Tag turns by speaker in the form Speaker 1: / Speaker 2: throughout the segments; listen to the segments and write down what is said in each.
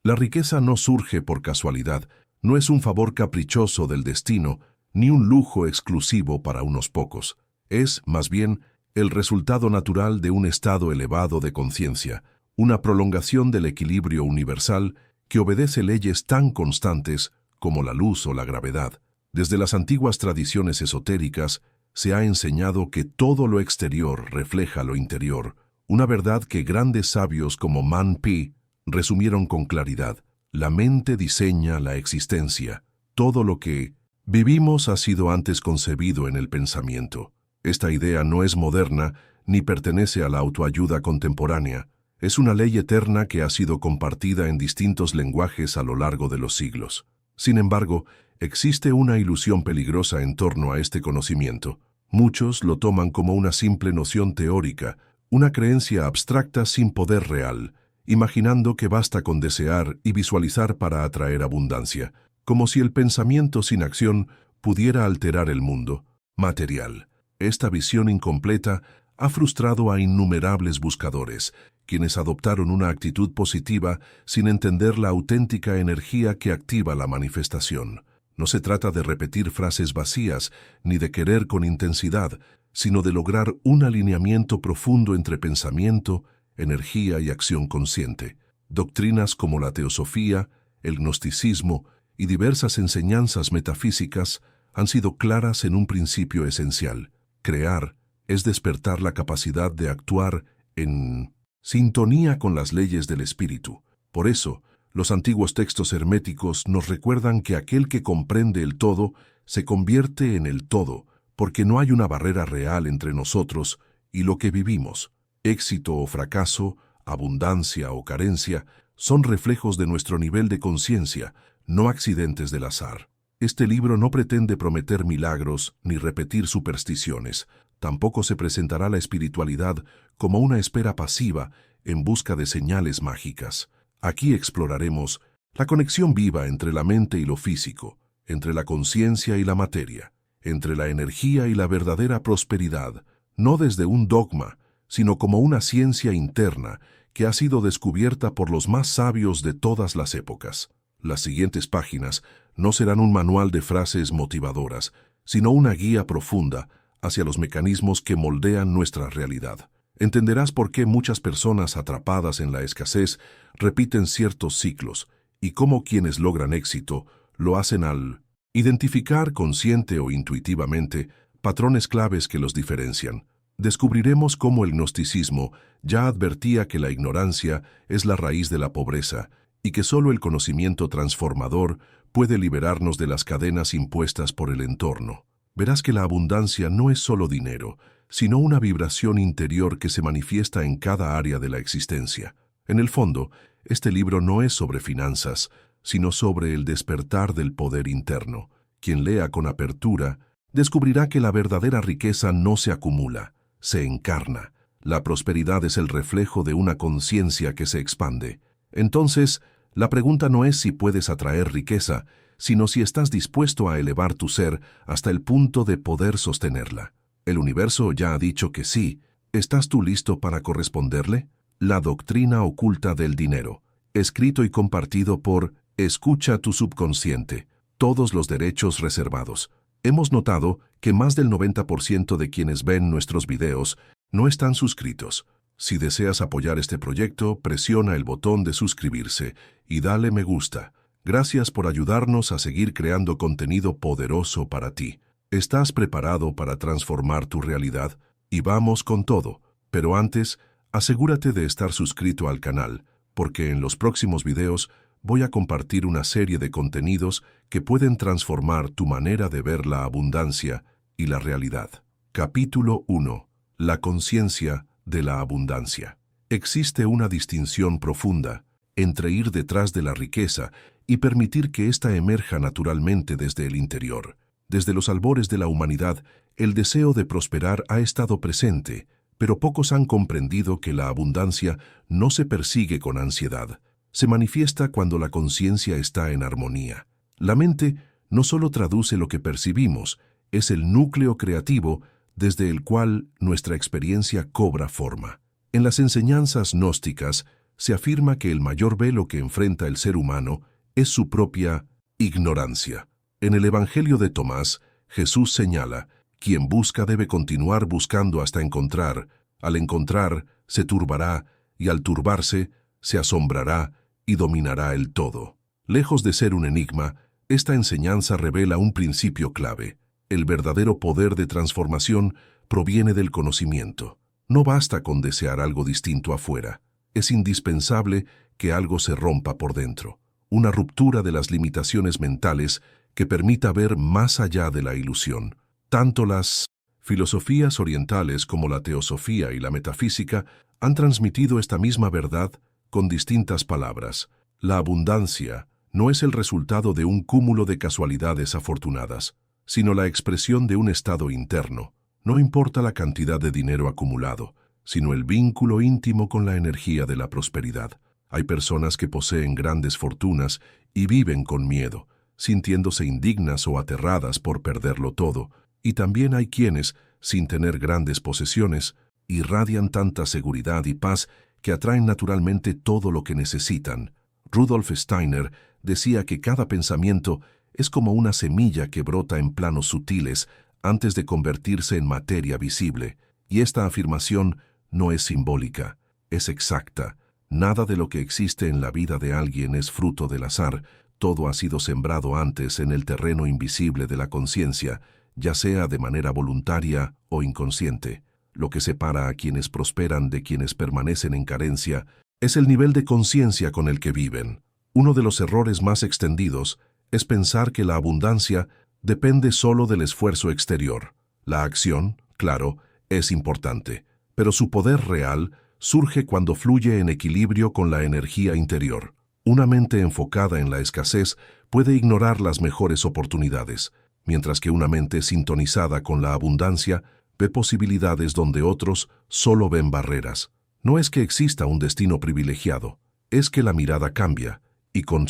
Speaker 1: La riqueza no surge por casualidad, no es un favor caprichoso del destino, ni un lujo exclusivo para unos pocos. Es, más bien, el resultado natural de un estado elevado de conciencia, una prolongación del equilibrio universal que obedece leyes tan constantes como la luz o la gravedad. Desde las antiguas tradiciones esotéricas se ha enseñado que todo lo exterior refleja lo interior, una verdad que grandes sabios como Man Pi resumieron con claridad. La mente diseña la existencia. Todo lo que vivimos ha sido antes concebido en el pensamiento. Esta idea no es moderna ni pertenece a la autoayuda contemporánea. Es una ley eterna que ha sido compartida en distintos lenguajes a lo largo de los siglos. Sin embargo, existe una ilusión peligrosa en torno a este conocimiento. Muchos lo toman como una simple noción teórica, una creencia abstracta sin poder real, imaginando que basta con desear y visualizar para atraer abundancia, como si el pensamiento sin acción pudiera alterar el mundo material. Esta visión incompleta ha frustrado a innumerables buscadores, quienes adoptaron una actitud positiva sin entender la auténtica energía que activa la manifestación. No se trata de repetir frases vacías ni de querer con intensidad, sino de lograr un alineamiento profundo entre pensamiento, energía y acción consciente. Doctrinas como la teosofía, el gnosticismo y diversas enseñanzas metafísicas han sido claras en un principio esencial. Crear es despertar la capacidad de actuar en sintonía con las leyes del espíritu. Por eso, los antiguos textos herméticos nos recuerdan que aquel que comprende el todo se convierte en el todo, porque no hay una barrera real entre nosotros y lo que vivimos. Éxito o fracaso, abundancia o carencia, son reflejos de nuestro nivel de conciencia, no accidentes del azar. Este libro no pretende prometer milagros ni repetir supersticiones. Tampoco se presentará la espiritualidad como una espera pasiva en busca de señales mágicas. Aquí exploraremos la conexión viva entre la mente y lo físico, entre la conciencia y la materia, entre la energía y la verdadera prosperidad, no desde un dogma, sino como una ciencia interna que ha sido descubierta por los más sabios de todas las épocas. Las siguientes páginas no serán un manual de frases motivadoras, sino una guía profunda hacia los mecanismos que moldean nuestra realidad. Entenderás por qué muchas personas atrapadas en la escasez repiten ciertos ciclos y cómo quienes logran éxito lo hacen al identificar consciente o intuitivamente patrones claves que los diferencian. Descubriremos cómo el gnosticismo ya advertía que la ignorancia es la raíz de la pobreza y que solo el conocimiento transformador puede liberarnos de las cadenas impuestas por el entorno. Verás que la abundancia no es solo dinero, sino una vibración interior que se manifiesta en cada área de la existencia. En el fondo, este libro no es sobre finanzas, sino sobre el despertar del poder interno. Quien lea con apertura, descubrirá que la verdadera riqueza no se acumula, se encarna. La prosperidad es el reflejo de una conciencia que se expande. Entonces, la pregunta no es si puedes atraer riqueza, sino si estás dispuesto a elevar tu ser hasta el punto de poder sostenerla. El universo ya ha dicho que sí. ¿Estás tú listo para corresponderle? La doctrina oculta del dinero. Escrito y compartido por Escucha tu subconsciente. Todos los derechos reservados. Hemos notado que más del 90% de quienes ven nuestros videos no están suscritos. Si deseas apoyar este proyecto, presiona el botón de suscribirse y dale me gusta. Gracias por ayudarnos a seguir creando contenido poderoso para ti. ¿Estás preparado para transformar tu realidad? Y vamos con todo. Pero antes, asegúrate de estar suscrito al canal, porque en los próximos videos voy a compartir una serie de contenidos que pueden transformar tu manera de ver la abundancia y la realidad. Capítulo 1. La conciencia de la abundancia. Existe una distinción profunda entre ir detrás de la riqueza y permitir que ésta emerja naturalmente desde el interior. Desde los albores de la humanidad, el deseo de prosperar ha estado presente, pero pocos han comprendido que la abundancia no se persigue con ansiedad. Se manifiesta cuando la conciencia está en armonía. La mente no solo traduce lo que percibimos, es el núcleo creativo desde el cual nuestra experiencia cobra forma. En las enseñanzas gnósticas se afirma que el mayor velo que enfrenta el ser humano es su propia ignorancia. En el Evangelio de Tomás, Jesús señala: quien busca debe continuar buscando hasta encontrar. Al encontrar, se turbará, y al turbarse, se asombrará y dominará el todo. Lejos de ser un enigma, esta enseñanza revela un principio clave. El verdadero poder de transformación proviene del conocimiento. No basta con desear algo distinto afuera. Es indispensable que algo se rompa por dentro. Una ruptura de las limitaciones mentales que permita ver más allá de la ilusión. Tanto las filosofías orientales como la teosofía y la metafísica han transmitido esta misma verdad con distintas palabras. La abundancia no es el resultado de un cúmulo de casualidades afortunadas, sino la expresión de un estado interno. No importa la cantidad de dinero acumulado, sino el vínculo íntimo con la energía de la prosperidad. Hay personas que poseen grandes fortunas y viven con miedo, sintiéndose indignas o aterradas por perderlo todo, y también hay quienes, sin tener grandes posesiones, irradian tanta seguridad y paz que atraen naturalmente todo lo que necesitan. Rudolf Steiner decía que cada pensamiento es como una semilla que brota en planos sutiles antes de convertirse en materia visible, y esta afirmación no es simbólica, es exacta. Nada de lo que existe en la vida de alguien es fruto del azar, todo ha sido sembrado antes en el terreno invisible de la conciencia, ya sea de manera voluntaria o inconsciente. Lo que separa a quienes prosperan de quienes permanecen en carencia es el nivel de conciencia con el que viven. Uno de los errores más extendidos es pensar que la abundancia depende solo del esfuerzo exterior. La acción, claro, es importante, pero su poder real surge cuando fluye en equilibrio con la energía interior. Una mente enfocada en la escasez puede ignorar las mejores oportunidades, mientras que una mente sintonizada con la abundancia ve posibilidades donde otros solo ven barreras. No es que exista un destino privilegiado, es que la mirada cambia, y con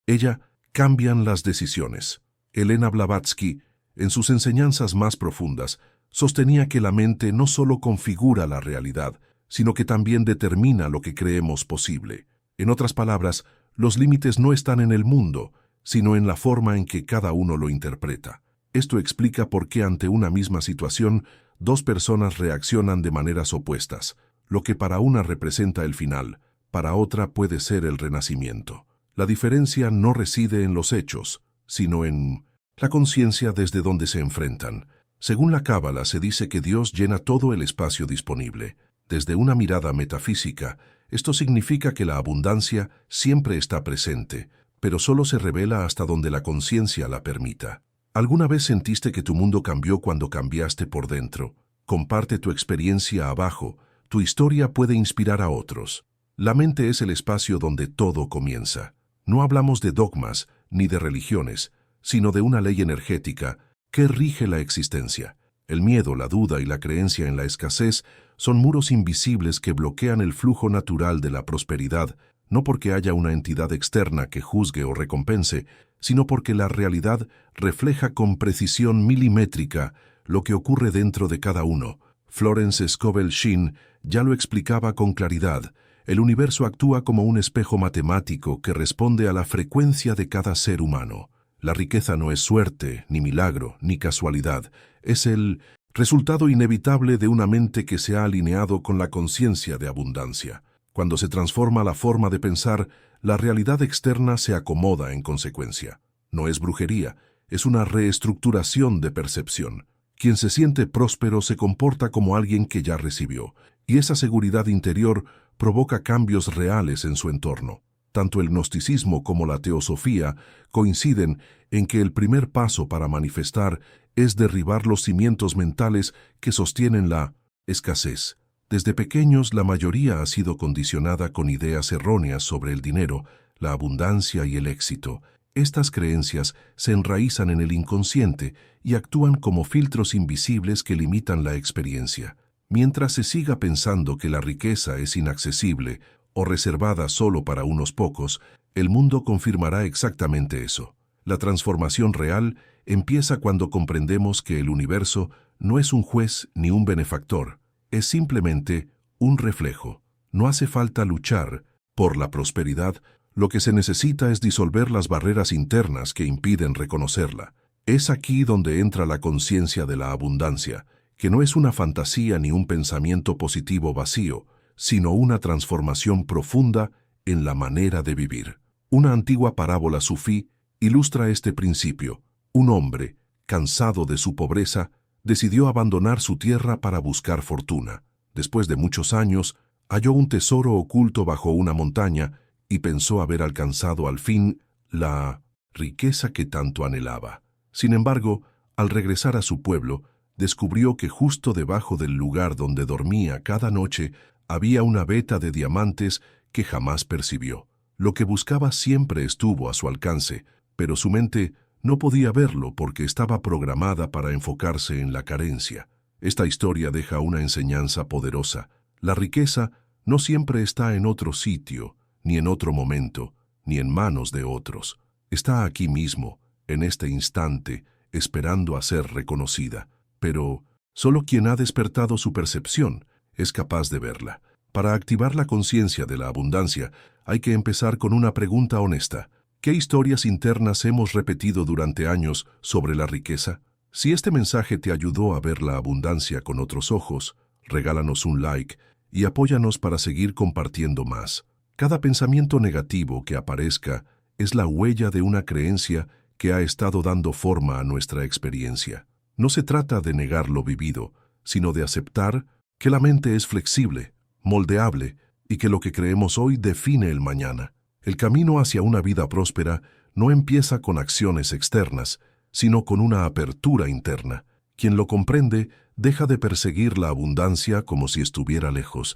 Speaker 1: ella cambian las decisiones. Elena Blavatsky, en sus enseñanzas más profundas, sostenía que la mente no solo configura la realidad, sino que también determina lo que creemos posible. En otras palabras, los límites no están en el mundo, sino en la forma en que cada uno lo interpreta. Esto explica por qué ante una misma situación, dos personas reaccionan de maneras opuestas. Lo que para una representa el final, para otra puede ser el renacimiento. La diferencia no reside en los hechos, sino en la conciencia desde donde se enfrentan. Según la Cábala se dice que Dios llena todo el espacio disponible. Desde una mirada metafísica, esto significa que la abundancia siempre está presente, pero solo se revela hasta donde la conciencia la permita. ¿Alguna vez sentiste que tu mundo cambió cuando cambiaste por dentro? Comparte tu experiencia abajo. Tu historia puede inspirar a otros. La mente es el espacio donde todo comienza. No hablamos de dogmas ni de religiones, sino de una ley energética que rige la existencia. El miedo, la duda y la creencia en la escasez son muros invisibles que bloquean el flujo natural de la prosperidad, no porque haya una entidad externa que juzgue o recompense, sino porque la realidad refleja con precisión milimétrica lo que ocurre dentro de cada uno. Florence Scovel Shinn ya lo explicaba con claridad. El universo actúa como un espejo matemático que responde a la frecuencia de cada ser humano. La riqueza no es suerte, ni milagro, ni casualidad. Es el resultado inevitable de una mente que se ha alineado con la conciencia de abundancia. Cuando se transforma la forma de pensar, la realidad externa se acomoda en consecuencia. No es brujería, es una reestructuración de percepción. Quien se siente próspero se comporta como alguien que ya recibió, y esa seguridad interior provoca cambios reales en su entorno. Tanto el gnosticismo como la teosofía coinciden en que el primer paso para manifestar es derribar los cimientos mentales que sostienen la escasez. Desde pequeños, la mayoría ha sido condicionada con ideas erróneas sobre el dinero, la abundancia y el éxito. Estas creencias se enraizan en el inconsciente y actúan como filtros invisibles que limitan la experiencia. Mientras se siga pensando que la riqueza es inaccesible o reservada solo para unos pocos, el mundo confirmará exactamente eso. La transformación real empieza cuando comprendemos que el universo no es un juez ni un benefactor, es simplemente un reflejo. no hace falta luchar por la prosperidad, lo que se necesita es disolver las barreras internas que impiden reconocerla. Es aquí donde entra la conciencia de la abundancia, que no es una fantasía ni un pensamiento positivo vacío, sino una transformación profunda en la manera de vivir. Una antigua parábola sufí ilustra este principio. Un hombre, cansado de su pobreza, decidió abandonar su tierra para buscar fortuna. Después de muchos años, halló un tesoro oculto bajo una montaña y pensó haber alcanzado al fin la riqueza que tanto anhelaba. Sin embargo, al regresar a su pueblo, descubrió que justo debajo del lugar donde dormía cada noche había una veta de diamantes que jamás percibió. Lo que buscaba siempre estuvo a su alcance, pero su mente no podía verlo porque estaba programada para enfocarse en la carencia. Esta historia deja una enseñanza poderosa. La riqueza no siempre está en otro sitio, ni en otro momento, ni en manos de otros. Está aquí mismo, en este instante, esperando a ser reconocida. Pero solo quien ha despertado su percepción es capaz de verla. Para activar la conciencia de la abundancia, hay que empezar con una pregunta honesta. ¿Qué historias internas hemos repetido durante años sobre la riqueza? Si este mensaje te ayudó a ver la abundancia con otros ojos, regálanos un like y apóyanos para seguir compartiendo más. Cada pensamiento negativo que aparezca es la huella de una creencia que ha estado dando forma a nuestra experiencia. No se trata de negar lo vivido, sino de aceptar que la mente es flexible, moldeable y que lo que creemos hoy define el mañana. El camino hacia una vida próspera no empieza con acciones externas, sino con una apertura interna. Quien lo comprende deja de perseguir la abundancia como si estuviera lejos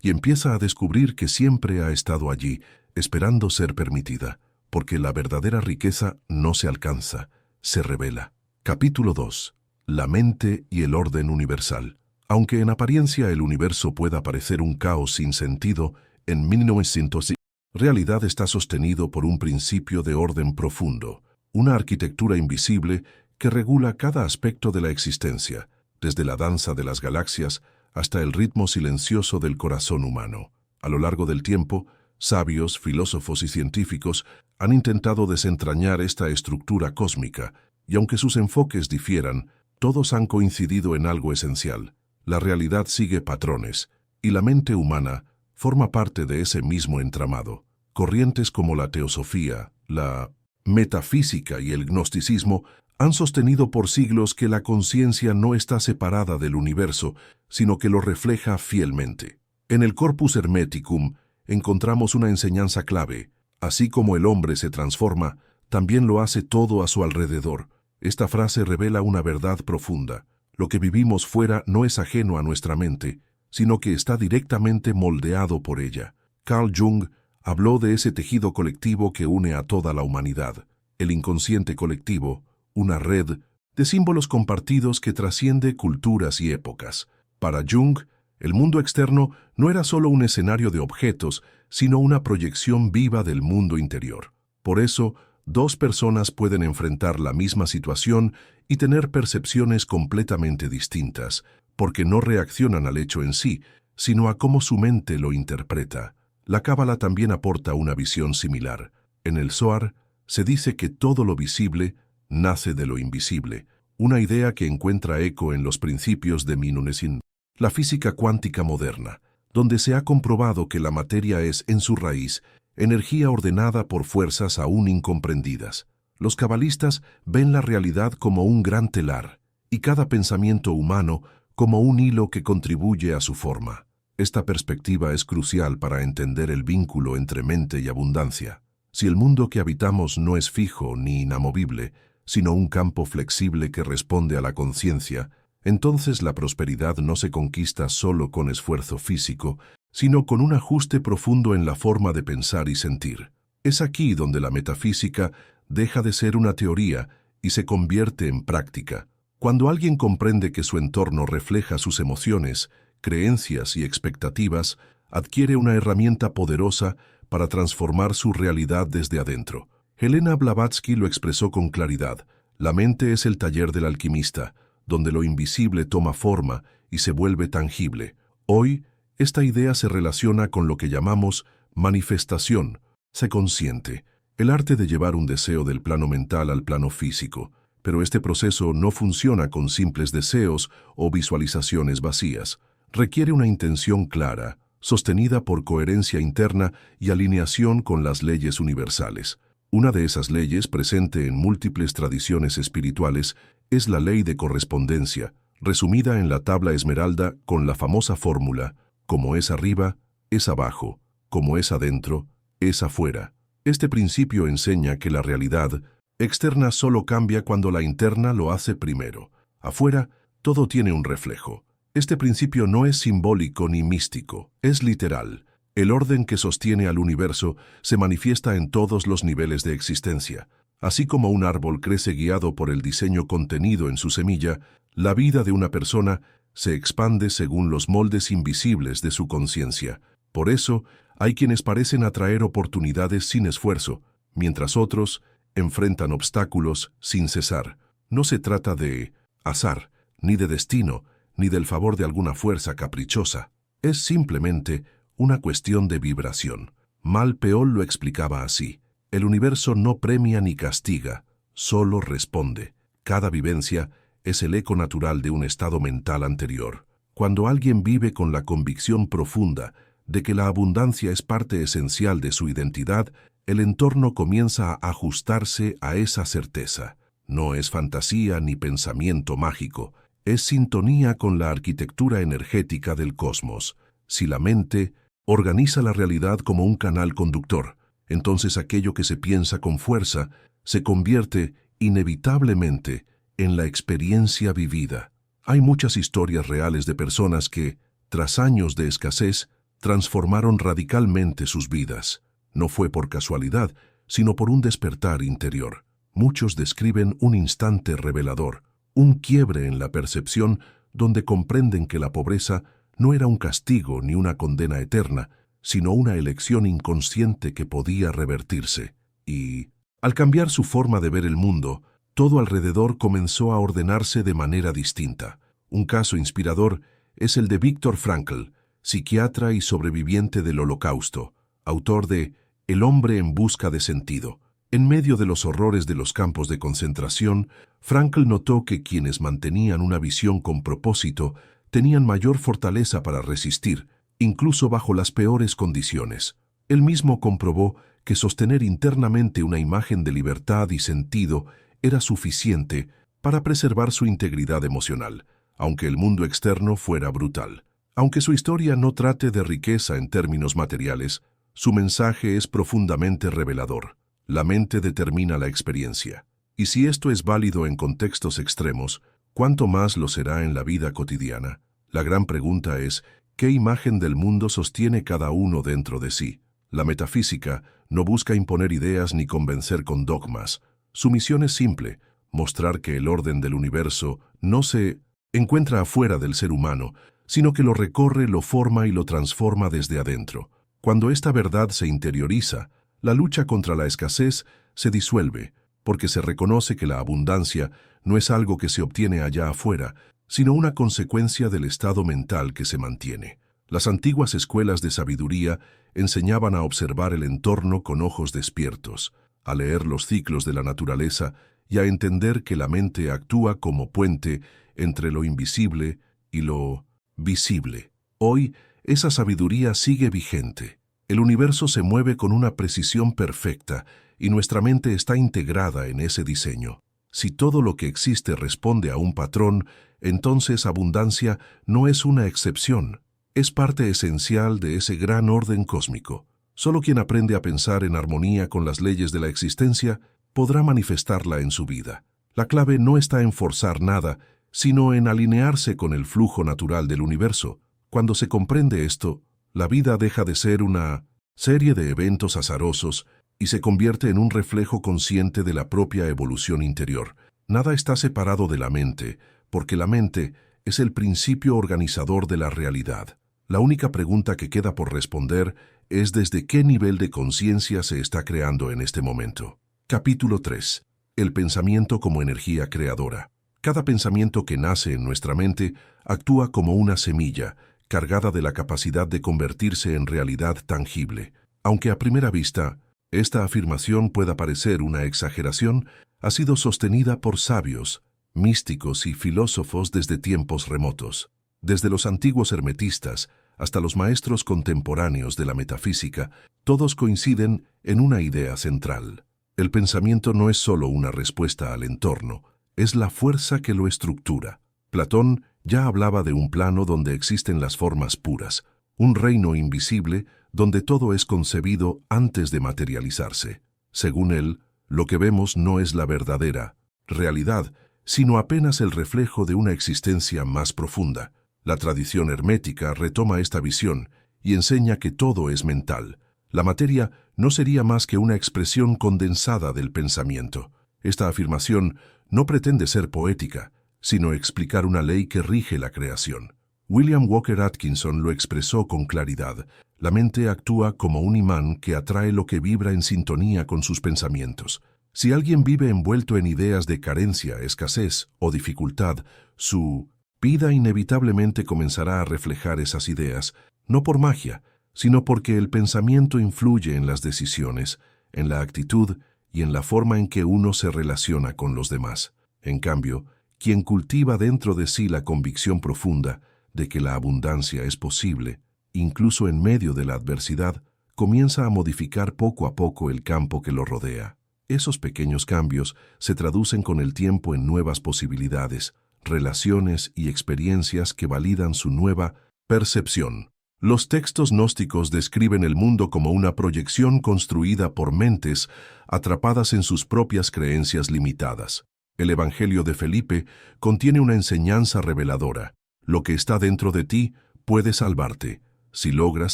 Speaker 1: y empieza a descubrir que siempre ha estado allí, esperando ser permitida, porque la verdadera riqueza no se alcanza, se revela. Capítulo 2. La mente y el orden universal. Aunque en apariencia el universo pueda parecer un caos sin sentido, en 1900 realidad está sostenido por un principio de orden profundo, una arquitectura invisible que regula cada aspecto de la existencia, desde la danza de las galaxias hasta el ritmo silencioso del corazón humano. A lo largo del tiempo, sabios, filósofos y científicos han intentado desentrañar esta estructura cósmica, y aunque sus enfoques difieran, todos han coincidido en algo esencial. La realidad sigue patrones, y la mente humana forma parte de ese mismo entramado. Corrientes como la teosofía, la metafísica y el gnosticismo han sostenido por siglos que la conciencia no está separada del universo, sino que lo refleja fielmente. En el Corpus Hermeticum encontramos una enseñanza clave. Así como el hombre se transforma, también lo hace todo a su alrededor. Esta frase revela una verdad profunda. Lo que vivimos fuera no es ajeno a nuestra mente, sino que está directamente moldeado por ella. Carl Jung habló de ese tejido colectivo que une a toda la humanidad, el inconsciente colectivo, una red de símbolos compartidos que trasciende culturas y épocas. Para Jung, el mundo externo no era solo un escenario de objetos, sino una proyección viva del mundo interior. Por eso, dos personas pueden enfrentar la misma situación y tener percepciones completamente distintas, porque no reaccionan al hecho en sí, sino a cómo su mente lo interpreta. La Cábala también aporta una visión similar. En el Zohar se dice que todo lo visible nace de lo invisible, una idea que encuentra eco en los principios de Minunesin, la física cuántica moderna, donde se ha comprobado que la materia es, en su raíz, energía ordenada por fuerzas aún incomprendidas. Los cabalistas ven la realidad como un gran telar, y cada pensamiento humano como un hilo que contribuye a su forma. Esta perspectiva es crucial para entender el vínculo entre mente y abundancia. Si el mundo que habitamos no es fijo ni inamovible, sino un campo flexible que responde a la conciencia, entonces la prosperidad no se conquista solo con esfuerzo físico, sino con un ajuste profundo en la forma de pensar y sentir. Es aquí donde la metafísica deja de ser una teoría y se convierte en práctica. Cuando alguien comprende que su entorno refleja sus emociones, creencias y expectativas, adquiere una herramienta poderosa para transformar su realidad desde adentro. Helena Blavatsky lo expresó con claridad. La mente es el taller del alquimista, donde lo invisible toma forma y se vuelve tangible. Hoy, Esta idea se relaciona con lo que llamamos manifestación, sé consciente, el arte de llevar un deseo del plano mental al plano físico, pero este proceso no funciona con simples deseos o visualizaciones vacías. Requiere una intención clara, sostenida por coherencia interna y alineación con las leyes universales. Una de esas leyes, presente en múltiples tradiciones espirituales, es la ley de correspondencia, resumida en la tabla esmeralda con la famosa fórmula: como es arriba, es abajo; como es adentro, es afuera. Este principio enseña que la realidad externa solo cambia cuando la interna lo hace primero. Afuera, todo tiene un reflejo. Este principio no es simbólico ni místico, es literal. El orden que sostiene al universo se manifiesta en todos los niveles de existencia. Así como un árbol crece guiado por el diseño contenido en su semilla, la vida de una persona se expande según los moldes invisibles de su conciencia. Por eso, hay quienes parecen atraer oportunidades sin esfuerzo, mientras otros enfrentan obstáculos sin cesar. No se trata de azar, ni de destino, ni del favor de alguna fuerza caprichosa. Es simplemente una cuestión de vibración. Malpeol lo explicaba así: el universo no premia ni castiga, solo responde. Cada vivencia es el eco natural de un estado mental anterior. Cuando alguien vive con la convicción profunda de que la abundancia es parte esencial de su identidad, el entorno comienza a ajustarse a esa certeza. No es fantasía ni pensamiento mágico, es sintonía con la arquitectura energética del cosmos. Si la mente organiza la realidad como un canal conductor, entonces aquello que se piensa con fuerza se convierte inevitablemente en la experiencia vivida. Hay muchas historias reales de personas que, tras años de escasez, transformaron radicalmente sus vidas. No fue por casualidad, sino por un despertar interior. Muchos describen un instante revelador, un quiebre en la percepción donde comprenden que la pobreza no era un castigo ni una condena eterna, sino una elección inconsciente que podía revertirse. Y, al cambiar su forma de ver el mundo, todo alrededor comenzó a ordenarse de manera distinta. Un caso inspirador es el de Viktor Frankl, psiquiatra y sobreviviente del Holocausto, autor de El hombre en busca de sentido. En medio de los horrores de los campos de concentración, Frankl notó que quienes mantenían una visión con propósito tenían mayor fortaleza para resistir, incluso bajo las peores condiciones. Él mismo comprobó que sostener internamente una imagen de libertad y sentido era suficiente para preservar su integridad emocional, aunque el mundo externo fuera brutal. Aunque su historia no trate de riqueza en términos materiales, su mensaje es profundamente revelador. La mente determina la experiencia. Y si esto es válido en contextos extremos, ¿cuánto más lo será en la vida cotidiana? La gran pregunta es: ¿qué imagen del mundo sostiene cada uno dentro de sí? La metafísica no busca imponer ideas ni convencer con dogmas. Su misión es simple: mostrar que el orden del universo no se encuentra afuera del ser humano, sino que lo recorre, lo forma y lo transforma desde adentro. Cuando esta verdad se interioriza, la lucha contra la escasez se disuelve, porque se reconoce que la abundancia no es algo que se obtiene allá afuera, sino una consecuencia del estado mental que se mantiene. Las antiguas escuelas de sabiduría enseñaban a observar el entorno con ojos despiertos, a leer los ciclos de la naturaleza y a entender que la mente actúa como puente entre lo invisible y lo visible. Hoy, esa sabiduría sigue vigente. El universo se mueve con una precisión perfecta y nuestra mente está integrada en ese diseño. Si todo lo que existe responde a un patrón, entonces abundancia no es una excepción, es parte esencial de ese gran orden cósmico. Solo quien aprende a pensar en armonía con las leyes de la existencia podrá manifestarla en su vida. La clave no está en forzar nada, sino en alinearse con el flujo natural del universo. Cuando se comprende esto, la vida deja de ser una serie de eventos azarosos y se convierte en un reflejo consciente de la propia evolución interior. Nada está separado de la mente, porque la mente es el principio organizador de la realidad. La única pregunta que queda por responder es desde qué nivel de conciencia se está creando en este momento. Capítulo 3. El pensamiento como energía creadora. Cada pensamiento que nace en nuestra mente actúa como una semilla cargada de la capacidad de convertirse en realidad tangible. Aunque a primera vista, esta afirmación pueda parecer una exageración, ha sido sostenida por sabios, místicos y filósofos desde tiempos remotos. Desde los antiguos hermetistas hasta los maestros contemporáneos de la metafísica, todos coinciden en una idea central. El pensamiento no es solo una respuesta al entorno, es la fuerza que lo estructura. Platón ya hablaba de un plano donde existen las formas puras, un reino invisible donde todo es concebido antes de materializarse. Según él, lo que vemos no es la verdadera realidad, sino apenas el reflejo de una existencia más profunda. La tradición hermética retoma esta visión y enseña que todo es mental. La materia no sería más que una expresión condensada del pensamiento. Esta afirmación no pretende ser poética, sino explicar una ley que rige la creación. William Walker Atkinson lo expresó con claridad. La mente actúa como un imán que atrae lo que vibra en sintonía con sus pensamientos. Si alguien vive envuelto en ideas de carencia, escasez o dificultad, su vida inevitablemente comenzará a reflejar esas ideas, no por magia, sino porque el pensamiento influye en las decisiones, en la actitud y en la forma en que uno se relaciona con los demás. En cambio, quien cultiva dentro de sí la convicción profunda de que la abundancia es posible, incluso en medio de la adversidad, comienza a modificar poco a poco el campo que lo rodea. Esos pequeños cambios se traducen con el tiempo en nuevas posibilidades, relaciones y experiencias que validan su nueva percepción. Los textos gnósticos describen el mundo como una proyección construida por mentes atrapadas en sus propias creencias limitadas. El Evangelio de Felipe contiene una enseñanza reveladora. Lo que está dentro de ti puede salvarte, si logras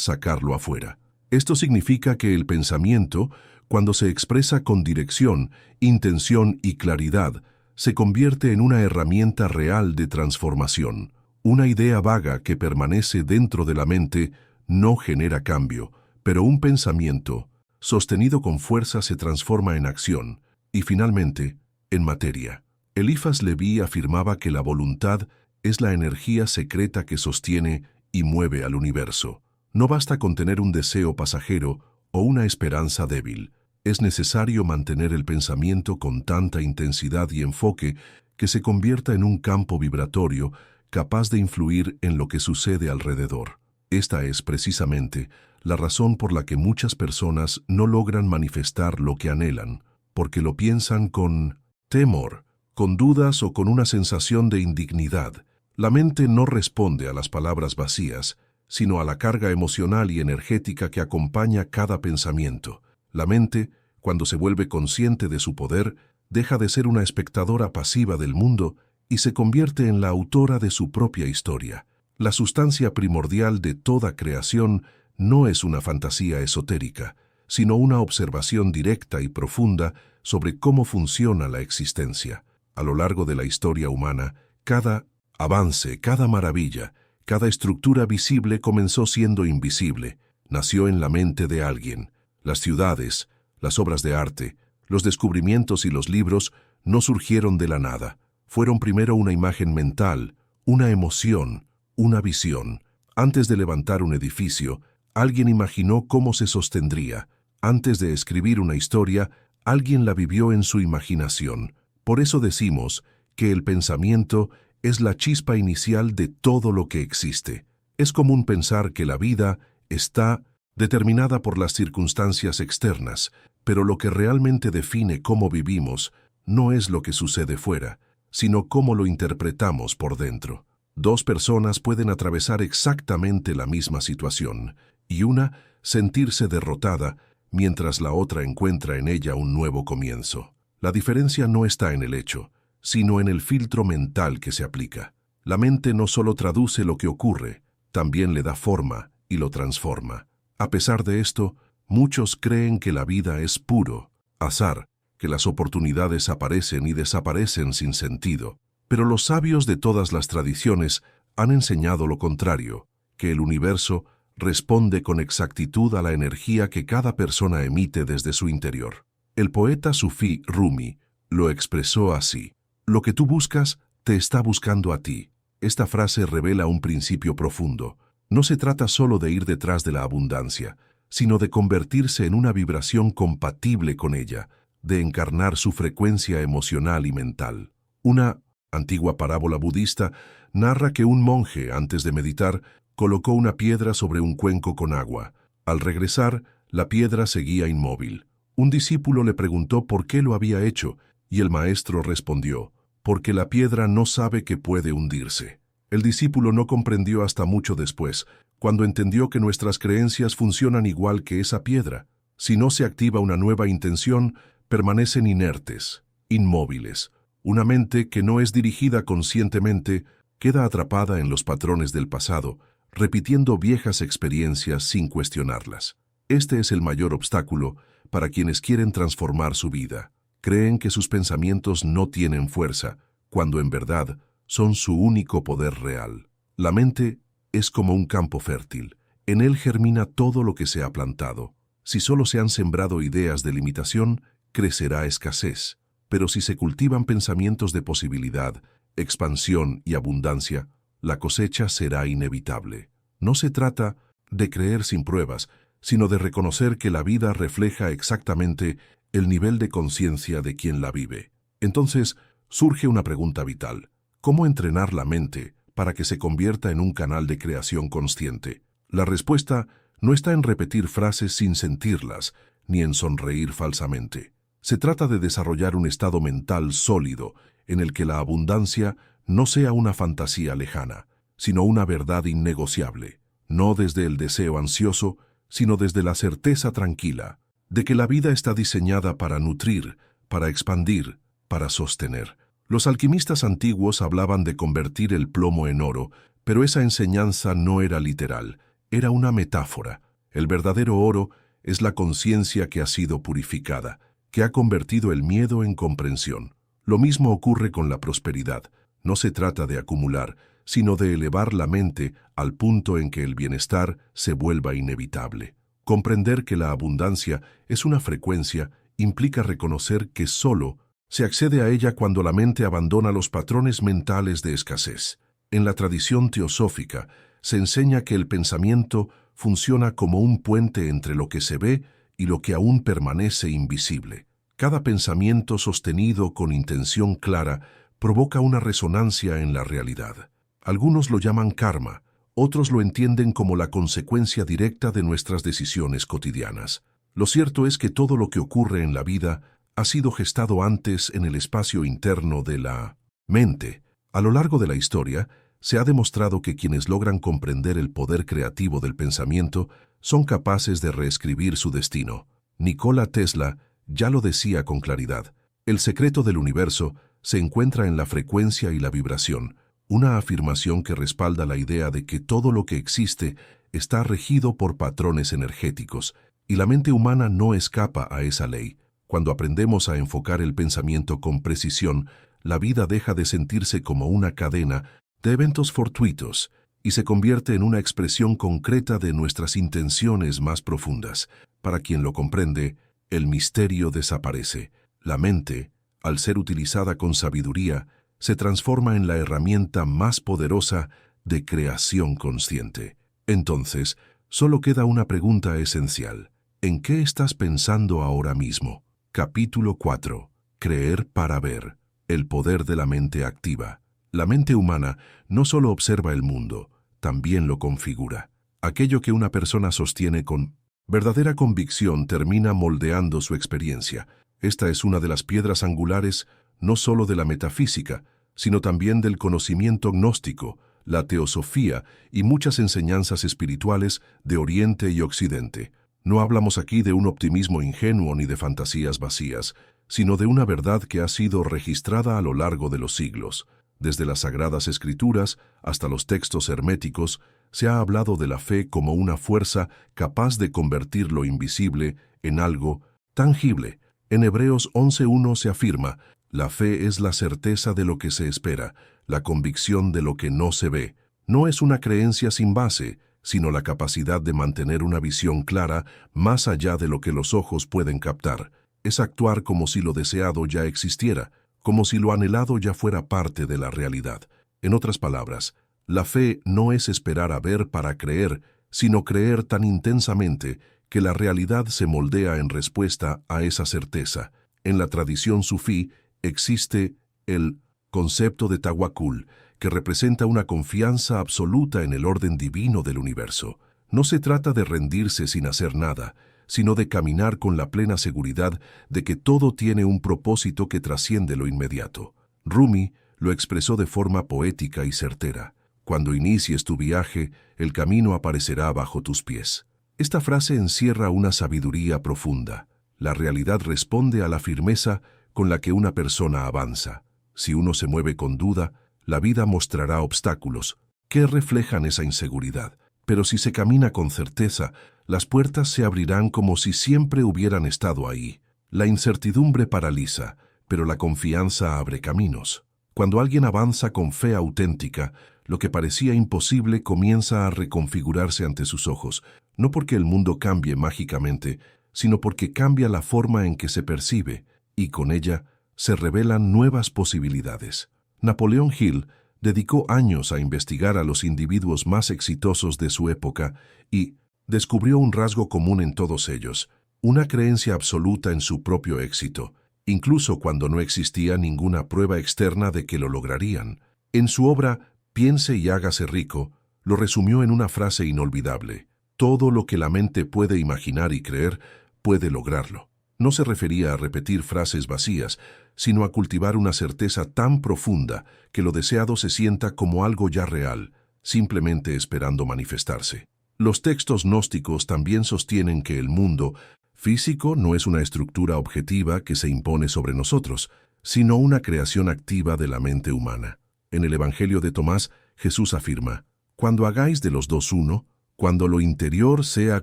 Speaker 1: sacarlo afuera. Esto significa que el pensamiento, cuando se expresa con dirección, intención y claridad, se convierte en una herramienta real de transformación. Una idea vaga que permanece dentro de la mente no genera cambio, pero un pensamiento, sostenido con fuerza, se transforma en acción y, finalmente, en materia. Eliphas Leví afirmaba que la voluntad es la energía secreta que sostiene y mueve al universo. No basta con tener un deseo pasajero o una esperanza débil. Es necesario mantener el pensamiento con tanta intensidad y enfoque que se convierta en un campo vibratorio capaz de influir en lo que sucede alrededor. Esta es precisamente la razón por la que muchas personas no logran manifestar lo que anhelan, porque lo piensan con temor, con dudas o con una sensación de indignidad. La mente no responde a las palabras vacías, sino a la carga emocional y energética que acompaña cada pensamiento. La mente, cuando se vuelve consciente de su poder, deja de ser una espectadora pasiva del mundo y se convierte en la autora de su propia historia. La sustancia primordial de toda creación no es una fantasía esotérica, sino una observación directa y profunda sobre cómo funciona la existencia. A lo largo de la historia humana, cada avance, cada maravilla, cada estructura visible comenzó siendo invisible, nació en la mente de alguien. Las ciudades, las obras de arte, los descubrimientos y los libros no surgieron de la nada. Fueron primero una imagen mental, una emoción, una visión. Antes de levantar un edificio, alguien imaginó cómo se sostendría. Antes de escribir una historia, alguien la vivió en su imaginación. Por eso decimos que el pensamiento es la chispa inicial de todo lo que existe. Es común pensar que la vida está determinada por las circunstancias externas, pero lo que realmente define cómo vivimos no es lo que sucede fuera, sino cómo lo interpretamos por dentro. Dos personas pueden atravesar exactamente la misma situación, y una sentirse derrotada, mientras la otra encuentra en ella un nuevo comienzo. La diferencia no está en el hecho, sino en el filtro mental que se aplica. La mente no solo traduce lo que ocurre, también le da forma y lo transforma. A pesar de esto, muchos creen que la vida es puro azar, que las oportunidades aparecen y desaparecen sin sentido. Pero los sabios de todas las tradiciones han enseñado lo contrario, que el universo responde con exactitud a la energía que cada persona emite desde su interior. El poeta sufí Rumi lo expresó así: lo que tú buscas te está buscando a ti. Esta frase revela un principio profundo. No se trata solo de ir detrás de la abundancia, sino de convertirse en una vibración compatible con ella, de encarnar su frecuencia emocional y mental. Una antigua parábola budista narra que un monje, antes de meditar, colocó una piedra sobre un cuenco con agua. Al regresar, la piedra seguía inmóvil. Un discípulo le preguntó por qué lo había hecho, y el maestro respondió: porque la piedra no sabe que puede hundirse. El discípulo no comprendió hasta mucho después, cuando entendió que nuestras creencias funcionan igual que esa piedra. Si no se activa una nueva intención, permanecen inertes, inmóviles. Una mente que no es dirigida conscientemente queda atrapada en los patrones del pasado, repitiendo viejas experiencias sin cuestionarlas. Este es el mayor obstáculo para quienes quieren transformar su vida. Creen que sus pensamientos no tienen fuerza, cuando en verdad son su único poder real. La mente es como un campo fértil. En él germina todo lo que se ha plantado. Si solo se han sembrado ideas de limitación, crecerá escasez. Pero si se cultivan pensamientos de posibilidad, expansión y abundancia, la cosecha será inevitable. No se trata de creer sin pruebas, sino de reconocer que la vida refleja exactamente el nivel de conciencia de quien la vive. Entonces, surge una pregunta vital: ¿cómo entrenar la mente para que se convierta en un canal de creación consciente? La respuesta no está en repetir frases sin sentirlas, ni en sonreír falsamente. Se trata de desarrollar un estado mental sólido, en el que la abundancia no sea una fantasía lejana, sino una verdad innegociable, no desde el deseo ansioso, sino desde la certeza tranquila de que la vida está diseñada para nutrir, para expandir, para sostener. Los alquimistas antiguos hablaban de convertir el plomo en oro, pero esa enseñanza no era literal, era una metáfora. El verdadero oro es la conciencia que ha sido purificada, que ha convertido el miedo en comprensión. Lo mismo ocurre con la prosperidad. No se trata de acumular, sino de elevar la mente al punto en que el bienestar se vuelva inevitable. Comprender que la abundancia es una frecuencia implica reconocer que solo se accede a ella cuando la mente abandona los patrones mentales de escasez. En la tradición teosófica se enseña que el pensamiento funciona como un puente entre lo que se ve y lo que aún permanece invisible. Cada pensamiento sostenido con intención clara provoca una resonancia en la realidad. Algunos lo llaman karma, otros lo entienden como la consecuencia directa de nuestras decisiones cotidianas. Lo cierto es que todo lo que ocurre en la vida ha sido gestado antes en el espacio interno de la mente. A lo largo de la historia, se ha demostrado que quienes logran comprender el poder creativo del pensamiento son capaces de reescribir su destino. Nikola Tesla ya lo decía con claridad: el secreto del universo se encuentra en la frecuencia y la vibración, una afirmación que respalda la idea de que todo lo que existe está regido por patrones energéticos, y la mente humana no escapa a esa ley. Cuando aprendemos a enfocar el pensamiento con precisión, la vida deja de sentirse como una cadena de eventos fortuitos y se convierte en una expresión concreta de nuestras intenciones más profundas. Para quien lo comprende, el misterio desaparece. La mente, al ser utilizada con sabiduría, se transforma en la herramienta más poderosa de creación consciente. Entonces, solo queda una pregunta esencial: ¿en qué estás pensando ahora mismo? Capítulo 4. Creer para ver. El poder de la mente activa. La mente humana no solo observa el mundo, también lo configura. Aquello que una persona sostiene con verdadera convicción termina moldeando su experiencia. Esta es una de las piedras angulares no solo de la metafísica, sino también del conocimiento gnóstico, la teosofía y muchas enseñanzas espirituales de Oriente y Occidente. No hablamos aquí de un optimismo ingenuo ni de fantasías vacías, sino de una verdad que ha sido registrada a lo largo de los siglos. Desde las Sagradas Escrituras hasta los textos herméticos, se ha hablado de la fe como una fuerza capaz de convertir lo invisible en algo tangible. En Hebreos 11:1 se afirma: la fe es la certeza de lo que se espera, la convicción de lo que no se ve. No es una creencia sin base, sino la capacidad de mantener una visión clara más allá de lo que los ojos pueden captar. Es actuar como si lo deseado ya existiera, como si lo anhelado ya fuera parte de la realidad. En otras palabras, La fe no es esperar a ver para creer, sino creer tan intensamente que la realidad se moldea en respuesta a esa certeza. En la tradición sufí existe el concepto de tawakkul, que representa una confianza absoluta en el orden divino del universo. No se trata de rendirse sin hacer nada, sino de caminar con la plena seguridad de que todo tiene un propósito que trasciende lo inmediato. Rumi lo expresó de forma poética y certera. Cuando inicies tu viaje, el camino aparecerá bajo tus pies. Esta frase encierra una sabiduría profunda. La realidad responde a la firmeza con la que una persona avanza. Si uno se mueve con duda, la vida mostrará obstáculos que reflejan esa inseguridad. Pero si se camina con certeza, las puertas se abrirán como si siempre hubieran estado ahí. La incertidumbre paraliza, pero la confianza abre caminos. Cuando alguien avanza con fe auténtica, lo que parecía imposible comienza a reconfigurarse ante sus ojos, no porque el mundo cambie mágicamente, sino porque cambia la forma en que se percibe, y con ella se revelan nuevas posibilidades. Napoleón Hill dedicó años a investigar a los individuos más exitosos de su época y descubrió un rasgo común en todos ellos, una creencia absoluta en su propio éxito, incluso cuando no existía ninguna prueba externa de que lo lograrían. En su obra Piense y hágase rico, lo resumió en una frase inolvidable: todo lo que la mente puede imaginar y creer, puede lograrlo. No se refería a repetir frases vacías, sino a cultivar una certeza tan profunda que lo deseado se sienta como algo ya real, simplemente esperando manifestarse. Los textos gnósticos también sostienen que el mundo físico no es una estructura objetiva que se impone sobre nosotros, sino una creación activa de la mente humana. En el Evangelio de Tomás, Jesús afirma: cuando hagáis de los dos uno, cuando lo interior sea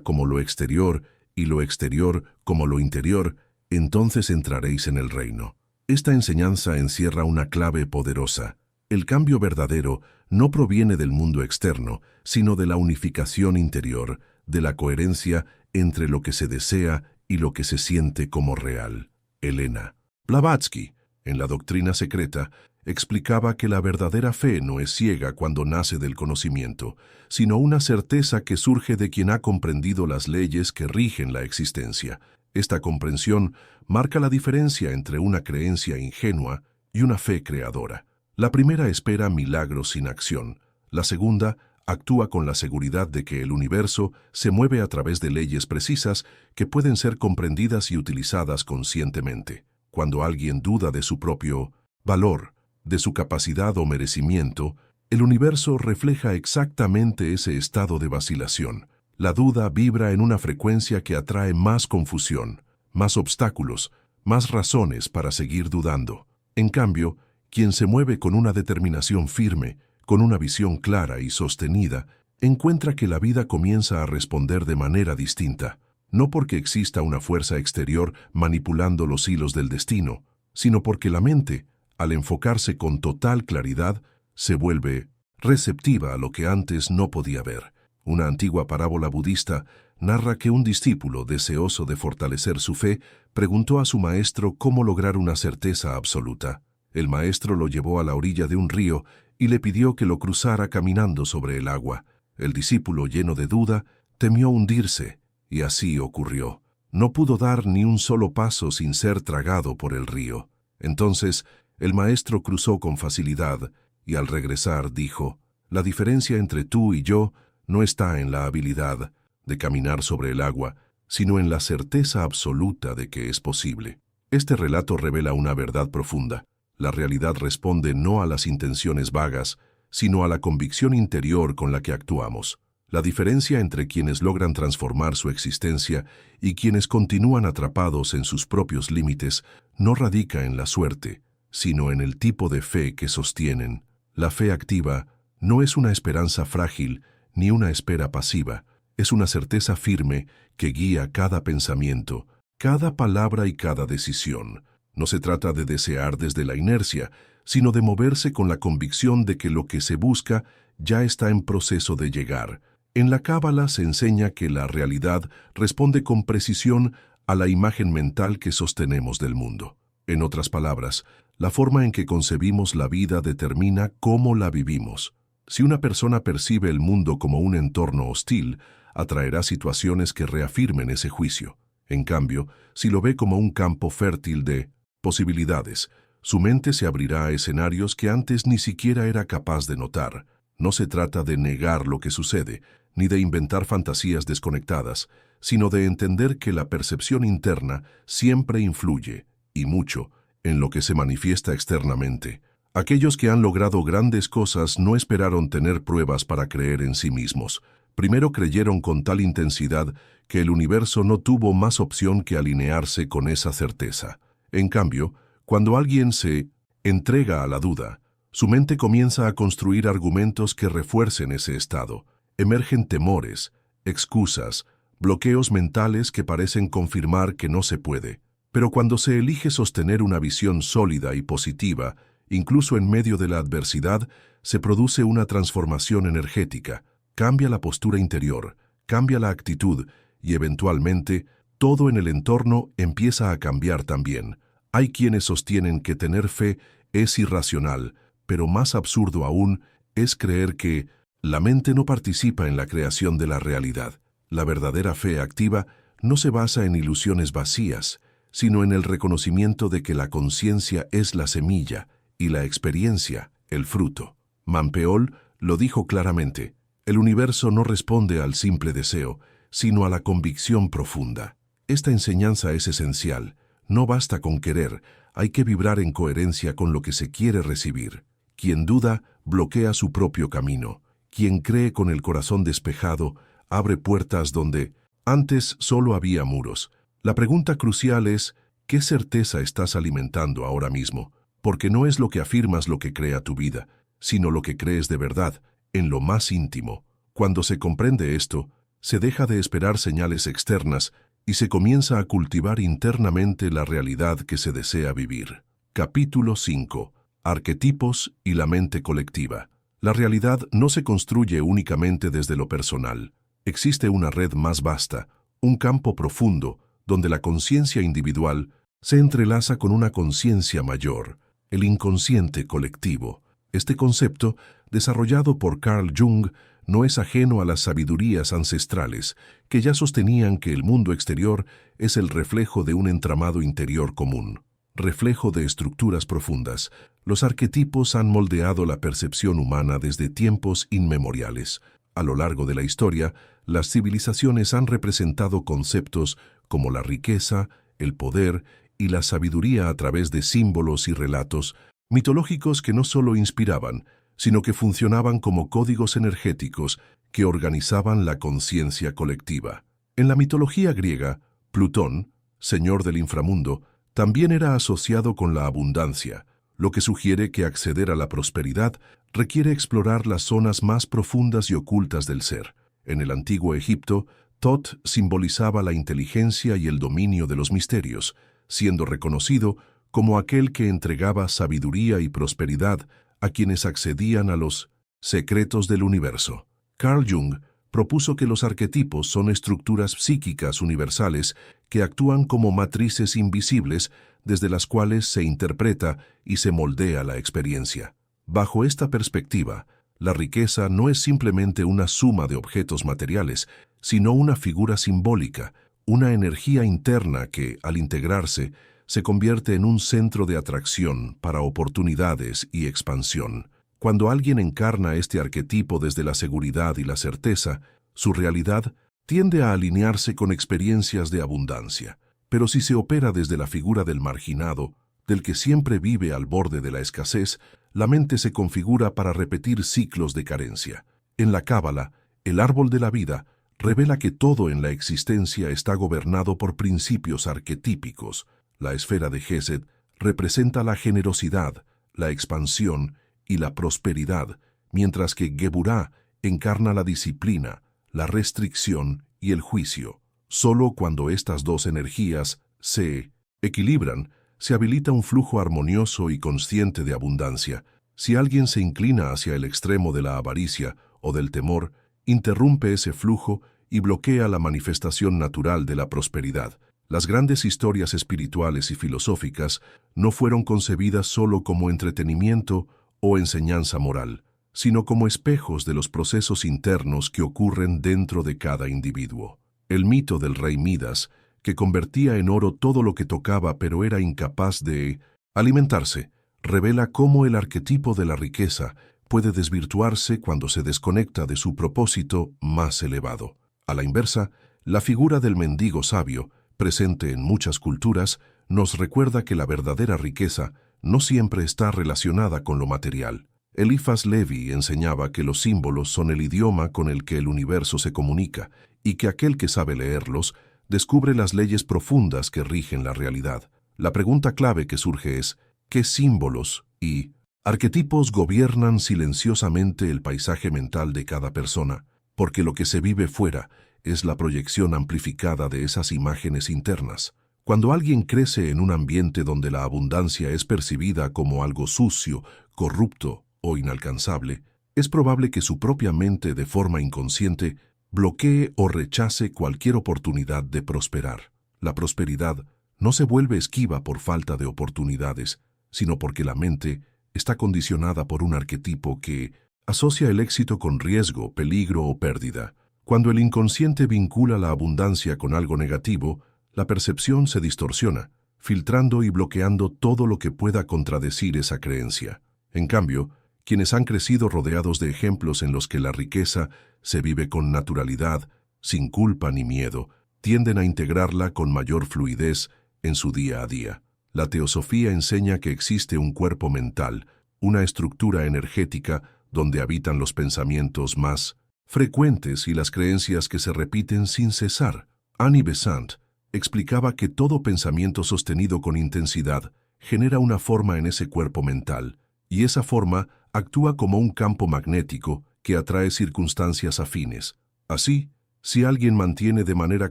Speaker 1: como lo exterior y lo exterior como lo interior, entonces entraréis en el reino. Esta enseñanza encierra una clave poderosa. El cambio verdadero no proviene del mundo externo, sino de la unificación interior, de la coherencia entre lo que se desea y lo que se siente como real. Elena Blavatsky, en La doctrina secreta, explicaba que la verdadera fe no es ciega cuando nace del conocimiento, sino una certeza que surge de quien ha comprendido las leyes que rigen la existencia. Esta comprensión marca la diferencia entre una creencia ingenua y una fe creadora. La primera espera milagros sin acción. La segunda actúa con la seguridad de que el universo se mueve a través de leyes precisas que pueden ser comprendidas y utilizadas conscientemente. Cuando alguien duda de su propio valor, de su capacidad o merecimiento, el universo refleja exactamente ese estado de vacilación. La duda vibra en una frecuencia que atrae más confusión, más obstáculos, más razones para seguir dudando. En cambio, quien se mueve con una determinación firme, con una visión clara y sostenida, encuentra que la vida comienza a responder de manera distinta, no porque exista una fuerza exterior manipulando los hilos del destino, sino porque la mente, al enfocarse con total claridad, se vuelve receptiva a lo que antes no podía ver. Una antigua parábola budista narra que un discípulo, deseoso de fortalecer su fe, preguntó a su maestro cómo lograr una certeza absoluta. El maestro lo llevó a la orilla de un río y le pidió que lo cruzara caminando sobre el agua. El discípulo, lleno de duda, temió hundirse, y así ocurrió. No pudo dar ni un solo paso sin ser tragado por el río. Entonces, el maestro cruzó con facilidad y al regresar dijo: la diferencia entre tú y yo no está en la habilidad de caminar sobre el agua, sino en la certeza absoluta de que es posible. Este relato revela una verdad profunda. La realidad responde no a las intenciones vagas, sino a la convicción interior con la que actuamos. La diferencia entre quienes logran transformar su existencia y quienes continúan atrapados en sus propios límites no radica en la suerte, sino en el tipo de fe que sostienen. La fe activa no es una esperanza frágil ni una espera pasiva, es una certeza firme que guía cada pensamiento, cada palabra y cada decisión. No se trata de desear desde la inercia, sino de moverse con la convicción de que lo que se busca ya está en proceso de llegar. En la Cábala se enseña que la realidad responde con precisión a la imagen mental que sostenemos del mundo. En otras palabras, la forma en que concebimos la vida determina cómo la vivimos. Si una persona percibe el mundo como un entorno hostil, atraerá situaciones que reafirmen ese juicio. En cambio, si lo ve como un campo fértil de posibilidades, su mente se abrirá a escenarios que antes ni siquiera era capaz de notar. No se trata de negar lo que sucede, ni de inventar fantasías desconectadas, sino de entender que la percepción interna siempre influye, y mucho, en lo que se manifiesta externamente. Aquellos que han logrado grandes cosas no esperaron tener pruebas para creer en sí mismos. Primero creyeron con tal intensidad que el universo no tuvo más opción que alinearse con esa certeza. En cambio, cuando alguien se entrega a la duda, su mente comienza a construir argumentos que refuercen ese estado. Emergen temores, excusas, bloqueos mentales que parecen confirmar que no se puede. Pero cuando se elige sostener una visión sólida y positiva, incluso en medio de la adversidad, se produce una transformación energética. Cambia la postura interior, cambia la actitud y eventualmente todo en el entorno empieza a cambiar también. Hay quienes sostienen que tener fe es irracional, pero más absurdo aún es creer que la mente no participa en la creación de la realidad. La verdadera fe activa no se basa en ilusiones vacías, sino en el reconocimiento de que la conciencia es la semilla y la experiencia el fruto. Mampeol lo dijo claramente: el universo no responde al simple deseo, sino a la convicción profunda. Esta enseñanza es esencial. No basta con querer, hay que vibrar en coherencia con lo que se quiere recibir. Quien duda, bloquea su propio camino. Quien cree con el corazón despejado, abre puertas donde antes solo había muros. La pregunta crucial es: ¿qué certeza estás alimentando ahora mismo? Porque no es lo que afirmas lo que crea tu vida, sino lo que crees de verdad, en lo más íntimo. Cuando se comprende esto, se deja de esperar señales externas y se comienza a cultivar internamente la realidad que se desea vivir. Capítulo 5. Arquetipos y la mente colectiva. La realidad no se construye únicamente desde lo personal. Existe una red más vasta, un campo profundo, donde la conciencia individual se entrelaza con una conciencia mayor, el inconsciente colectivo. Este concepto, desarrollado por Carl Jung, no es ajeno a las sabidurías ancestrales, que ya sostenían que el mundo exterior es el reflejo de un entramado interior común, reflejo de estructuras profundas. Los arquetipos han moldeado la percepción humana desde tiempos inmemoriales. A lo largo de la historia, las civilizaciones han representado conceptos como la riqueza, el poder y la sabiduría a través de símbolos y relatos mitológicos que no solo inspiraban, sino que funcionaban como códigos energéticos que organizaban la conciencia colectiva. En la mitología griega, Plutón, señor del inframundo, también era asociado con la abundancia, lo que sugiere que acceder a la prosperidad requiere explorar las zonas más profundas y ocultas del ser. En el antiguo Egipto, Tot simbolizaba la inteligencia y el dominio de los misterios, siendo reconocido como aquel que entregaba sabiduría y prosperidad a quienes accedían a los secretos del universo. Carl Jung propuso que los arquetipos son estructuras psíquicas universales que actúan como matrices invisibles desde las cuales se interpreta y se moldea la experiencia. Bajo esta perspectiva, la riqueza no es simplemente una suma de objetos materiales, sino una figura simbólica, una energía interna que, al integrarse, se convierte en un centro de atracción para oportunidades y expansión. Cuando alguien encarna este arquetipo desde la seguridad y la certeza, su realidad tiende a alinearse con experiencias de abundancia. Pero si se opera desde la figura del marginado, del que siempre vive al borde de la escasez, la mente se configura para repetir ciclos de carencia. En la Cábala, el árbol de la vida revela que todo en la existencia está gobernado por principios arquetípicos. La esfera de Gesed representa la generosidad, la expansión y la prosperidad, mientras que Geburah encarna la disciplina, la restricción y el juicio. Solo cuando estas dos energías se equilibran, se habilita un flujo armonioso y consciente de abundancia. Si alguien se inclina hacia el extremo de la avaricia o del temor, interrumpe ese flujo y bloquea la manifestación natural de la prosperidad. Las grandes historias espirituales y filosóficas no fueron concebidas solo como entretenimiento o enseñanza moral. sino como espejos de los procesos internos que ocurren dentro de cada individuo. El mito del rey Midas, que convertía en oro todo lo que tocaba pero era incapaz de alimentarse, revela cómo el arquetipo de la riqueza puede desvirtuarse cuando se desconecta de su propósito más elevado. A la inversa, la figura del mendigo sabio, presente en muchas culturas, nos recuerda que la verdadera riqueza no siempre está relacionada con lo material. Eliphas Levi enseñaba que los símbolos son el idioma con el que el universo se comunica y que aquel que sabe leerlos descubre las leyes profundas que rigen la realidad. La pregunta clave que surge es, ¿qué símbolos y arquetipos gobiernan silenciosamente el paisaje mental de cada persona? Porque lo que se vive fuera es la proyección amplificada de esas imágenes internas. Cuando alguien crece en un ambiente donde la abundancia es percibida como algo sucio, corrupto o inalcanzable, es probable que su propia mente, de forma inconsciente, bloquee o rechace cualquier oportunidad de prosperar. La prosperidad no se vuelve esquiva por falta de oportunidades, sino porque la mente está condicionada por un arquetipo que asocia el éxito con riesgo, peligro o pérdida. Cuando el inconsciente vincula la abundancia con algo negativo, la percepción se distorsiona, filtrando y bloqueando todo lo que pueda contradecir esa creencia. En cambio, quienes han crecido rodeados de ejemplos en los que la riqueza se vive con naturalidad, sin culpa ni miedo, tienden a integrarla con mayor fluidez en su día a día. La teosofía enseña que existe un cuerpo mental, una estructura energética donde habitan los pensamientos más frecuentes y las creencias que se repiten sin cesar. Annie Besant explicaba que todo pensamiento sostenido con intensidad genera una forma en ese cuerpo mental, y esa forma actúa como un campo magnético que atrae circunstancias afines. Así, si alguien mantiene de manera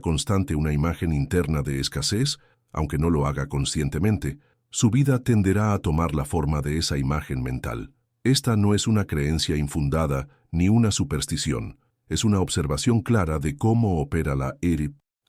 Speaker 1: constante una imagen interna de escasez, aunque no lo haga conscientemente, su vida tenderá a tomar la forma de esa imagen mental. Esta no es una creencia infundada ni una superstición, es una observación clara de cómo opera la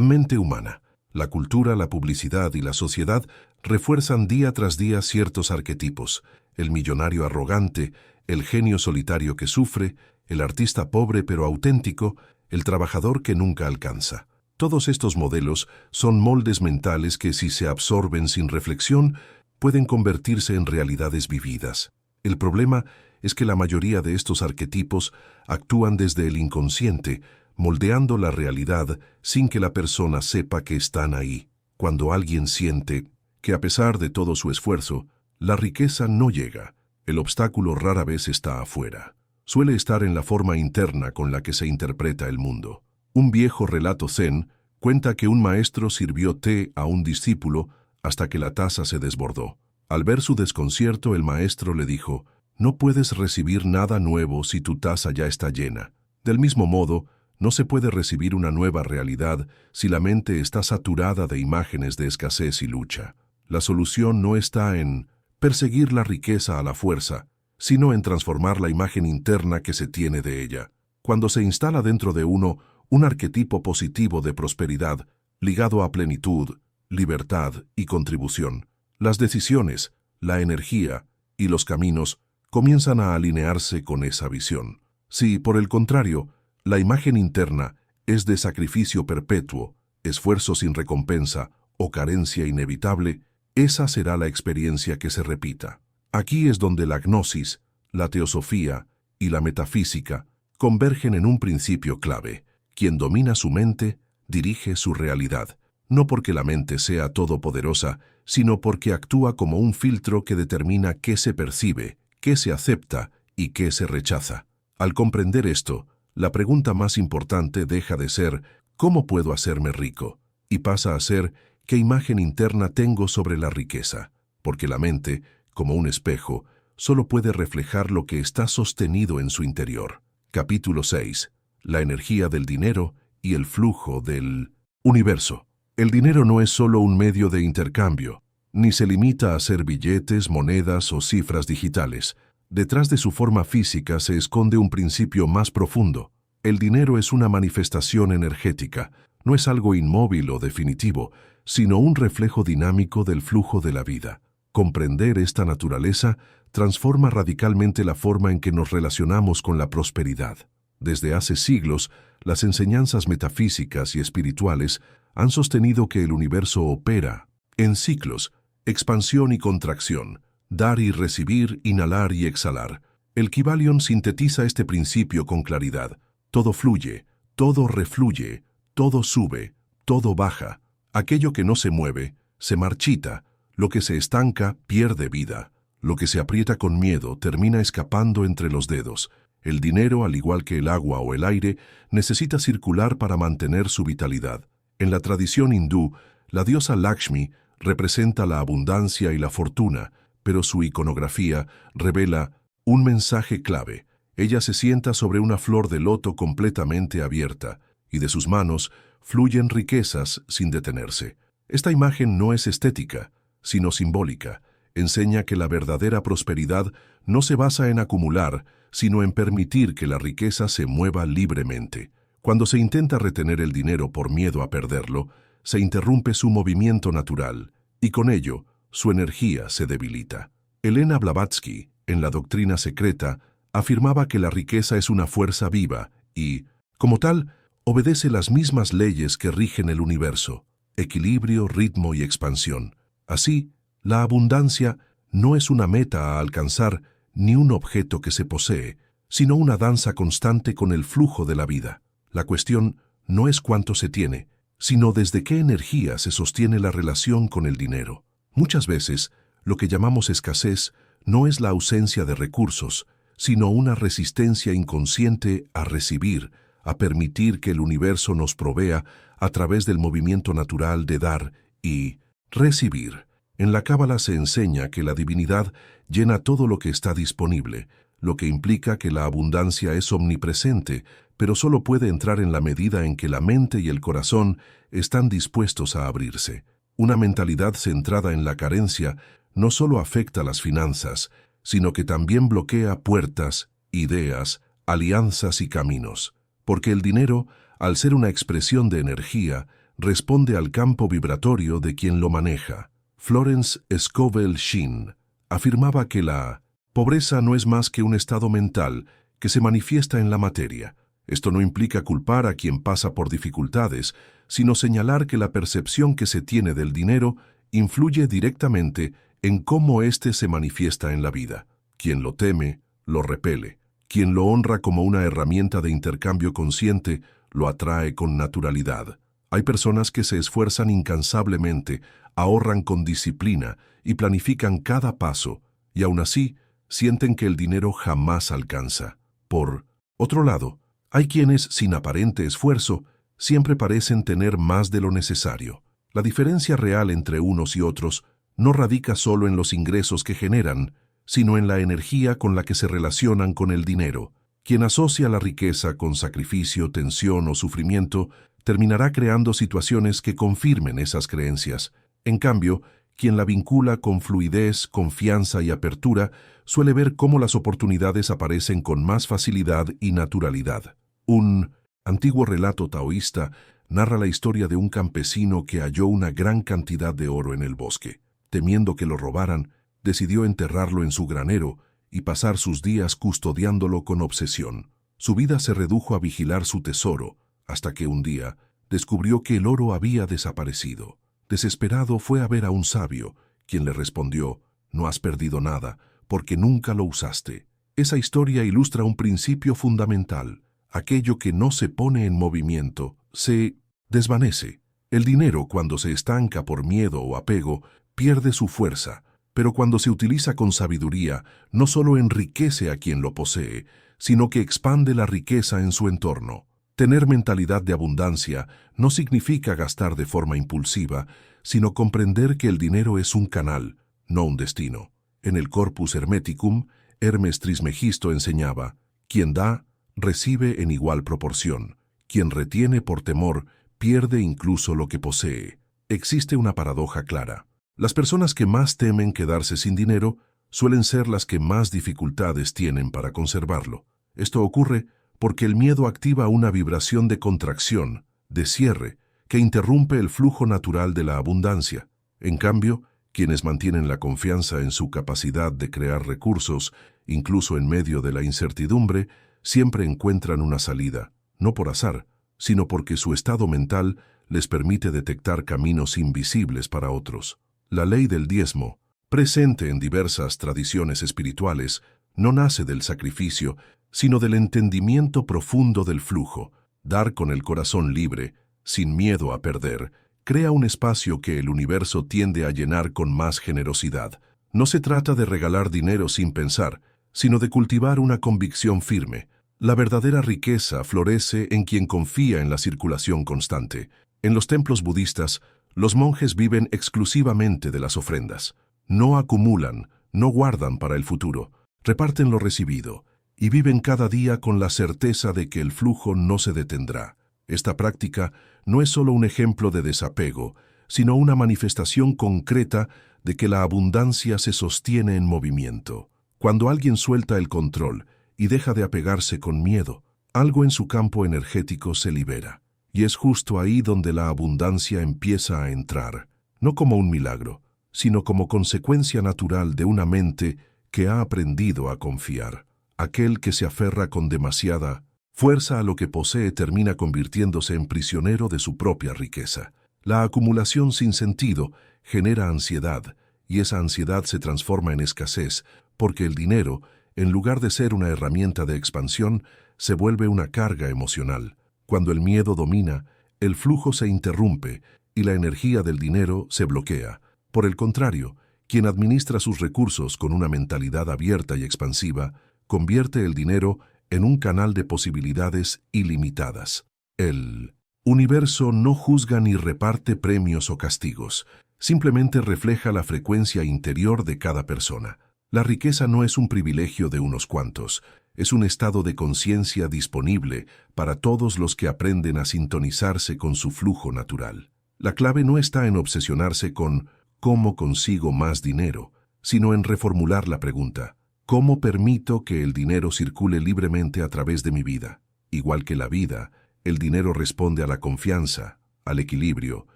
Speaker 1: mente humana. La cultura, la publicidad y la sociedad refuerzan día tras día ciertos arquetipos: el millonario arrogante, el genio solitario que sufre, el artista pobre pero auténtico, el trabajador que nunca alcanza. Todos estos modelos son moldes mentales que, si se absorben sin reflexión, pueden convertirse en realidades vividas. El problema es que la mayoría de estos arquetipos actúan desde el inconsciente, moldeando la realidad sin que la persona sepa que están ahí. Cuando alguien siente que, a pesar de todo su esfuerzo, la riqueza no llega, el obstáculo rara vez está afuera. Suele estar en la forma interna con la que se interpreta el mundo. Un viejo relato zen cuenta que un maestro sirvió té a un discípulo hasta que la taza se desbordó. Al ver su desconcierto, el maestro le dijo: «No puedes recibir nada nuevo si tu taza ya está llena». Del mismo modo, no se puede recibir una nueva realidad si la mente está saturada de imágenes de escasez y lucha. La solución no está en perseguir la riqueza a la fuerza, sino en transformar la imagen interna que se tiene de ella. Cuando se instala dentro de uno un arquetipo positivo de prosperidad, ligado a plenitud, libertad y contribución, las decisiones, la energía y los caminos comienzan a alinearse con esa visión. Si, por el contrario, la imagen interna es de sacrificio perpetuo, esfuerzo sin recompensa o carencia inevitable, esa será la experiencia que se repita. Aquí es donde la gnosis, la teosofía y la metafísica convergen en un principio clave: quien domina su mente, dirige su realidad, no porque la mente sea todopoderosa, sino porque actúa como un filtro que determina qué se percibe, qué se acepta y qué se rechaza. Al comprender esto, la pregunta más importante deja de ser ¿cómo puedo hacerme rico?, y pasa a ser ¿qué imagen interna tengo sobre la riqueza? Porque la mente, como un espejo, solo puede reflejar lo que está sostenido en su interior. Capítulo 6. La energía del dinero y el flujo del universo. El dinero no es solo un medio de intercambio, ni se limita a ser billetes, monedas o cifras digitales. Detrás de su forma física se esconde un principio más profundo. El dinero es una manifestación energética, no es algo inmóvil o definitivo, sino un reflejo dinámico del flujo de la vida. Comprender esta naturaleza transforma radicalmente la forma en que nos relacionamos con la prosperidad. Desde hace siglos, las enseñanzas metafísicas y espirituales han sostenido que el universo opera en ciclos, expansión y contracción, dar y recibir, inhalar y exhalar. El Kybalion sintetiza este principio con claridad. Todo fluye, todo refluye, todo sube, todo baja. Aquello que no se mueve, se marchita. Lo que se estanca, pierde vida. Lo que se aprieta con miedo termina escapando entre los dedos. El dinero, al igual que el agua o el aire, necesita circular para mantener su vitalidad. En la tradición hindú, la diosa Lakshmi representa la abundancia y la fortuna, pero su iconografía revela un mensaje clave. Ella se sienta sobre una flor de loto completamente abierta, y de sus manos fluyen riquezas sin detenerse. Esta imagen no es estética, sino simbólica. Enseña que la verdadera prosperidad no se basa en acumular, sino en permitir que la riqueza se mueva libremente. Cuando se intenta retener el dinero por miedo a perderlo, se interrumpe su movimiento natural, y con ello, su energía se debilita. Elena Blavatsky, en La Doctrina Secreta, afirmaba que la riqueza es una fuerza viva y, como tal, obedece las mismas leyes que rigen el universo: equilibrio, ritmo y expansión. Así, la abundancia no es una meta a alcanzar ni un objeto que se posee, sino una danza constante con el flujo de la vida. La cuestión no es cuánto se tiene, sino desde qué energía se sostiene la relación con el dinero. Muchas veces, lo que llamamos escasez no es la ausencia de recursos, sino una resistencia inconsciente a recibir, a permitir que el universo nos provea a través del movimiento natural de dar y recibir. En la Cábala se enseña que la divinidad llena todo lo que está disponible, lo que implica que la abundancia es omnipresente, pero solo puede entrar en la medida en que la mente y el corazón están dispuestos a abrirse. Una mentalidad centrada en la carencia no solo afecta las finanzas, sino que también bloquea puertas, ideas, alianzas y caminos. Porque el dinero, al ser una expresión de energía, responde al campo vibratorio de quien lo maneja. Florence Scovel Shinn afirmaba que la pobreza no es más que un estado mental que se manifiesta en la materia. Esto no implica culpar a quien pasa por dificultades, sino señalar que la percepción que se tiene del dinero influye directamente en cómo éste se manifiesta en la vida. Quien lo teme, lo repele. Quien lo honra como una herramienta de intercambio consciente, lo atrae con naturalidad. Hay personas que se esfuerzan incansablemente, ahorran con disciplina y planifican cada paso, y aún así sienten que el dinero jamás alcanza. Por otro lado, hay quienes, sin aparente esfuerzo, siempre parecen tener más de lo necesario. La diferencia real entre unos y otros no radica solo en los ingresos que generan, sino en la energía con la que se relacionan con el dinero. Quien asocia la riqueza con sacrificio, tensión o sufrimiento, terminará creando situaciones que confirmen esas creencias. En cambio, quien la vincula con fluidez, confianza y apertura, suele ver cómo las oportunidades aparecen con más facilidad y naturalidad. Un antiguo relato taoísta narra la historia de un campesino que halló una gran cantidad de oro en el bosque. Temiendo que lo robaran, decidió enterrarlo en su granero y pasar sus días custodiándolo con obsesión. Su vida se redujo a vigilar su tesoro, hasta que un día descubrió que el oro había desaparecido. Desesperado fue a ver a un sabio, quien le respondió: «No has perdido nada, porque nunca lo usaste». Esa historia ilustra un principio fundamental. Aquello que no se pone en movimiento se desvanece. El dinero, cuando se estanca por miedo o apego, pierde su fuerza, pero cuando se utiliza con sabiduría, no solo enriquece a quien lo posee, sino que expande la riqueza en su entorno. Tener mentalidad de abundancia no significa gastar de forma impulsiva, sino comprender que el dinero es un canal, no un destino. En el Corpus Hermeticum, Hermes Trismegisto enseñaba: quien da, recibe en igual proporción. Quien retiene por temor, pierde incluso lo que posee. Existe una paradoja clara. Las personas que más temen quedarse sin dinero suelen ser las que más dificultades tienen para conservarlo. Esto ocurre porque el miedo activa una vibración de contracción, de cierre, que interrumpe el flujo natural de la abundancia. En cambio, Quienes mantienen la confianza en su capacidad de crear recursos, incluso en medio de la incertidumbre, siempre encuentran una salida, no por azar, sino porque su estado mental les permite detectar caminos invisibles para otros. La ley del diezmo, presente en diversas tradiciones espirituales, no nace del sacrificio, sino del entendimiento profundo del flujo. Dar con el corazón libre, sin miedo a perder, crea un espacio que el universo tiende a llenar con más generosidad. No se trata de regalar dinero sin pensar, sino de cultivar una convicción firme. La verdadera riqueza florece en quien confía en la circulación constante. En los templos budistas, los monjes viven exclusivamente de las ofrendas. No acumulan, no guardan para el futuro, reparten lo recibido y viven cada día con la certeza de que el flujo no se detendrá. Esta práctica no es solo un ejemplo de desapego, sino una manifestación concreta de que la abundancia se sostiene en movimiento. Cuando alguien suelta el control y deja de apegarse con miedo, algo en su campo energético se libera. Y es justo ahí donde la abundancia empieza a entrar, no como un milagro, sino como consecuencia natural de una mente que ha aprendido a confiar. Aquel que se aferra con demasiada fuerza a lo que posee termina convirtiéndose en prisionero de su propia riqueza. La acumulación sin sentido genera ansiedad, y esa ansiedad se transforma en escasez, porque el dinero, en lugar de ser una herramienta de expansión, se vuelve una carga emocional. Cuando el miedo domina, el flujo se interrumpe y la energía del dinero se bloquea. Por el contrario, quien administra sus recursos con una mentalidad abierta y expansiva, convierte el dinero en un canal de posibilidades ilimitadas. El universo no juzga ni reparte premios o castigos, simplemente refleja la frecuencia interior de cada persona. La riqueza no es un privilegio de unos cuantos, es un estado de conciencia disponible para todos los que aprenden a sintonizarse con su flujo natural. La clave no está en obsesionarse con ¿cómo consigo más dinero?, sino en reformular la pregunta: ¿cómo permito que el dinero circule libremente a través de mi vida? Igual que la vida, el dinero responde a la confianza, al equilibrio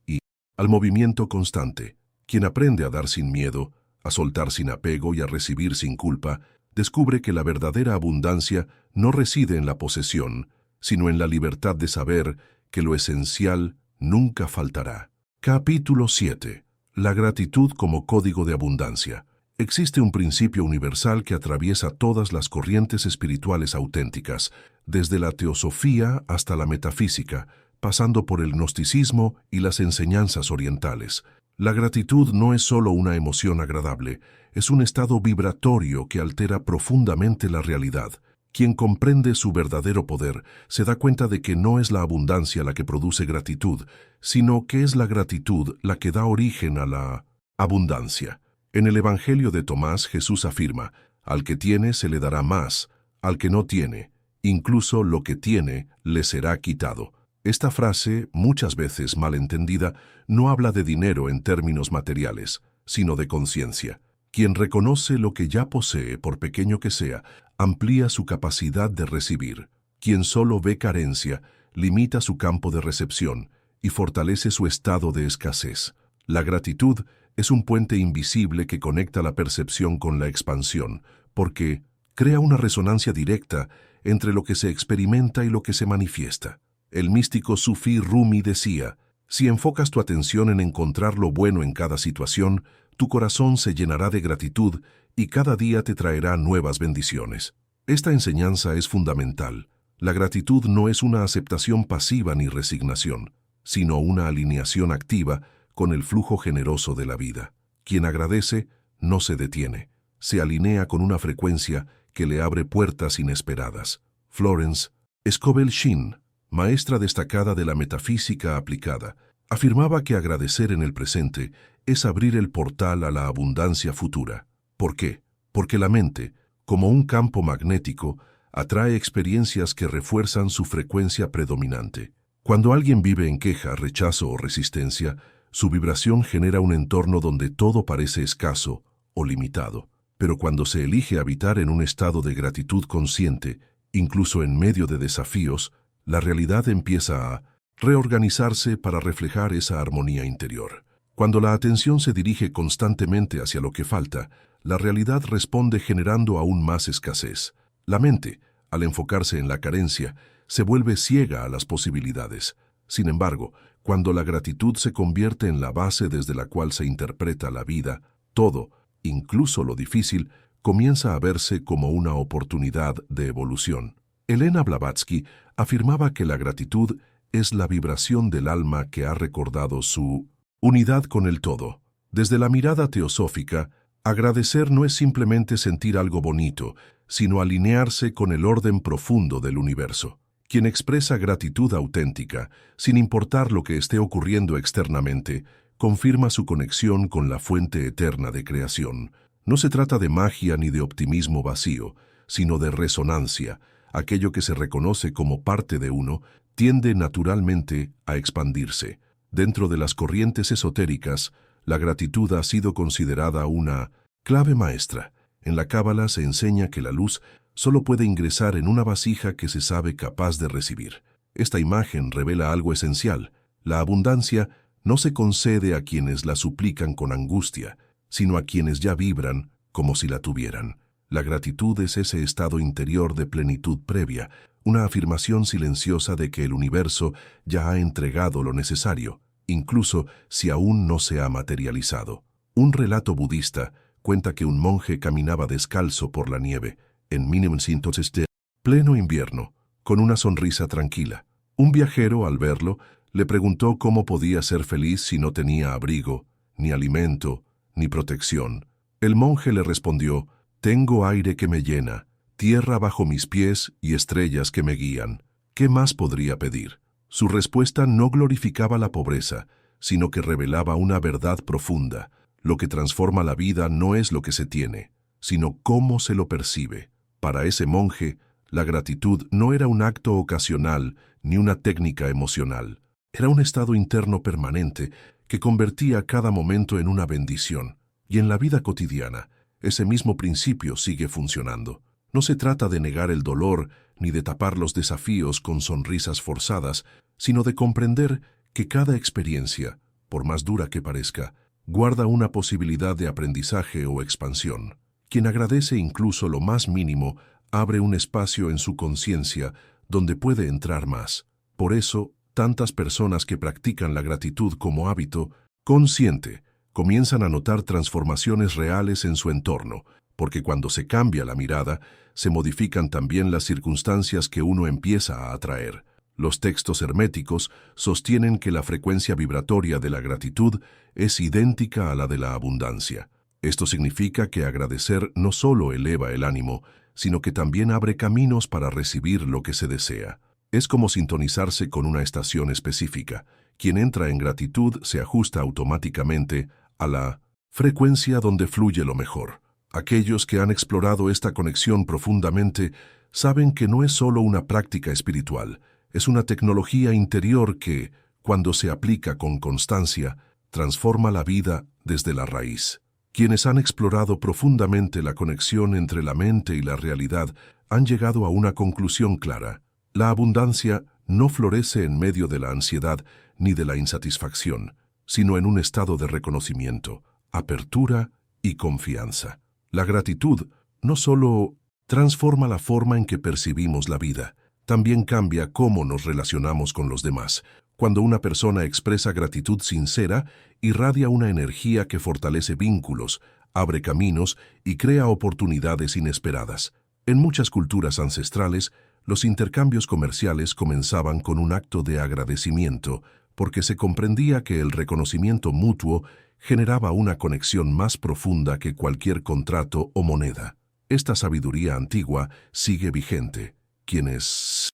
Speaker 1: y al movimiento constante. Quien aprende a dar sin miedo, a soltar sin apego y a recibir sin culpa, descubre que la verdadera abundancia no reside en la posesión, sino en la libertad de saber que lo esencial nunca faltará. Capítulo 7. La gratitud como código de abundancia. Existe un principio universal que atraviesa todas las corrientes espirituales auténticas, desde la teosofía hasta la metafísica, pasando por el gnosticismo y las enseñanzas orientales. La gratitud no es solo una emoción agradable, es un estado vibratorio que altera profundamente la realidad. Quien comprende su verdadero poder se da cuenta de que no es la abundancia la que produce gratitud, sino que es la gratitud la que da origen a la abundancia. En el Evangelio de Tomás, Jesús afirma: al que tiene se le dará más, al que no tiene, incluso lo que tiene le será quitado. Esta frase, muchas veces mal entendida, no habla de dinero en términos materiales, sino de conciencia. Quien reconoce lo que ya posee, por pequeño que sea, amplía su capacidad de recibir. Quien solo ve carencia, limita su campo de recepción y fortalece su estado de escasez. La gratitud es un puente invisible que conecta la percepción con la expansión, porque crea una resonancia directa entre lo que se experimenta y lo que se manifiesta. El místico sufí Rumi decía: si enfocas tu atención en encontrar lo bueno en cada situación, tu corazón se llenará de gratitud y cada día te traerá nuevas bendiciones. Esta enseñanza es fundamental. La gratitud no es una aceptación pasiva ni resignación, sino una alineación activa con el flujo generoso de la vida. Quien agradece no se detiene, se alinea con una frecuencia que le abre puertas inesperadas. Florence Scovel Shinn, maestra destacada de la metafísica aplicada, afirmaba que agradecer en el presente es abrir el portal a la abundancia futura. ¿Por qué? Porque la mente, como un campo magnético, atrae experiencias que refuerzan su frecuencia predominante. Cuando alguien vive en queja, rechazo o resistencia, su vibración genera un entorno donde todo parece escaso o limitado. Pero cuando se elige habitar en un estado de gratitud consciente, incluso en medio de desafíos, la realidad empieza a reorganizarse para reflejar esa armonía interior. Cuando la atención se dirige constantemente hacia lo que falta, la realidad responde generando aún más escasez. La mente, al enfocarse en la carencia, se vuelve ciega a las posibilidades. Sin embargo, cuando la gratitud se convierte en la base desde la cual se interpreta la vida, todo, incluso lo difícil, comienza a verse como una oportunidad de evolución. Elena Blavatsky afirmaba que la gratitud es la vibración del alma que ha recordado su unidad con el todo. Desde la mirada teosófica, agradecer no es simplemente sentir algo bonito, sino alinearse con el orden profundo del universo. Quien expresa gratitud auténtica, sin importar lo que esté ocurriendo externamente, confirma su conexión con la fuente eterna de creación. No se trata de magia ni de optimismo vacío, sino de resonancia. Aquello que se reconoce como parte de uno tiende naturalmente a expandirse. Dentro de las corrientes esotéricas, la gratitud ha sido considerada una clave maestra. En la Cábala se enseña que la luz solo puede ingresar en una vasija que se sabe capaz de recibir. Esta imagen revela algo esencial. La abundancia no se concede a quienes la suplican con angustia, sino a quienes ya vibran como si la tuvieran. La gratitud es ese estado interior de plenitud previa, una afirmación silenciosa de que el universo ya ha entregado lo necesario, incluso si aún no se ha materializado. Un relato budista cuenta que un monje caminaba descalzo por la nieve, en 1900 pleno invierno, con una sonrisa tranquila. Un viajero, al verlo, le preguntó cómo podía ser feliz si no tenía abrigo, ni alimento, ni protección. El monje le respondió: «Tengo aire que me llena, tierra bajo mis pies y estrellas que me guían. ¿Qué más podría pedir?». Su respuesta no glorificaba la pobreza, sino que revelaba una verdad profunda. Lo que transforma la vida no es lo que se tiene, sino cómo se lo percibe. Para ese monje, la gratitud no era un acto ocasional ni una técnica emocional. Era un estado interno permanente que convertía cada momento en una bendición. Y en la vida cotidiana, ese mismo principio sigue funcionando. No se trata de negar el dolor ni de tapar los desafíos con sonrisas forzadas, sino de comprender que cada experiencia, por más dura que parezca, guarda una posibilidad de aprendizaje o expansión. Quien agradece incluso lo más mínimo, abre un espacio en su conciencia donde puede entrar más. Por eso, tantas personas que practican la gratitud como hábito consciente comienzan a notar transformaciones reales en su entorno, porque cuando se cambia la mirada, se modifican también las circunstancias que uno empieza a atraer. Los textos herméticos sostienen que la frecuencia vibratoria de la gratitud es idéntica a la de la abundancia. Esto significa que agradecer no solo eleva el ánimo, sino que también abre caminos para recibir lo que se desea. Es como sintonizarse con una estación específica. Quien entra en gratitud se ajusta automáticamente a la frecuencia donde fluye lo mejor. Aquellos que han explorado esta conexión profundamente saben que no es solo una práctica espiritual, es una tecnología interior que, cuando se aplica con constancia, transforma la vida desde la raíz. Quienes han explorado profundamente la conexión entre la mente y la realidad han llegado a una conclusión clara. La abundancia no florece en medio de la ansiedad ni de la insatisfacción, sino en un estado de reconocimiento, apertura y confianza. La gratitud no solo transforma la forma en que percibimos la vida, también cambia cómo nos relacionamos con los demás. Cuando una persona expresa gratitud sincera, irradia una energía que fortalece vínculos, abre caminos y crea oportunidades inesperadas. En muchas culturas ancestrales, los intercambios comerciales comenzaban con un acto de agradecimiento, porque se comprendía que el reconocimiento mutuo generaba una conexión más profunda que cualquier contrato o moneda. Esta sabiduría antigua sigue vigente. Quienes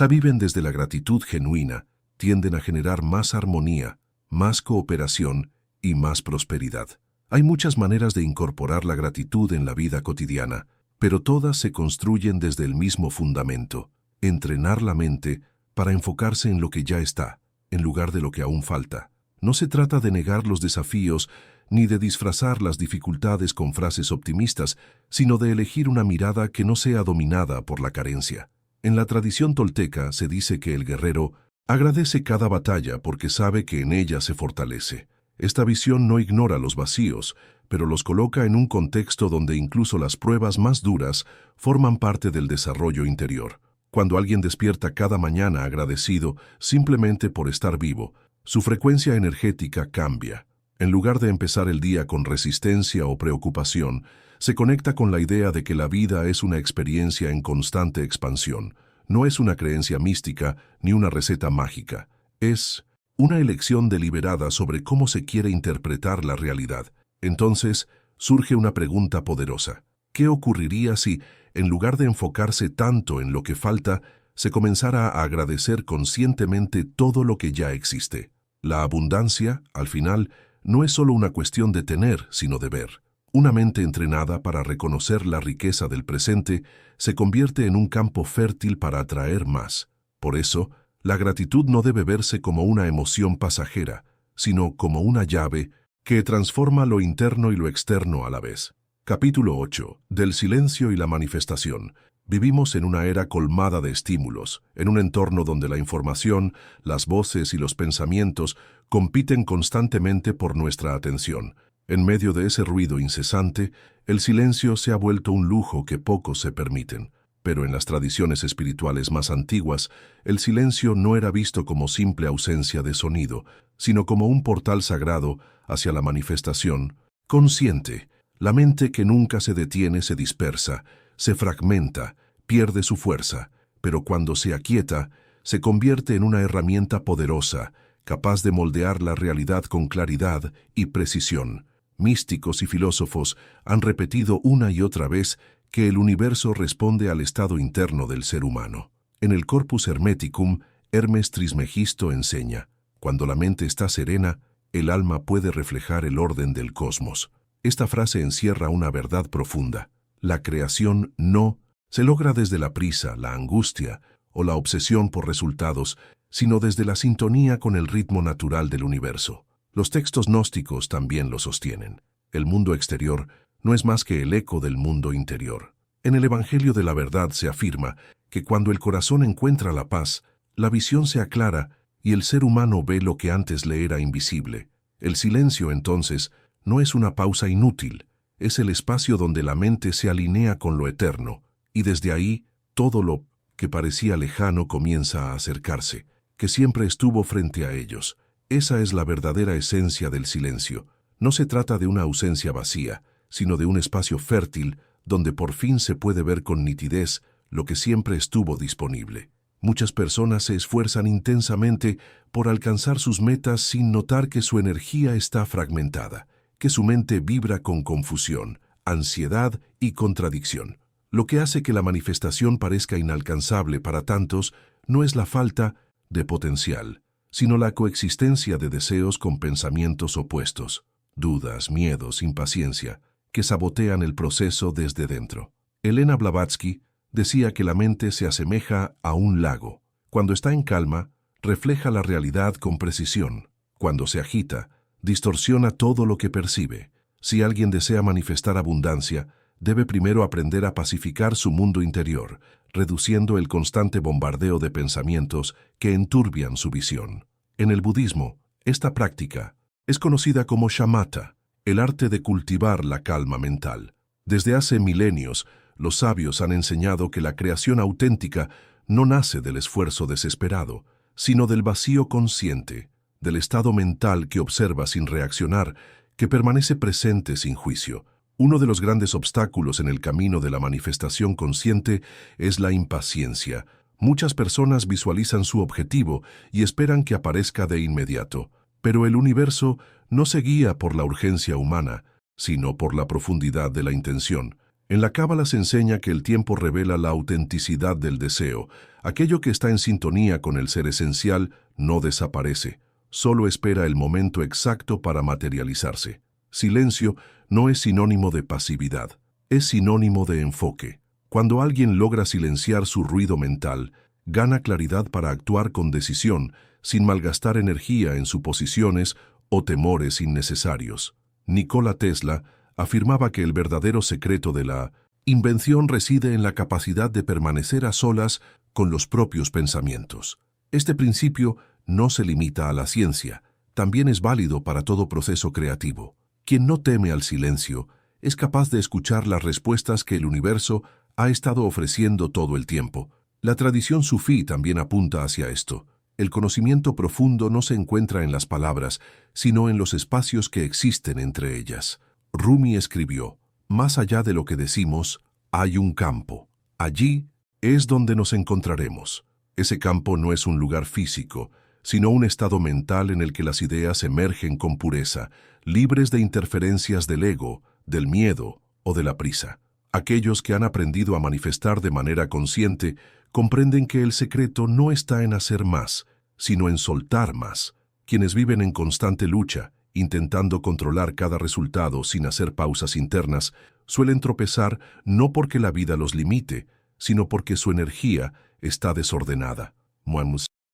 Speaker 1: viven desde la gratitud genuina tienden a generar más armonía, más cooperación y más prosperidad. Hay muchas maneras de incorporar la gratitud en la vida cotidiana, pero todas se construyen desde el mismo fundamento: entrenar la mente para enfocarse en lo que ya está, en lugar de lo que aún falta. No se trata de negar los desafíos ni de disfrazar las dificultades con frases optimistas, sino de elegir una mirada que no sea dominada por la carencia. En la tradición tolteca se dice que el guerrero agradece cada batalla porque sabe que en ella se fortalece. Esta visión no ignora los vacíos, pero los coloca en un contexto donde incluso las pruebas más duras forman parte del desarrollo interior. Cuando alguien despierta cada mañana agradecido simplemente por estar vivo, su frecuencia energética cambia. En lugar de empezar el día con resistencia o preocupación, se conecta con la idea de que la vida es una experiencia en constante expansión. No es una creencia mística ni una receta mágica. Es una elección deliberada sobre cómo se quiere interpretar la realidad. Entonces, surge una pregunta poderosa. ¿Qué ocurriría si, en lugar de enfocarse tanto en lo que falta, se comenzara a agradecer conscientemente todo lo que ya existe? La abundancia, al final, no es solo una cuestión de tener, sino de ver. Una mente entrenada para reconocer la riqueza del presente se convierte en un campo fértil para atraer más. Por eso, la gratitud no debe verse como una emoción pasajera, sino como una llave que transforma lo interno y lo externo a la vez. Capítulo 8. Del silencio y la manifestación. Vivimos en una era colmada de estímulos, en un entorno donde la información, las voces y los pensamientos compiten constantemente por nuestra atención. En medio de ese ruido incesante, el silencio se ha vuelto un lujo que pocos se permiten. Pero en las tradiciones espirituales más antiguas, el silencio no era visto como simple ausencia de sonido, sino como un portal sagrado hacia la manifestación consciente. La mente que nunca se detiene se dispersa, se fragmenta, pierde su fuerza, pero cuando se aquieta, se convierte en una herramienta poderosa, capaz de moldear la realidad con claridad y precisión. Místicos y filósofos han repetido una y otra vez que el universo responde al estado interno del ser humano. En el Corpus Hermeticum, Hermes Trismegisto enseña: cuando la mente está serena, el alma puede reflejar el orden del cosmos. Esta frase encierra una verdad profunda. La creación no se logra desde la prisa, la angustia o la obsesión por resultados, sino desde la sintonía con el ritmo natural del universo. Los textos gnósticos también lo sostienen. El mundo exterior no es más que el eco del mundo interior. En el Evangelio de la Verdad se afirma que cuando el corazón encuentra la paz, la visión se aclara y el ser humano ve lo que antes le era invisible. El silencio, entonces, no es una pausa inútil, es el espacio donde la mente se alinea con lo eterno, y desde ahí todo lo que parecía lejano comienza a acercarse, que siempre estuvo frente a ellos. Esa es la verdadera esencia del silencio. No se trata de una ausencia vacía, sino de un espacio fértil donde por fin se puede ver con nitidez lo que siempre estuvo disponible. Muchas personas se esfuerzan intensamente por alcanzar sus metas sin notar que su energía está fragmentada, que su mente vibra con confusión, ansiedad y contradicción. Lo que hace que la manifestación parezca inalcanzable para tantos no es la falta de potencial, sino la coexistencia de deseos con pensamientos opuestos, dudas, miedos, impaciencia, que sabotean el proceso desde dentro. Elena Blavatsky decía que la mente se asemeja a un lago. Cuando está en calma, refleja la realidad con precisión. Cuando se agita, distorsiona todo lo que percibe. Si alguien desea manifestar abundancia, debe primero aprender a pacificar su mundo interior, reduciendo el constante bombardeo de pensamientos que enturbian su visión. En el budismo, esta práctica es conocida como shamatha, el arte de cultivar la calma mental. Desde hace milenios, los sabios han enseñado que la creación auténtica no nace del esfuerzo desesperado, sino del vacío consciente, del estado mental que observa sin reaccionar, que permanece presente sin juicio. Uno de los grandes obstáculos en el camino de la manifestación consciente es la impaciencia. Muchas personas visualizan su objetivo y esperan que aparezca de inmediato, pero el universo no se guía por la urgencia humana, sino por la profundidad de la intención. En la Cábala se enseña que el tiempo revela la autenticidad del deseo. Aquello que está en sintonía con el ser esencial no desaparece, solo espera el momento exacto para materializarse. Silencio no es sinónimo de pasividad, es sinónimo de enfoque. Cuando alguien logra silenciar su ruido mental, gana claridad para actuar con decisión, sin malgastar energía en suposiciones o temores innecesarios. Nikola Tesla afirmaba que el verdadero secreto de la invención reside en la capacidad de permanecer a solas con los propios pensamientos. Este principio no se limita a la ciencia, también es válido para todo proceso creativo. Quien no teme al silencio es capaz de escuchar las respuestas que el universo ha estado ofreciendo todo el tiempo. La tradición sufí también apunta hacia esto. El conocimiento profundo no se encuentra en las palabras, sino en los espacios que existen entre ellas. Rumi escribió: más allá de lo que decimos, hay un campo. Allí es donde nos encontraremos. Ese campo no es un lugar físico, sino un estado mental en el que las ideas emergen con pureza, libres de interferencias del ego, del miedo o de la prisa. Aquellos que han aprendido a manifestar de manera consciente comprenden que el secreto no está en hacer más, sino en soltar más. Quienes viven en constante lucha, intentando controlar cada resultado sin hacer pausas internas, suelen tropezar no porque la vida los limite, sino porque su energía está desordenada.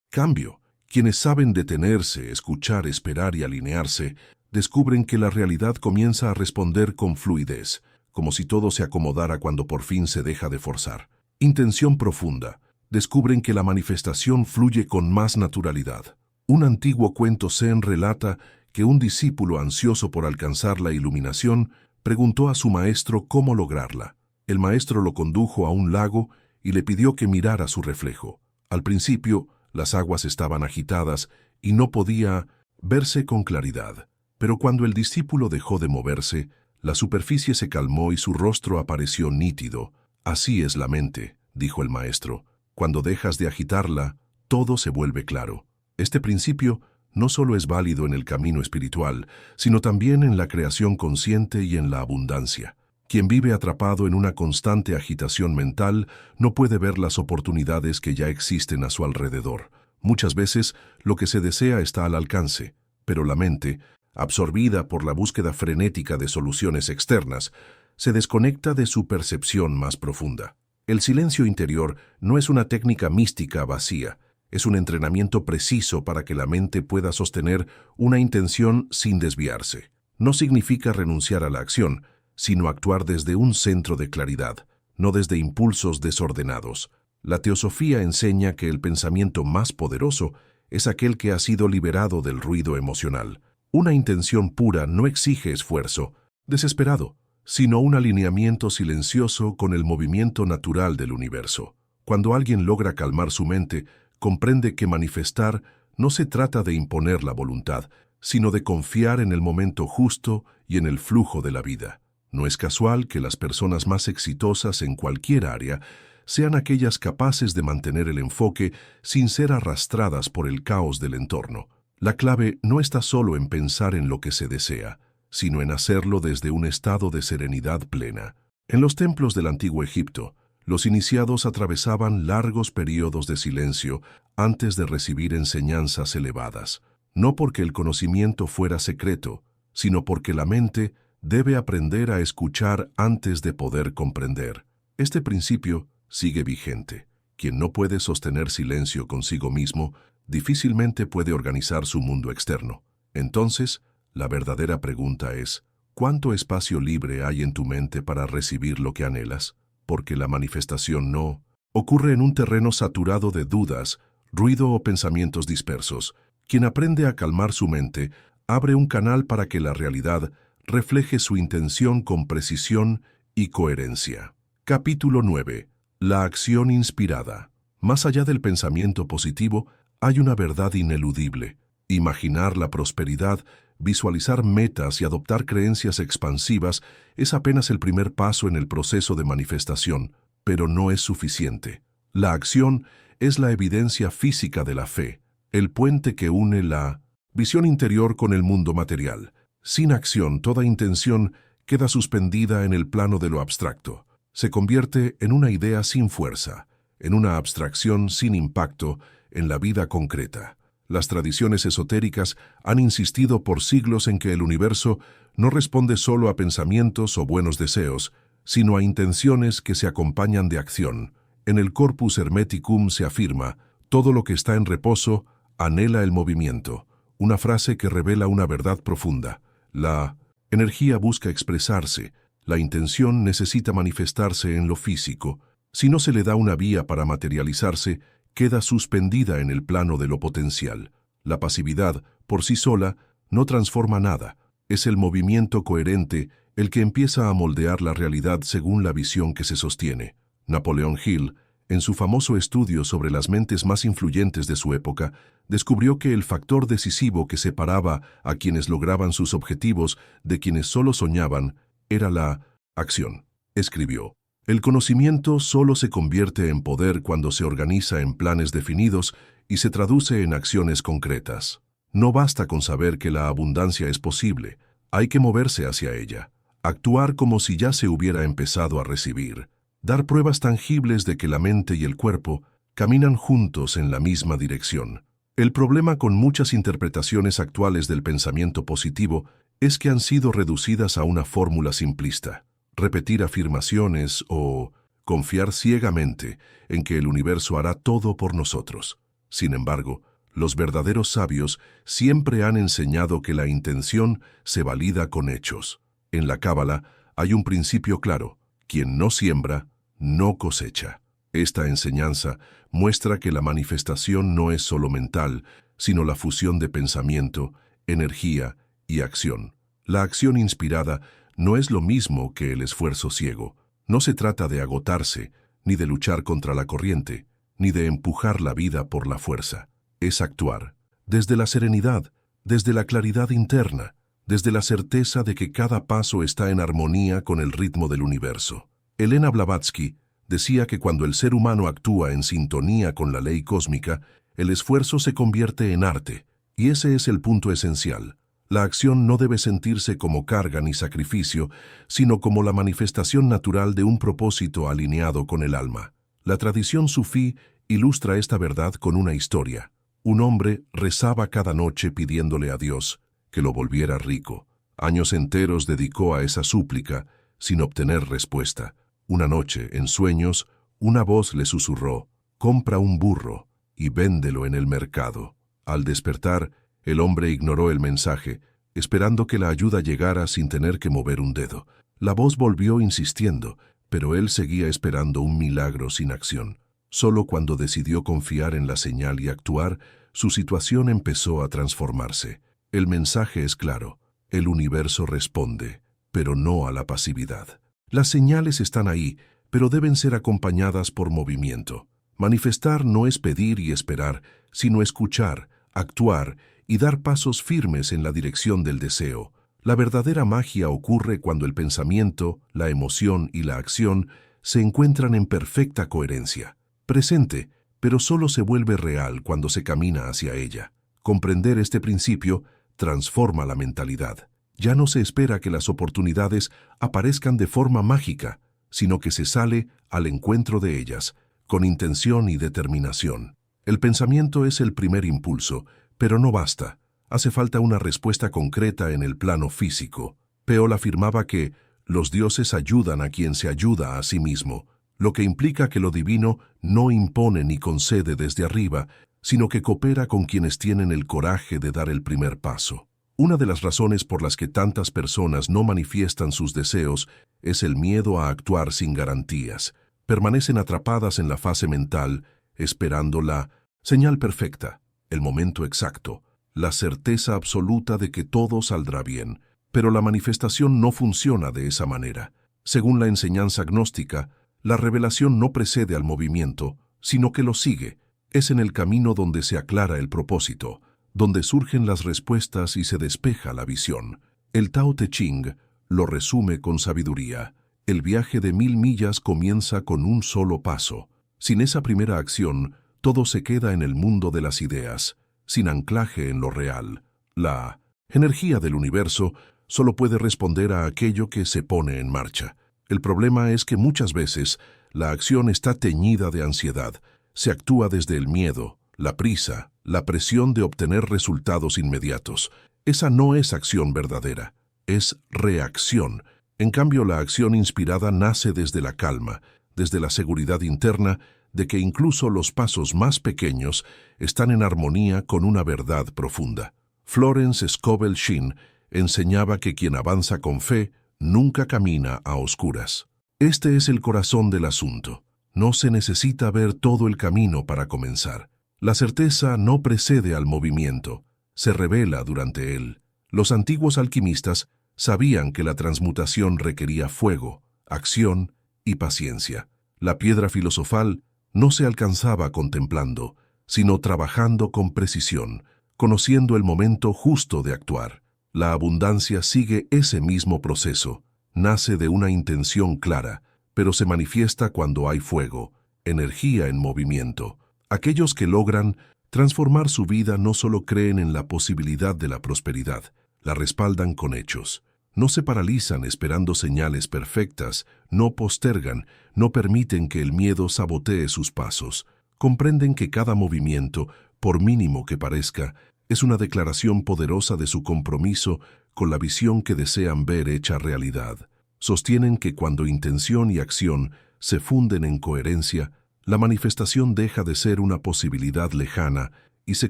Speaker 1: Cambio, quienes saben detenerse, escuchar, esperar y alinearse, descubren que la realidad comienza a responder con fluidez, como si todo se acomodara cuando por fin se deja de forzar. Intención profunda. Descubren que la manifestación fluye con más naturalidad. Un antiguo cuento zen relata que un discípulo ansioso por alcanzar la iluminación preguntó a su maestro cómo lograrla. El maestro lo condujo a un lago y le pidió que mirara su reflejo. Al principio, las aguas estaban agitadas y no podía verse con claridad. Pero cuando el discípulo dejó de moverse, la superficie se calmó y su rostro apareció nítido. Así es la mente, dijo el maestro. Cuando dejas de agitarla, todo se vuelve claro. Este principio no solo es válido en el camino espiritual, sino también en la creación consciente y en la abundancia. Quien vive atrapado en una constante agitación mental no puede ver las oportunidades que ya existen a su alrededor. Muchas veces lo que se desea está al alcance, pero la mente, absorbida por la búsqueda frenética de soluciones externas, se desconecta de su percepción más profunda. El silencio interior no es una técnica mística vacía, es un entrenamiento preciso para que la mente pueda sostener una intención sin desviarse. No significa renunciar a la acción, sino actuar desde un centro de claridad, no desde impulsos desordenados. La teosofía enseña que el pensamiento más poderoso es aquel que ha sido liberado del ruido emocional. Una intención pura no exige esfuerzo desesperado, sino un alineamiento silencioso con el movimiento natural del universo. Cuando alguien logra calmar su mente, comprende que manifestar no se trata de imponer la voluntad, sino de confiar en el momento justo y en el flujo de la vida. No es casual que las personas más exitosas en cualquier área sean aquellas capaces de mantener el enfoque sin ser arrastradas por el caos del entorno. La clave no está solo en pensar en lo que se desea, sino en hacerlo desde un estado de serenidad plena. En los templos del antiguo Egipto, los iniciados atravesaban largos periodos de silencio antes de recibir enseñanzas elevadas, no porque el conocimiento fuera secreto, sino porque la mente debe aprender a escuchar antes de poder comprender. Este principio sigue vigente. Quien no puede sostener silencio consigo mismo, difícilmente puede organizar su mundo externo. Entonces, la verdadera pregunta es, ¿cuánto espacio libre hay en tu mente para recibir lo que anhelas? Porque la manifestación no ocurre en un terreno saturado de dudas, ruido o pensamientos dispersos. Quien aprende a calmar su mente, abre un canal para que la realidad refleje su intención con precisión y coherencia. Capítulo 9. La acción inspirada. Más allá del pensamiento positivo, hay una verdad ineludible. Imaginar la prosperidad, visualizar metas y adoptar creencias expansivas es apenas el primer paso en el proceso de manifestación, pero no es suficiente. La acción es la evidencia física de la fe, el puente que une la visión interior con el mundo material. Sin acción, toda intención queda suspendida en el plano de lo abstracto. Se convierte en una idea sin fuerza, en una abstracción sin impacto en la vida concreta. Las tradiciones esotéricas han insistido por siglos en que el universo no responde solo a pensamientos o buenos deseos, sino a intenciones que se acompañan de acción. En el Corpus Hermeticum se afirma, todo lo que está en reposo anhela el movimiento, una frase que revela una verdad profunda. La energía busca expresarse, la intención necesita manifestarse en lo físico. Si no se le da una vía para materializarse, queda suspendida en el plano de lo potencial. La pasividad, por sí sola, no transforma nada. Es el movimiento coherente el que empieza a moldear la realidad según la visión que se sostiene. Napoleón Hill, en su famoso estudio sobre las mentes más influyentes de su época, descubrió que el factor decisivo que separaba a quienes lograban sus objetivos de quienes solo soñaban era la acción. Escribió: "El conocimiento solo se convierte en poder cuando se organiza en planes definidos y se traduce en acciones concretas. No basta con saber que la abundancia es posible, hay que moverse hacia ella, actuar como si ya se hubiera empezado a recibir, dar pruebas tangibles de que la mente y el cuerpo caminan juntos en la misma dirección". El problema con muchas interpretaciones actuales del pensamiento positivo es que han sido reducidas a una fórmula simplista: repetir afirmaciones o confiar ciegamente en que el universo hará todo por nosotros. Sin embargo, los verdaderos sabios siempre han enseñado que la intención se valida con hechos. En la Cábala hay un principio claro: quien no siembra, no cosecha. Esta enseñanza muestra que la manifestación no es solo mental, sino la fusión de pensamiento, energía y acción. La acción inspirada no es lo mismo que el esfuerzo ciego. No se trata de agotarse, ni de luchar contra la corriente, ni de empujar la vida por la fuerza. Es actuar desde la serenidad, desde la claridad interna, desde la certeza de que cada paso está en armonía con el ritmo del universo. Elena Blavatsky decía que cuando el ser humano actúa en sintonía con la ley cósmica, el esfuerzo se convierte en arte, y ese es el punto esencial. La acción no debe sentirse como carga ni sacrificio, sino como la manifestación natural de un propósito alineado con el alma. La tradición sufí ilustra esta verdad con una historia. Un hombre rezaba cada noche pidiéndole a Dios que lo volviera rico. Años enteros dedicó a esa súplica, sin obtener respuesta. Una noche, en sueños, una voz le susurró: «Compra un burro y véndelo en el mercado». Al despertar, el hombre ignoró el mensaje, esperando que la ayuda llegara sin tener que mover un dedo. La voz volvió insistiendo, pero él seguía esperando un milagro sin acción. Solo cuando decidió confiar en la señal y actuar, su situación empezó a transformarse. El mensaje es claro: el universo responde, pero no a la pasividad. Las señales están ahí, pero deben ser acompañadas por movimiento. Manifestar no es pedir y esperar, sino escuchar, actuar y dar pasos firmes en la dirección del deseo. La verdadera magia ocurre cuando el pensamiento, la emoción y la acción se encuentran en perfecta coherencia. Presente, pero solo se vuelve real cuando se camina hacia ella. Comprender este principio transforma la mentalidad. Ya no se espera que las oportunidades aparezcan de forma mágica, sino que se sale al encuentro de ellas, con intención y determinación. El pensamiento es el primer impulso, pero no basta. Hace falta una respuesta concreta en el plano físico. Peol afirmaba que los dioses ayudan a quien se ayuda a sí mismo, lo que implica que lo divino no impone ni concede desde arriba, sino que coopera con quienes tienen el coraje de dar el primer paso. Una de las razones por las que tantas personas no manifiestan sus deseos es el miedo a actuar sin garantías. Permanecen atrapadas en la fase mental, esperando la señal perfecta, el momento exacto, la certeza absoluta de que todo saldrá bien. Pero la manifestación no funciona de esa manera. Según la enseñanza gnóstica, la revelación no precede al movimiento, sino que lo sigue. Es en el camino donde se aclara el propósito, donde surgen las respuestas y se despeja la visión. El Tao Te Ching lo resume con sabiduría. El viaje de 1000 millas comienza con un solo paso. Sin esa primera acción, todo se queda en el mundo de las ideas, sin anclaje en lo real. La energía del universo solo puede responder a aquello que se pone en marcha. El problema es que muchas veces la acción está teñida de ansiedad. Se actúa desde el miedo, la prisa, la presión de obtener resultados inmediatos. Esa no es acción verdadera, es reacción. En cambio, la acción inspirada nace desde la calma, desde la seguridad interna de que incluso los pasos más pequeños están en armonía con una verdad profunda. Florence Scovel Shinn enseñaba que quien avanza con fe nunca camina a oscuras. Este es el corazón del asunto. No se necesita ver todo el camino para comenzar. La certeza no precede al movimiento, se revela durante él. Los antiguos alquimistas sabían que la transmutación requería fuego, acción y paciencia. La piedra filosofal no se alcanzaba contemplando, sino trabajando con precisión, conociendo el momento justo de actuar. La abundancia sigue ese mismo proceso, nace de una intención clara, pero se manifiesta cuando hay fuego, energía en movimiento. Aquellos que logran transformar su vida no solo creen en la posibilidad de la prosperidad, la respaldan con hechos. No se paralizan esperando señales perfectas, no postergan, no permiten que el miedo sabotee sus pasos. Comprenden que cada movimiento, por mínimo que parezca, es una declaración poderosa de su compromiso con la visión que desean ver hecha realidad. Sostienen que cuando intención y acción se funden en coherencia, la manifestación deja de ser una posibilidad lejana y se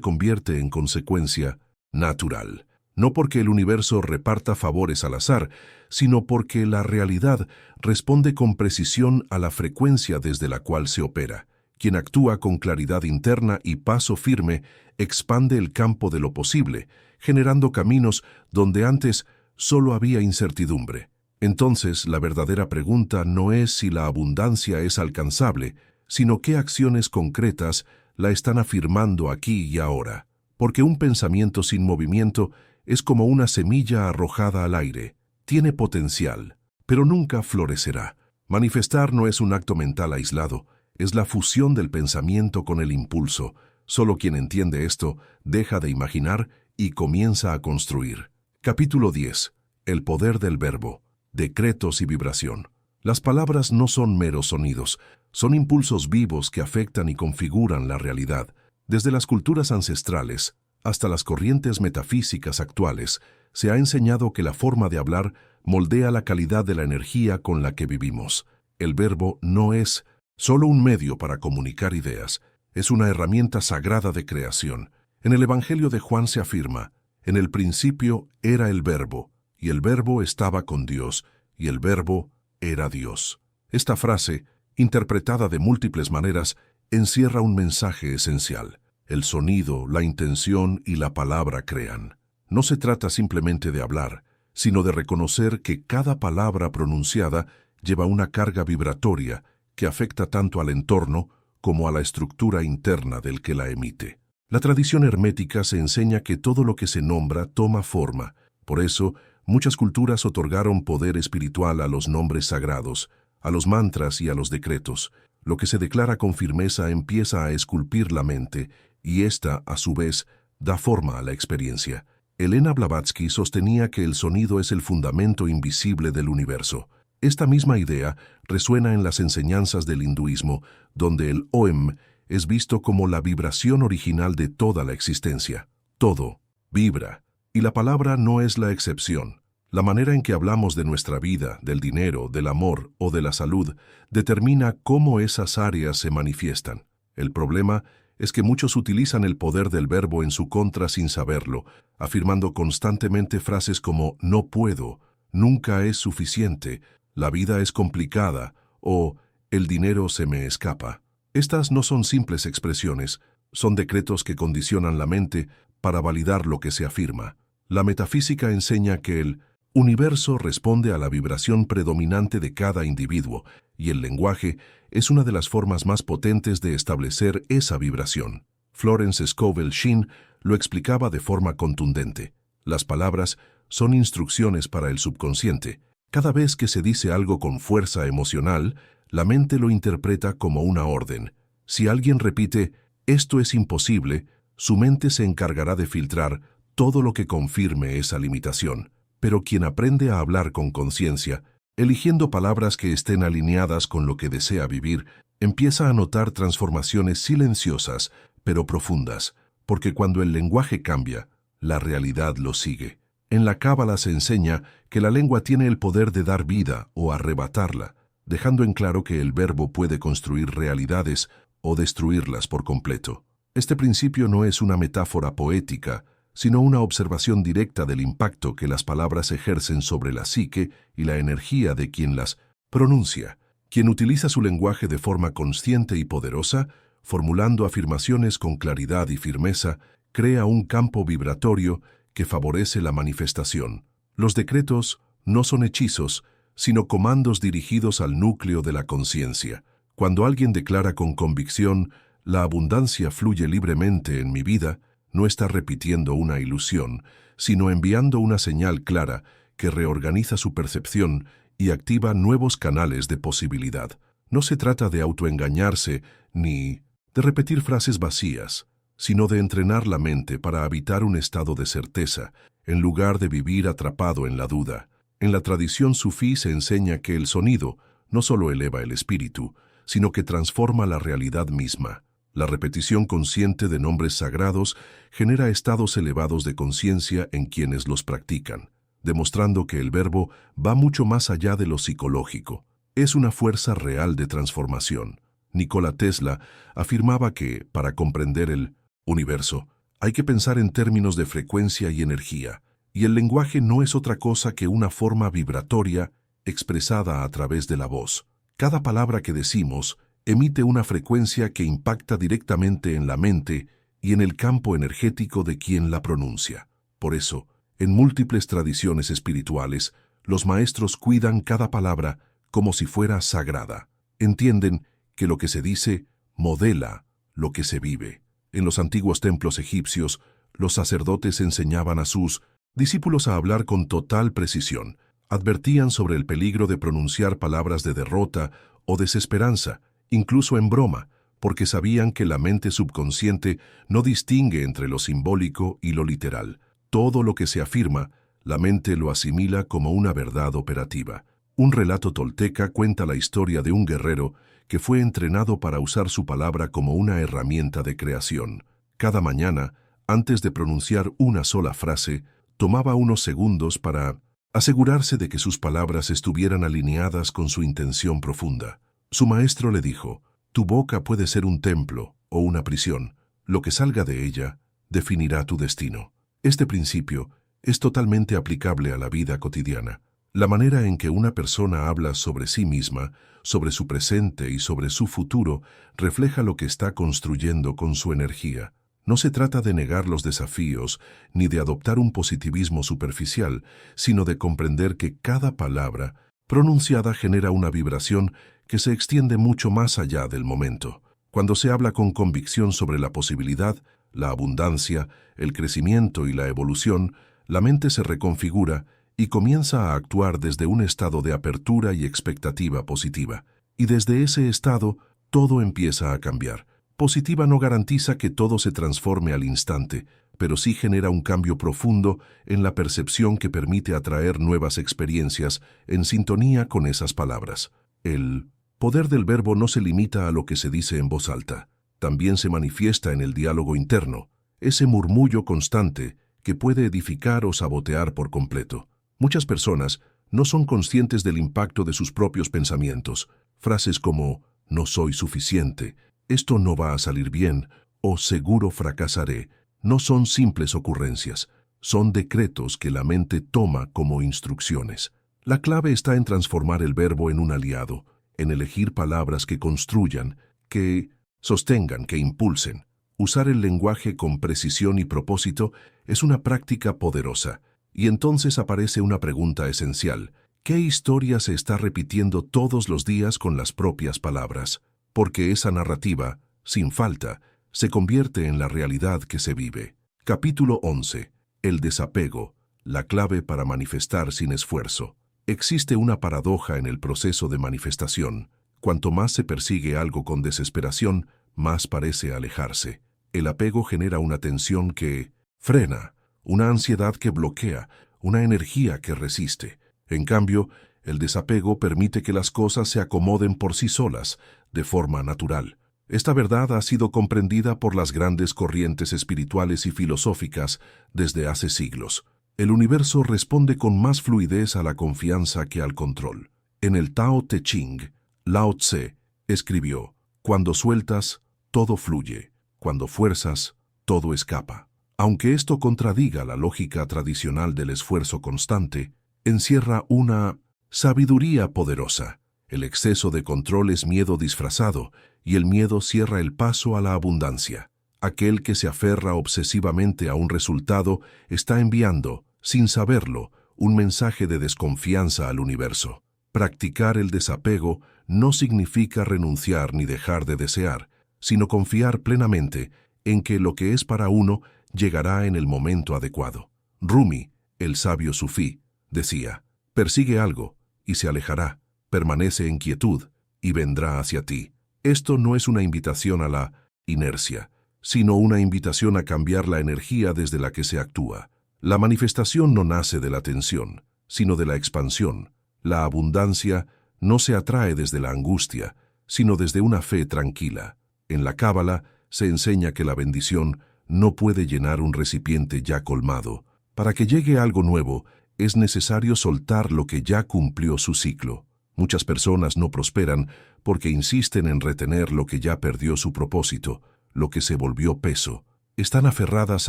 Speaker 1: convierte en consecuencia natural. No porque el universo reparta favores al azar, sino porque la realidad responde con precisión a la frecuencia desde la cual se opera. Quien actúa con claridad interna y paso firme expande el campo de lo posible, generando caminos donde antes solo había incertidumbre. Entonces, la verdadera pregunta no es si la abundancia es alcanzable, sino qué acciones concretas la están afirmando aquí y ahora. Porque un pensamiento sin movimiento es como una semilla arrojada al aire. Tiene potencial, pero nunca florecerá. Manifestar no es un acto mental aislado, es la fusión del pensamiento con el impulso. Solo quien entiende esto deja de imaginar y comienza a construir. Capítulo 10. El poder del verbo. Decretos y vibración. Las palabras no son meros sonidos, son impulsos vivos que afectan y configuran la realidad. Desde las culturas ancestrales hasta las corrientes metafísicas actuales, se ha enseñado que la forma de hablar moldea la calidad de la energía con la que vivimos. El verbo no es solo un medio para comunicar ideas, es una herramienta sagrada de creación. En el Evangelio de Juan se afirma: en el principio era el verbo, y el verbo estaba con Dios, y el verbo era Dios. Esta frase, interpretada de múltiples maneras, encierra un mensaje esencial. El sonido, la intención y la palabra crean. No se trata simplemente de hablar, sino de reconocer que cada palabra pronunciada lleva una carga vibratoria que afecta tanto al entorno como a la estructura interna del que la emite. La tradición hermética se enseña que todo lo que se nombra toma forma. Por eso, muchas culturas otorgaron poder espiritual a los nombres sagrados, a los mantras y a los decretos. Lo que se declara con firmeza empieza a esculpir la mente, y ésta, a su vez, da forma a la experiencia. Elena Blavatsky sostenía que el sonido es el fundamento invisible del universo. Esta misma idea resuena en las enseñanzas del hinduismo, donde el Om es visto como la vibración original de toda la existencia. Todo vibra, y la palabra no es la excepción. La manera en que hablamos de nuestra vida, del dinero, del amor o de la salud, determina cómo esas áreas se manifiestan. El problema es que muchos utilizan el poder del verbo en su contra sin saberlo, afirmando constantemente frases como «no puedo», «nunca es suficiente», «la vida es complicada» o «el dinero se me escapa». Estas no son simples expresiones, son decretos que condicionan la mente para validar lo que se afirma. La metafísica enseña que el universo responde a la vibración predominante de cada individuo, y el lenguaje es una de las formas más potentes de establecer esa vibración. Florence Scovel Shinn lo explicaba de forma contundente. Las palabras son instrucciones para el subconsciente. Cada vez que se dice algo con fuerza emocional, la mente lo interpreta como una orden. Si alguien repite «esto es imposible», su mente se encargará de filtrar todo lo que confirme esa limitación. Pero quien aprende a hablar con conciencia, eligiendo palabras que estén alineadas con lo que desea vivir, empieza a notar transformaciones silenciosas, pero profundas, porque cuando el lenguaje cambia, la realidad lo sigue. En la Cábala se enseña que la lengua tiene el poder de dar vida o arrebatarla, dejando en claro que el verbo puede construir realidades o destruirlas por completo. Este principio no es una metáfora poética, sino una observación directa del impacto que las palabras ejercen sobre la psique y la energía de quien las pronuncia. Quien utiliza su lenguaje de forma consciente y poderosa formulando afirmaciones con claridad y firmeza, crea un campo vibratorio que favorece la manifestación. Los decretos no son hechizos, sino comandos dirigidos al núcleo de la conciencia. Cuando alguien declara con convicción, la abundancia fluye libremente en mi vida, no está repitiendo una ilusión, sino enviando una señal clara que reorganiza su percepción y activa nuevos canales de posibilidad. No se trata de autoengañarse ni de repetir frases vacías, sino de entrenar la mente para habitar un estado de certeza, en lugar de vivir atrapado en la duda. En la tradición sufí se enseña que el sonido no solo eleva el espíritu, sino que transforma la realidad misma. La repetición consciente de nombres sagrados genera estados elevados de conciencia en quienes los practican, demostrando que el verbo va mucho más allá de lo psicológico. Es una fuerza real de transformación. Nikola Tesla afirmaba que, para comprender el universo, hay que pensar en términos de frecuencia y energía, y el lenguaje no es otra cosa que una forma vibratoria expresada a través de la voz. Cada palabra que decimos emite una frecuencia que impacta directamente en la mente y en el campo energético de quien la pronuncia. Por eso, en múltiples tradiciones espirituales, los maestros cuidan cada palabra como si fuera sagrada. Entienden que lo que se dice modela lo que se vive. En los antiguos templos egipcios, los sacerdotes enseñaban a sus discípulos a hablar con total precisión. Advertían sobre el peligro de pronunciar palabras de derrota o desesperanza, incluso en broma, porque sabían que la mente subconsciente no distingue entre lo simbólico y lo literal. Todo lo que se afirma, la mente lo asimila como una verdad operativa. Un relato tolteca cuenta la historia de un guerrero que fue entrenado para usar su palabra como una herramienta de creación. Cada mañana, antes de pronunciar una sola frase, tomaba unos segundos para asegurarse de que sus palabras estuvieran alineadas con su intención profunda. Su maestro le dijo: «Tu boca puede ser un templo o una prisión. Lo que salga de ella definirá tu destino». Este principio es totalmente aplicable a la vida cotidiana. La manera en que una persona habla sobre sí misma, sobre su presente y sobre su futuro, refleja lo que está construyendo con su energía. No se trata de negar los desafíos ni de adoptar un positivismo superficial, sino de comprender que cada palabra pronunciada genera una vibración que se extiende mucho más allá del momento. Cuando se habla con convicción sobre la posibilidad, la abundancia, el crecimiento y la evolución, la mente se reconfigura y comienza a actuar desde un estado de apertura y expectativa positiva. Y desde ese estado, todo empieza a cambiar. Positiva no garantiza que todo se transforme al instante, pero sí genera un cambio profundo en la percepción que permite atraer nuevas experiencias en sintonía con esas palabras. El poder del verbo no se limita a lo que se dice en voz alta. También se manifiesta en el diálogo interno, ese murmullo constante que puede edificar o sabotear por completo. Muchas personas no son conscientes del impacto de sus propios pensamientos. Frases como «no soy suficiente», «esto no va a salir bien» o «seguro fracasaré» no son simples ocurrencias, son decretos que la mente toma como instrucciones. La clave está en transformar el verbo en un aliado, en elegir palabras que construyan, que sostengan, que impulsen. Usar el lenguaje con precisión y propósito es una práctica poderosa. Y entonces aparece una pregunta esencial. ¿Qué historia se está repitiendo todos los días con las propias palabras? Porque esa narrativa, sin falta, se convierte en la realidad que se vive. Capítulo 11. El desapego, la clave para manifestar sin esfuerzo. Existe una paradoja en el proceso de manifestación. Cuanto más se persigue algo con desesperación, más parece alejarse. El apego genera una tensión que frena, una ansiedad que bloquea, una energía que resiste. En cambio, el desapego permite que las cosas se acomoden por sí solas, de forma natural. Esta verdad ha sido comprendida por las grandes corrientes espirituales y filosóficas desde hace siglos. El universo responde con más fluidez a la confianza que al control. En el Tao Te Ching, Lao Tse escribió: «Cuando sueltas, todo fluye. Cuando fuerzas, todo escapa». Aunque esto contradiga la lógica tradicional del esfuerzo constante, encierra una sabiduría poderosa. El exceso de control es miedo disfrazado, y el miedo cierra el paso a la abundancia. Aquel que se aferra obsesivamente a un resultado está enviando, sin saberlo, un mensaje de desconfianza al universo. Practicar el desapego no significa renunciar ni dejar de desear, sino confiar plenamente en que lo que es para uno llegará en el momento adecuado. Rumi, el sabio sufí, decía: persigue algo y se alejará, permanece en quietud y vendrá hacia ti. Esto no es una invitación a la inercia, sino una invitación a cambiar la energía desde la que se actúa. La manifestación no nace de la tensión, sino de la expansión. La abundancia no se atrae desde la angustia, sino desde una fe tranquila. En la Cábala se enseña que la bendición no puede llenar un recipiente ya colmado. Para que llegue algo nuevo, es necesario soltar lo que ya cumplió su ciclo. Muchas personas no prosperan porque insisten en retener lo que ya perdió su propósito, lo que se volvió peso. Están aferradas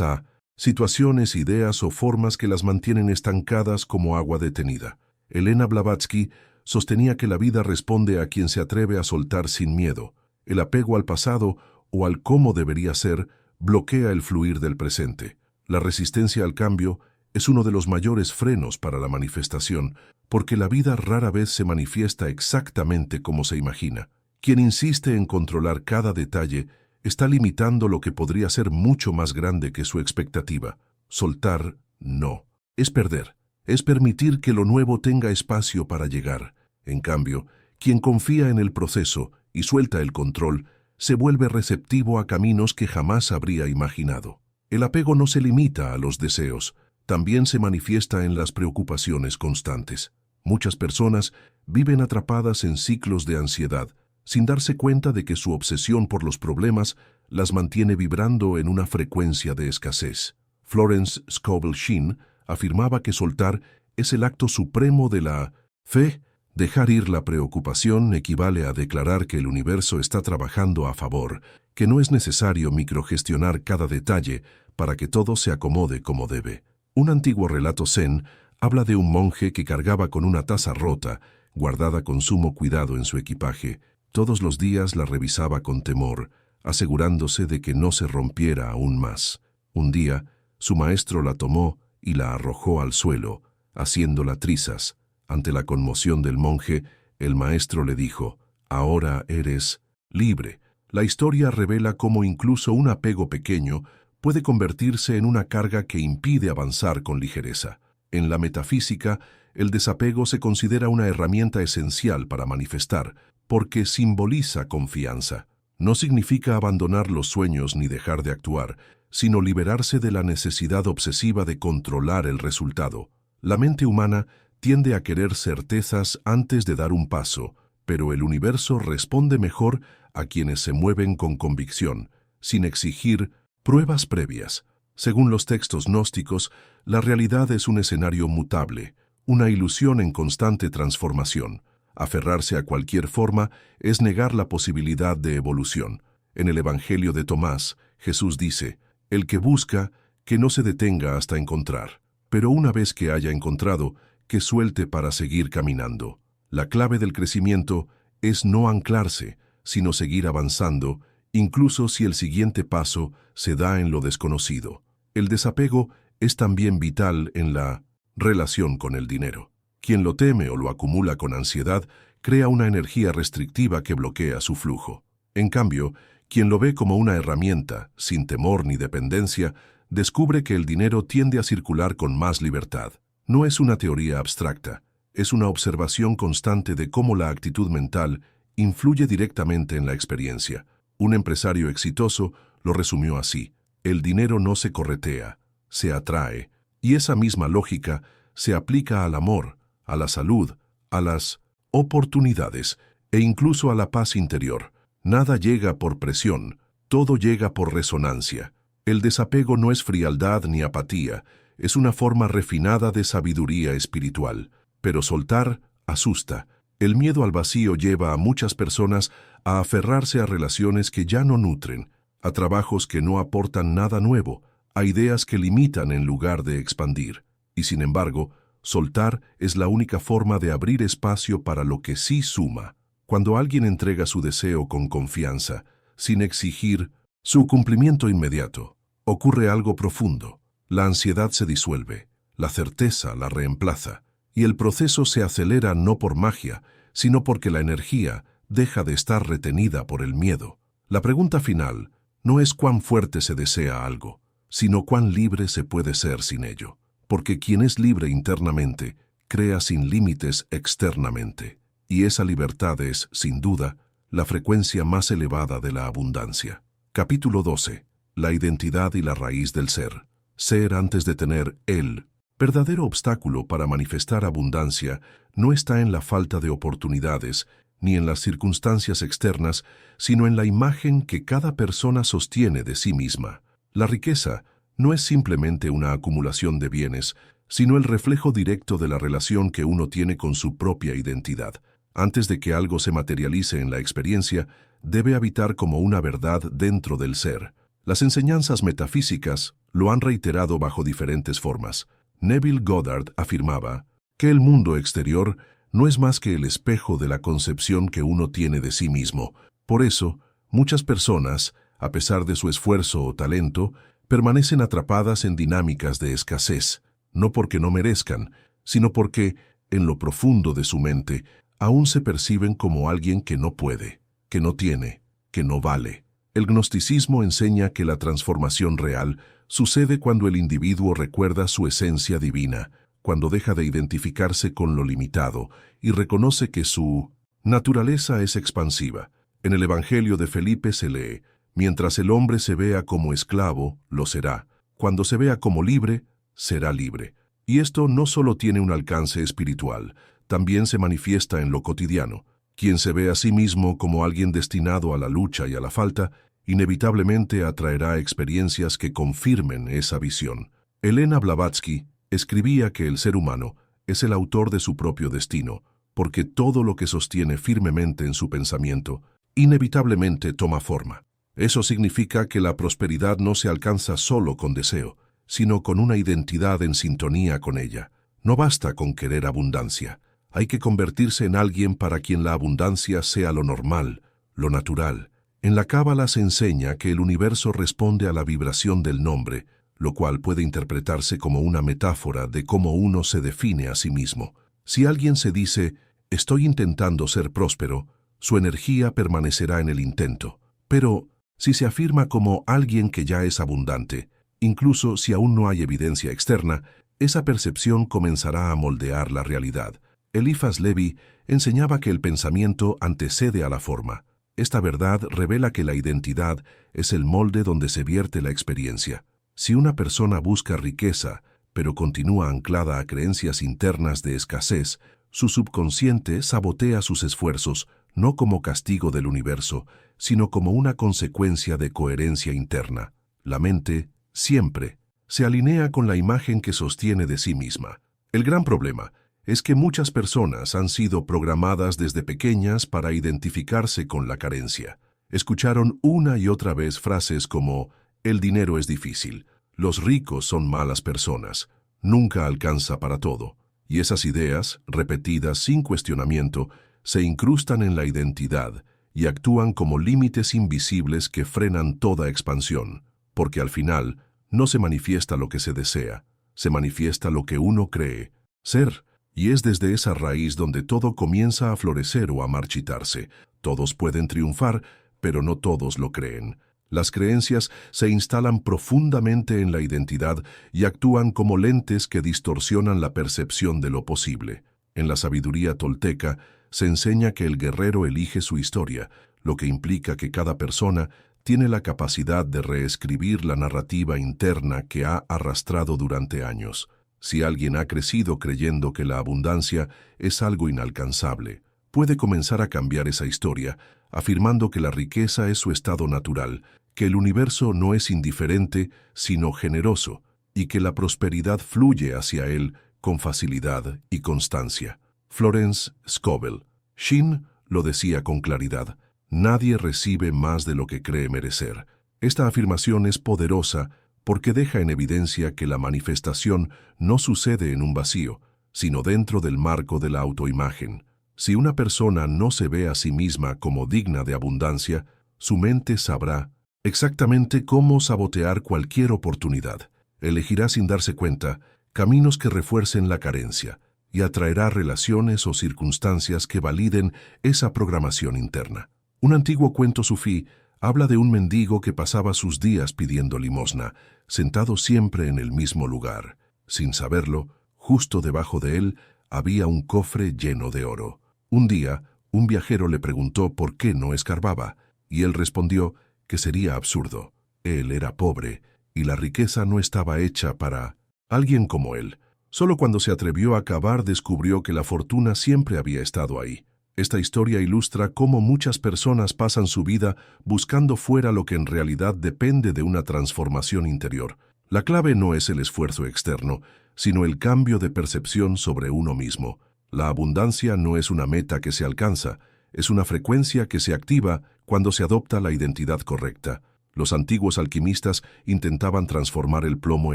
Speaker 1: a situaciones, ideas o formas que las mantienen estancadas como agua detenida. Elena Blavatsky sostenía que la vida responde a quien se atreve a soltar sin miedo. El apego al pasado o al cómo debería ser bloquea el fluir del presente. La resistencia al cambio es uno de los mayores frenos para la manifestación, porque la vida rara vez se manifiesta exactamente como se imagina. Quien insiste en controlar cada detalle está limitando lo que podría ser mucho más grande que su expectativa. Soltar, no. Es perder. Es permitir que lo nuevo tenga espacio para llegar. En cambio, quien confía en el proceso y suelta el control, se vuelve receptivo a caminos que jamás habría imaginado. El apego no se limita a los deseos, también se manifiesta en las preocupaciones constantes. Muchas personas viven atrapadas en ciclos de ansiedad, sin darse cuenta de que su obsesión por los problemas las mantiene vibrando en una frecuencia de escasez. Florence Scovel Shinn afirmaba que soltar es el acto supremo de la fe. Dejar ir la preocupación equivale a declarar que el universo está trabajando a favor, que no es necesario microgestionar cada detalle para que todo se acomode como debe. Un antiguo relato zen habla de un monje que cargaba con una taza rota, guardada con sumo cuidado en su equipaje. Todos los días la revisaba con temor, asegurándose de que no se rompiera aún más. Un día, su maestro la tomó y la arrojó al suelo, haciéndola trizas. Ante la conmoción del monje, el maestro le dijo: «Ahora eres libre». La historia revela cómo incluso un apego pequeño puede convertirse en una carga que impide avanzar con ligereza. En la metafísica, el desapego se considera una herramienta esencial para manifestar, porque simboliza confianza. No significa abandonar los sueños ni dejar de actuar, sino liberarse de la necesidad obsesiva de controlar el resultado. La mente humana tiende a querer certezas antes de dar un paso, pero el universo responde mejor a quienes se mueven con convicción, sin exigir pruebas previas. Según los textos gnósticos, la realidad es un escenario mutable, una ilusión en constante transformación. Aferrarse a cualquier forma es negar la posibilidad de evolución. En el Evangelio de Tomás, Jesús dice: «El que busca, que no se detenga hasta encontrar, pero una vez que haya encontrado, que suelte para seguir caminando». La clave del crecimiento es no anclarse, sino seguir avanzando, incluso si el siguiente paso se da en lo desconocido. El desapego es también vital en la relación con el dinero. Quien lo teme o lo acumula con ansiedad crea una energía restrictiva que bloquea su flujo. En cambio, quien lo ve como una herramienta, sin temor ni dependencia, descubre que el dinero tiende a circular con más libertad. No es una teoría abstracta, es una observación constante de cómo la actitud mental influye directamente en la experiencia. Un empresario exitoso lo resumió así: el dinero no se corretea, se atrae, y esa misma lógica se aplica al amor, a la salud, a las oportunidades e incluso a la paz interior. Nada llega por presión, todo llega por resonancia. El desapego no es frialdad ni apatía, es una forma refinada de sabiduría espiritual. Pero soltar asusta. El miedo al vacío lleva a muchas personas a aferrarse a relaciones que ya no nutren, a trabajos que no aportan nada nuevo, a ideas que limitan en lugar de expandir. Y sin embargo, Soltar es la única forma de abrir espacio para lo que sí suma. Cuando alguien entrega su deseo con confianza, sin exigir su cumplimiento inmediato, ocurre algo profundo. La ansiedad se disuelve, la certeza la reemplaza, y el proceso se acelera no por magia, sino porque la energía deja de estar retenida por el miedo. La pregunta final no es cuán fuerte se desea algo, sino cuán libre se puede ser sin ello. Porque quien es libre internamente, crea sin límites externamente. Y esa libertad es, sin duda, la frecuencia más elevada de la abundancia. Capítulo 12. La identidad y la raíz del ser. Ser antes de tener el verdadero obstáculo para manifestar abundancia no está en la falta de oportunidades, ni en las circunstancias externas, sino en la imagen que cada persona sostiene de sí misma. La riqueza no es simplemente una acumulación de bienes, sino el reflejo directo de la relación que uno tiene con su propia identidad. Antes de que algo se materialice en la experiencia, debe habitar como una verdad dentro del ser. Las enseñanzas metafísicas lo han reiterado bajo diferentes formas. Neville Goddard afirmaba que el mundo exterior no es más que el espejo de la concepción que uno tiene de sí mismo. Por eso, muchas personas, a pesar de su esfuerzo o talento, permanecen atrapadas en dinámicas de escasez, no porque no merezcan, sino porque, en lo profundo de su mente, aún se perciben como alguien que no puede, que no tiene, que no vale. El gnosticismo enseña que la transformación real sucede cuando el individuo recuerda su esencia divina, cuando deja de identificarse con lo limitado y reconoce que su naturaleza es expansiva. En el Evangelio de Felipe se lee: mientras el hombre se vea como esclavo, lo será. Cuando se vea como libre, será libre. Y esto no solo tiene un alcance espiritual, también se manifiesta en lo cotidiano. Quien se ve a sí mismo como alguien destinado a la lucha y a la falta, inevitablemente atraerá experiencias que confirmen esa visión. Elena Blavatsky escribía que el ser humano es el autor de su propio destino, porque todo lo que sostiene firmemente en su pensamiento inevitablemente toma forma. Eso significa que la prosperidad no se alcanza solo con deseo, sino con una identidad en sintonía con ella. No basta con querer abundancia. Hay que convertirse en alguien para quien la abundancia sea lo normal, lo natural. En la Cábala se enseña que el universo responde a la vibración del nombre, lo cual puede interpretarse como una metáfora de cómo uno se define a sí mismo. Si alguien se dice, estoy intentando ser próspero, su energía permanecerá en el intento. Pero, si se afirma como alguien que ya es abundante, incluso si aún no hay evidencia externa, esa percepción comenzará a moldear la realidad. Eliphas Levi enseñaba que el pensamiento antecede a la forma. Esta verdad revela que la identidad es el molde donde se vierte la experiencia. Si una persona busca riqueza, pero continúa anclada a creencias internas de escasez, su subconsciente sabotea sus esfuerzos, no como castigo del universo, sino como una consecuencia de coherencia interna. La mente, siempre, se alinea con la imagen que sostiene de sí misma. El gran problema es que muchas personas han sido programadas desde pequeñas para identificarse con la carencia. Escucharon una y otra vez frases como: el dinero es difícil, los ricos son malas personas, nunca alcanza para todo. Y esas ideas, repetidas sin cuestionamiento, se incrustan en la identidad y actúan como límites invisibles que frenan toda expansión, porque al final no se manifiesta lo que se desea, se manifiesta lo que uno cree ser. Y es desde esa raíz donde todo comienza a florecer o a marchitarse. Todos pueden triunfar, pero no todos lo creen. Las creencias se instalan profundamente en la identidad y actúan como lentes que distorsionan la percepción de lo posible. En la sabiduría tolteca se enseña que el guerrero elige su historia, lo que implica que cada persona tiene la capacidad de reescribir la narrativa interna que ha arrastrado durante años. Si alguien ha crecido creyendo que la abundancia es algo inalcanzable, puede comenzar a cambiar esa historia, afirmando que la riqueza es su estado natural, que el universo no es indiferente, sino generoso, y que la prosperidad fluye hacia él con facilidad y constancia. Florence Scovel. Shin lo decía con claridad: nadie recibe más de lo que cree merecer. Esta afirmación es poderosa porque deja en evidencia que la manifestación no sucede en un vacío, sino dentro del marco de la autoimagen. Si una persona no se ve a sí misma como digna de abundancia, su mente sabrá exactamente cómo sabotear cualquier oportunidad. Elegirá sin darse cuenta caminos que refuercen la carencia y atraerá relaciones o circunstancias que validen esa programación interna. Un antiguo cuento sufí habla de un mendigo que pasaba sus días pidiendo limosna, sentado siempre en el mismo lugar. Sin saberlo, justo debajo de él había un cofre lleno de oro. Un día, un viajero le preguntó por qué no escarbaba, y él respondió que sería absurdo. Él era pobre, y la riqueza no estaba hecha para alguien como él. Solo cuando se atrevió a cavar descubrió que la fortuna siempre había estado ahí. Esta historia ilustra cómo muchas personas pasan su vida buscando fuera lo que en realidad depende de una transformación interior. La clave no es el esfuerzo externo, sino el cambio de percepción sobre uno mismo. La abundancia no es una meta que se alcanza, es una frecuencia que se activa cuando se adopta la identidad correcta. Los antiguos alquimistas intentaban transformar el plomo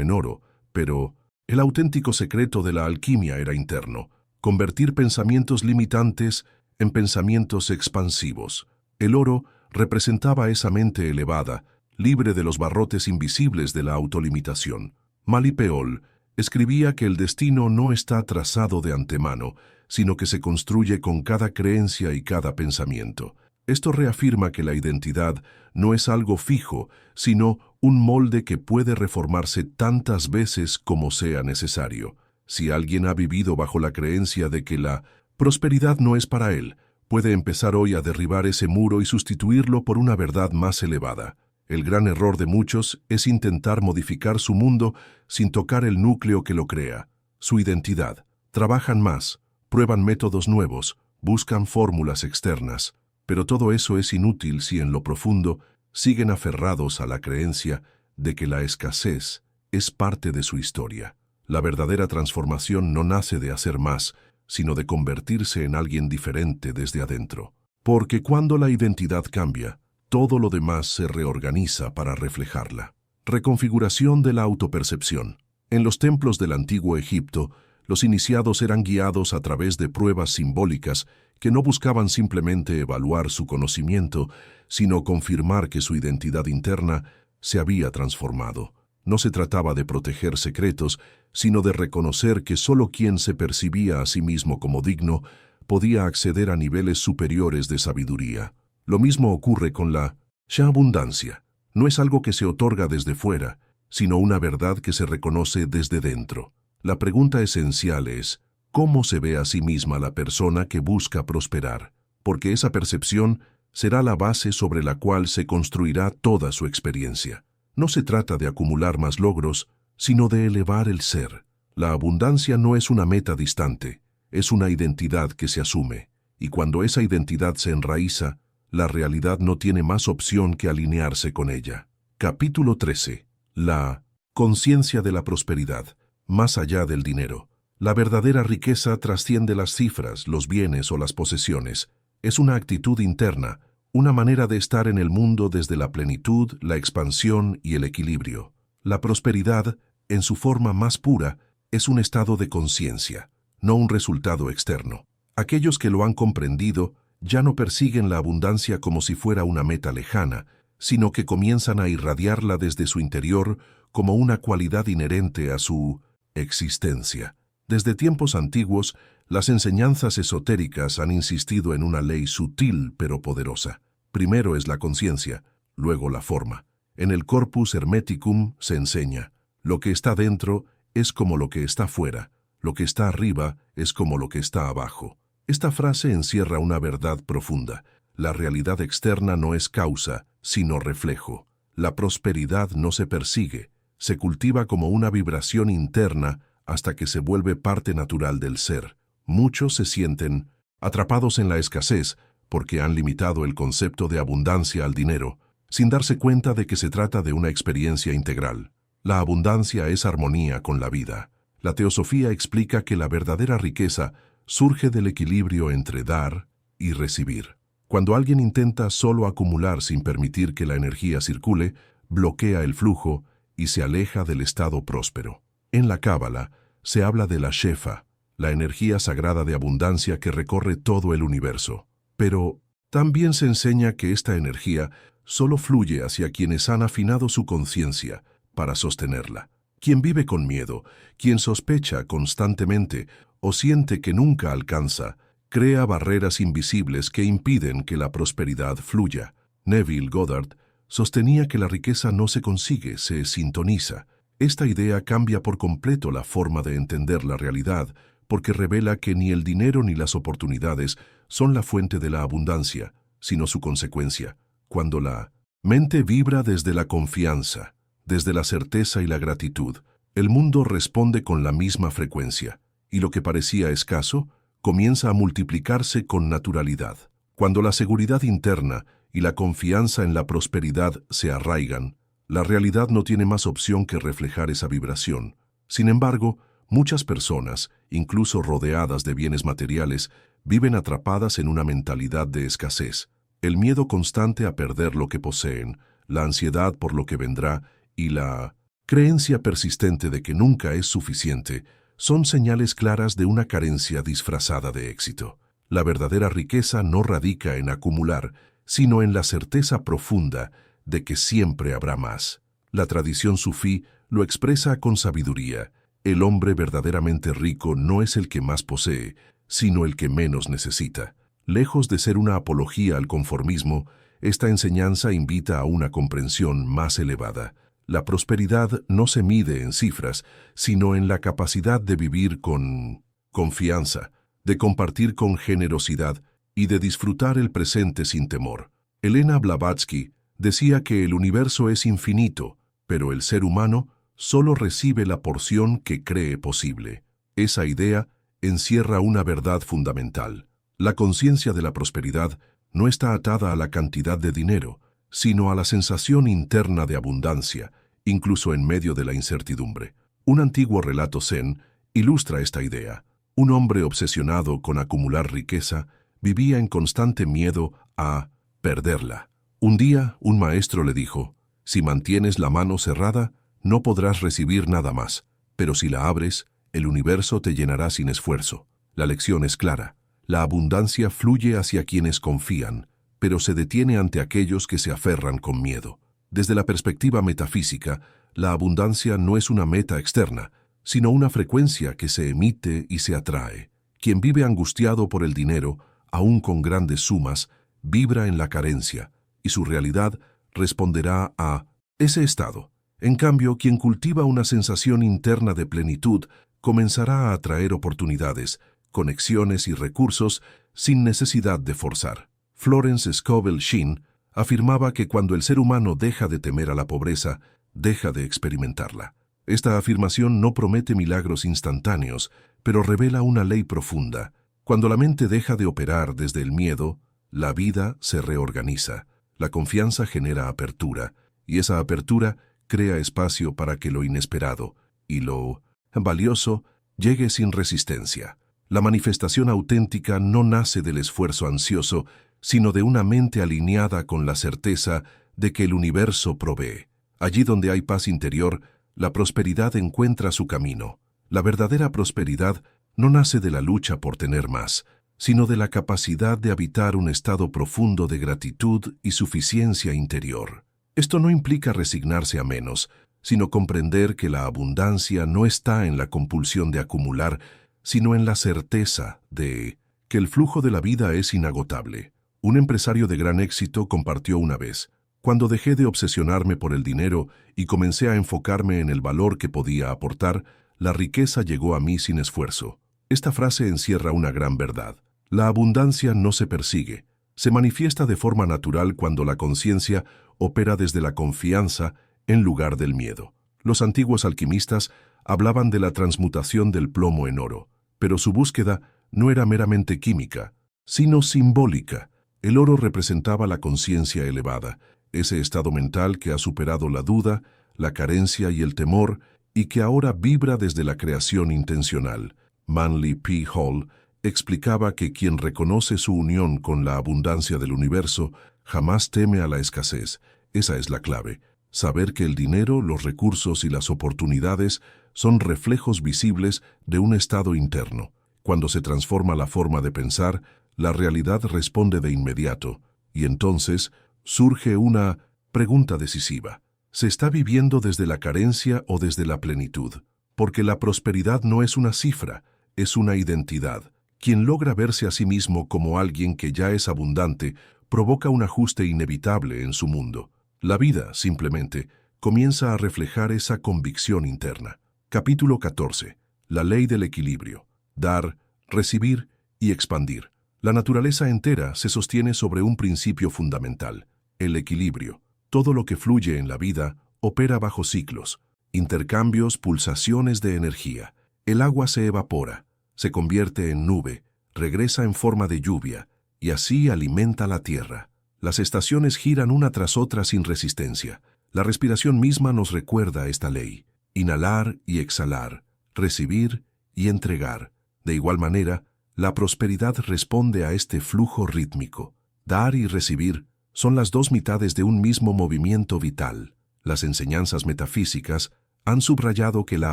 Speaker 1: en oro, pero el auténtico secreto de la alquimia era interno: convertir pensamientos limitantes en pensamientos expansivos. El oro representaba esa mente elevada, libre de los barrotes invisibles de la autolimitación. Malipeol escribía que el destino no está trazado de antemano, sino que se construye con cada creencia y cada pensamiento. Esto reafirma que la identidad no es algo fijo, sino un molde que puede reformarse tantas veces como sea necesario. Si alguien ha vivido bajo la creencia de que la prosperidad no es para él, puede empezar hoy a derribar ese muro y sustituirlo por una verdad más elevada. El gran error de muchos es intentar modificar su mundo sin tocar el núcleo que lo crea, su identidad. Trabajan más, prueban métodos nuevos, buscan fórmulas externas, pero todo eso es inútil si en lo profundo siguen aferrados a la creencia de que la escasez es parte de su historia. La verdadera transformación no nace de hacer más, sino de convertirse en alguien diferente desde adentro. Porque cuando la identidad cambia, todo lo demás se reorganiza para reflejarla. Reconfiguración de la autopercepción. En los templos del antiguo Egipto, los iniciados eran guiados a través de pruebas simbólicas que no buscaban simplemente evaluar su conocimiento, sino confirmar que su identidad interna se había transformado. No se trataba de proteger secretos, sino de reconocer que solo quien se percibía a sí mismo como digno podía acceder a niveles superiores de sabiduría. Lo mismo ocurre con la abundancia. No es algo que se otorga desde fuera, sino una verdad que se reconoce desde dentro. La pregunta esencial es: ¿cómo se ve a sí misma la persona que busca prosperar? Porque esa percepción será la base sobre la cual se construirá toda su experiencia. No se trata de acumular más logros, sino de elevar el ser. La abundancia no es una meta distante, es una identidad que se asume, y cuando esa identidad se enraiza, la realidad no tiene más opción que alinearse con ella. Capítulo 13. La conciencia de la prosperidad, más allá del dinero. La verdadera riqueza trasciende las cifras, los bienes o las posesiones. Es una actitud interna, una manera de estar en el mundo desde la plenitud, la expansión y el equilibrio. La prosperidad, en su forma más pura, es un estado de conciencia, no un resultado externo. Aquellos que lo han comprendido ya no persiguen la abundancia como si fuera una meta lejana, sino que comienzan a irradiarla desde su interior como una cualidad inherente a su existencia. Desde tiempos antiguos, las enseñanzas esotéricas han insistido en una ley sutil pero poderosa. Primero es la conciencia, luego la forma. En el Corpus Hermeticum se enseña: lo que está dentro es como lo que está fuera, lo que está arriba es como lo que está abajo. Esta frase encierra una verdad profunda. La realidad externa no es causa, sino reflejo. La prosperidad no se persigue, se cultiva como una vibración interna hasta que se vuelve parte natural del ser. Muchos se sienten atrapados en la escasez porque han limitado el concepto de abundancia al dinero, sin darse cuenta de que se trata de una experiencia integral. La abundancia es armonía con la vida. La teosofía explica que la verdadera riqueza surge del equilibrio entre dar y recibir. Cuando alguien intenta solo acumular sin permitir que la energía circule, bloquea el flujo y se aleja del estado próspero. En la Cábala se habla de la Shefa, la energía sagrada de abundancia que recorre todo el universo. Pero también se enseña que esta energía solo fluye hacia quienes han afinado su conciencia para sostenerla. Quien vive con miedo, quien sospecha constantemente o siente que nunca alcanza, crea barreras invisibles que impiden que la prosperidad fluya. Neville Goddard sostenía que la riqueza no se consigue, se sintoniza. Esta idea cambia por completo la forma de entender la realidad, porque revela que ni el dinero ni las oportunidades son la fuente de la abundancia, sino su consecuencia. Cuando la mente vibra desde la confianza, desde la certeza y la gratitud, el mundo responde con la misma frecuencia, y lo que parecía escaso comienza a multiplicarse con naturalidad. Cuando la seguridad interna y la confianza en la prosperidad se arraigan, la realidad no tiene más opción que reflejar esa vibración. Sin embargo, muchas personas, incluso rodeadas de bienes materiales, viven atrapadas en una mentalidad de escasez. El miedo constante a perder lo que poseen, la ansiedad por lo que vendrá y la creencia persistente de que nunca es suficiente son señales claras de una carencia disfrazada de éxito. La verdadera riqueza no radica en acumular, sino en la certeza profunda de que siempre habrá más. La tradición sufí lo expresa con sabiduría. El hombre verdaderamente rico no es el que más posee, sino el que menos necesita. Lejos de ser una apología al conformismo, esta enseñanza invita a una comprensión más elevada. La prosperidad no se mide en cifras, sino en la capacidad de vivir con confianza, de compartir con generosidad y de disfrutar el presente sin temor. Elena Blavatsky decía que el universo es infinito, pero el ser humano solo recibe la porción que cree posible. Esa idea encierra una verdad fundamental. La conciencia de la prosperidad no está atada a la cantidad de dinero, sino a la sensación interna de abundancia, incluso en medio de la incertidumbre. Un antiguo relato zen ilustra esta idea. Un hombre obsesionado con acumular riqueza vivía en constante miedo a perderla. Un día, un maestro le dijo: si mantienes la mano cerrada, no podrás recibir nada más, pero si la abres, el universo te llenará sin esfuerzo. La lección es clara. La abundancia fluye hacia quienes confían, pero se detiene ante aquellos que se aferran con miedo. Desde la perspectiva metafísica, la abundancia no es una meta externa, sino una frecuencia que se emite y se atrae. Quien vive angustiado por el dinero, aún con grandes sumas, vibra en la carencia, y su realidad responderá a ese estado. En cambio, quien cultiva una sensación interna de plenitud comenzará a atraer oportunidades, conexiones y recursos sin necesidad de forzar. Florence Scovel Shinn afirmaba que cuando el ser humano deja de temer a la pobreza, deja de experimentarla. Esta afirmación no promete milagros instantáneos, pero revela una ley profunda. Cuando la mente deja de operar desde el miedo, la vida se reorganiza. La confianza genera apertura, y esa apertura crea espacio para que lo inesperado y lo valioso llegue sin resistencia. La manifestación auténtica no nace del esfuerzo ansioso, sino de una mente alineada con la certeza de que el universo provee. Allí donde hay paz interior, la prosperidad encuentra su camino. La verdadera prosperidad no nace de la lucha por tener más, sino de la capacidad de habitar un estado profundo de gratitud y suficiencia interior. Esto no implica resignarse a menos, sino comprender que la abundancia no está en la compulsión de acumular, sino en la certeza de que el flujo de la vida es inagotable. Un empresario de gran éxito compartió una vez: cuando dejé de obsesionarme por el dinero y comencé a enfocarme en el valor que podía aportar, la riqueza llegó a mí sin esfuerzo. Esta frase encierra una gran verdad. La abundancia no se persigue, se manifiesta de forma natural cuando la conciencia opera desde la confianza en lugar del miedo. Los antiguos alquimistas hablaban de la transmutación del plomo en oro, pero su búsqueda no era meramente química, sino simbólica. El oro representaba la conciencia elevada, ese estado mental que ha superado la duda, la carencia y el temor, y que ahora vibra desde la creación intencional. Manly P. Hall explicaba que quien reconoce su unión con la abundancia del universo jamás teme a la escasez. Esa es la clave: saber que el dinero, los recursos y las oportunidades son reflejos visibles de un estado interno. Cuando se transforma la forma de pensar, la realidad responde de inmediato, y entonces surge una pregunta decisiva. ¿Se está viviendo desde la carencia o desde la plenitud? Porque la prosperidad no es una cifra, es una identidad. Quien logra verse a sí mismo como alguien que ya es abundante, provoca un ajuste inevitable en su mundo. La vida, simplemente, comienza a reflejar esa convicción interna. Capítulo 14. La ley del equilibrio. Dar, recibir y expandir. La naturaleza entera se sostiene sobre un principio fundamental, el equilibrio. Todo lo que fluye en la vida opera bajo ciclos, intercambios, pulsaciones de energía. El agua se evapora, se convierte en nube, regresa en forma de lluvia, y así alimenta la tierra. Las estaciones giran una tras otra sin resistencia. La respiración misma nos recuerda esta ley. Inhalar y exhalar, recibir y entregar. De igual manera, la prosperidad responde a este flujo rítmico. Dar y recibir son las dos mitades de un mismo movimiento vital. Las enseñanzas metafísicas han subrayado que la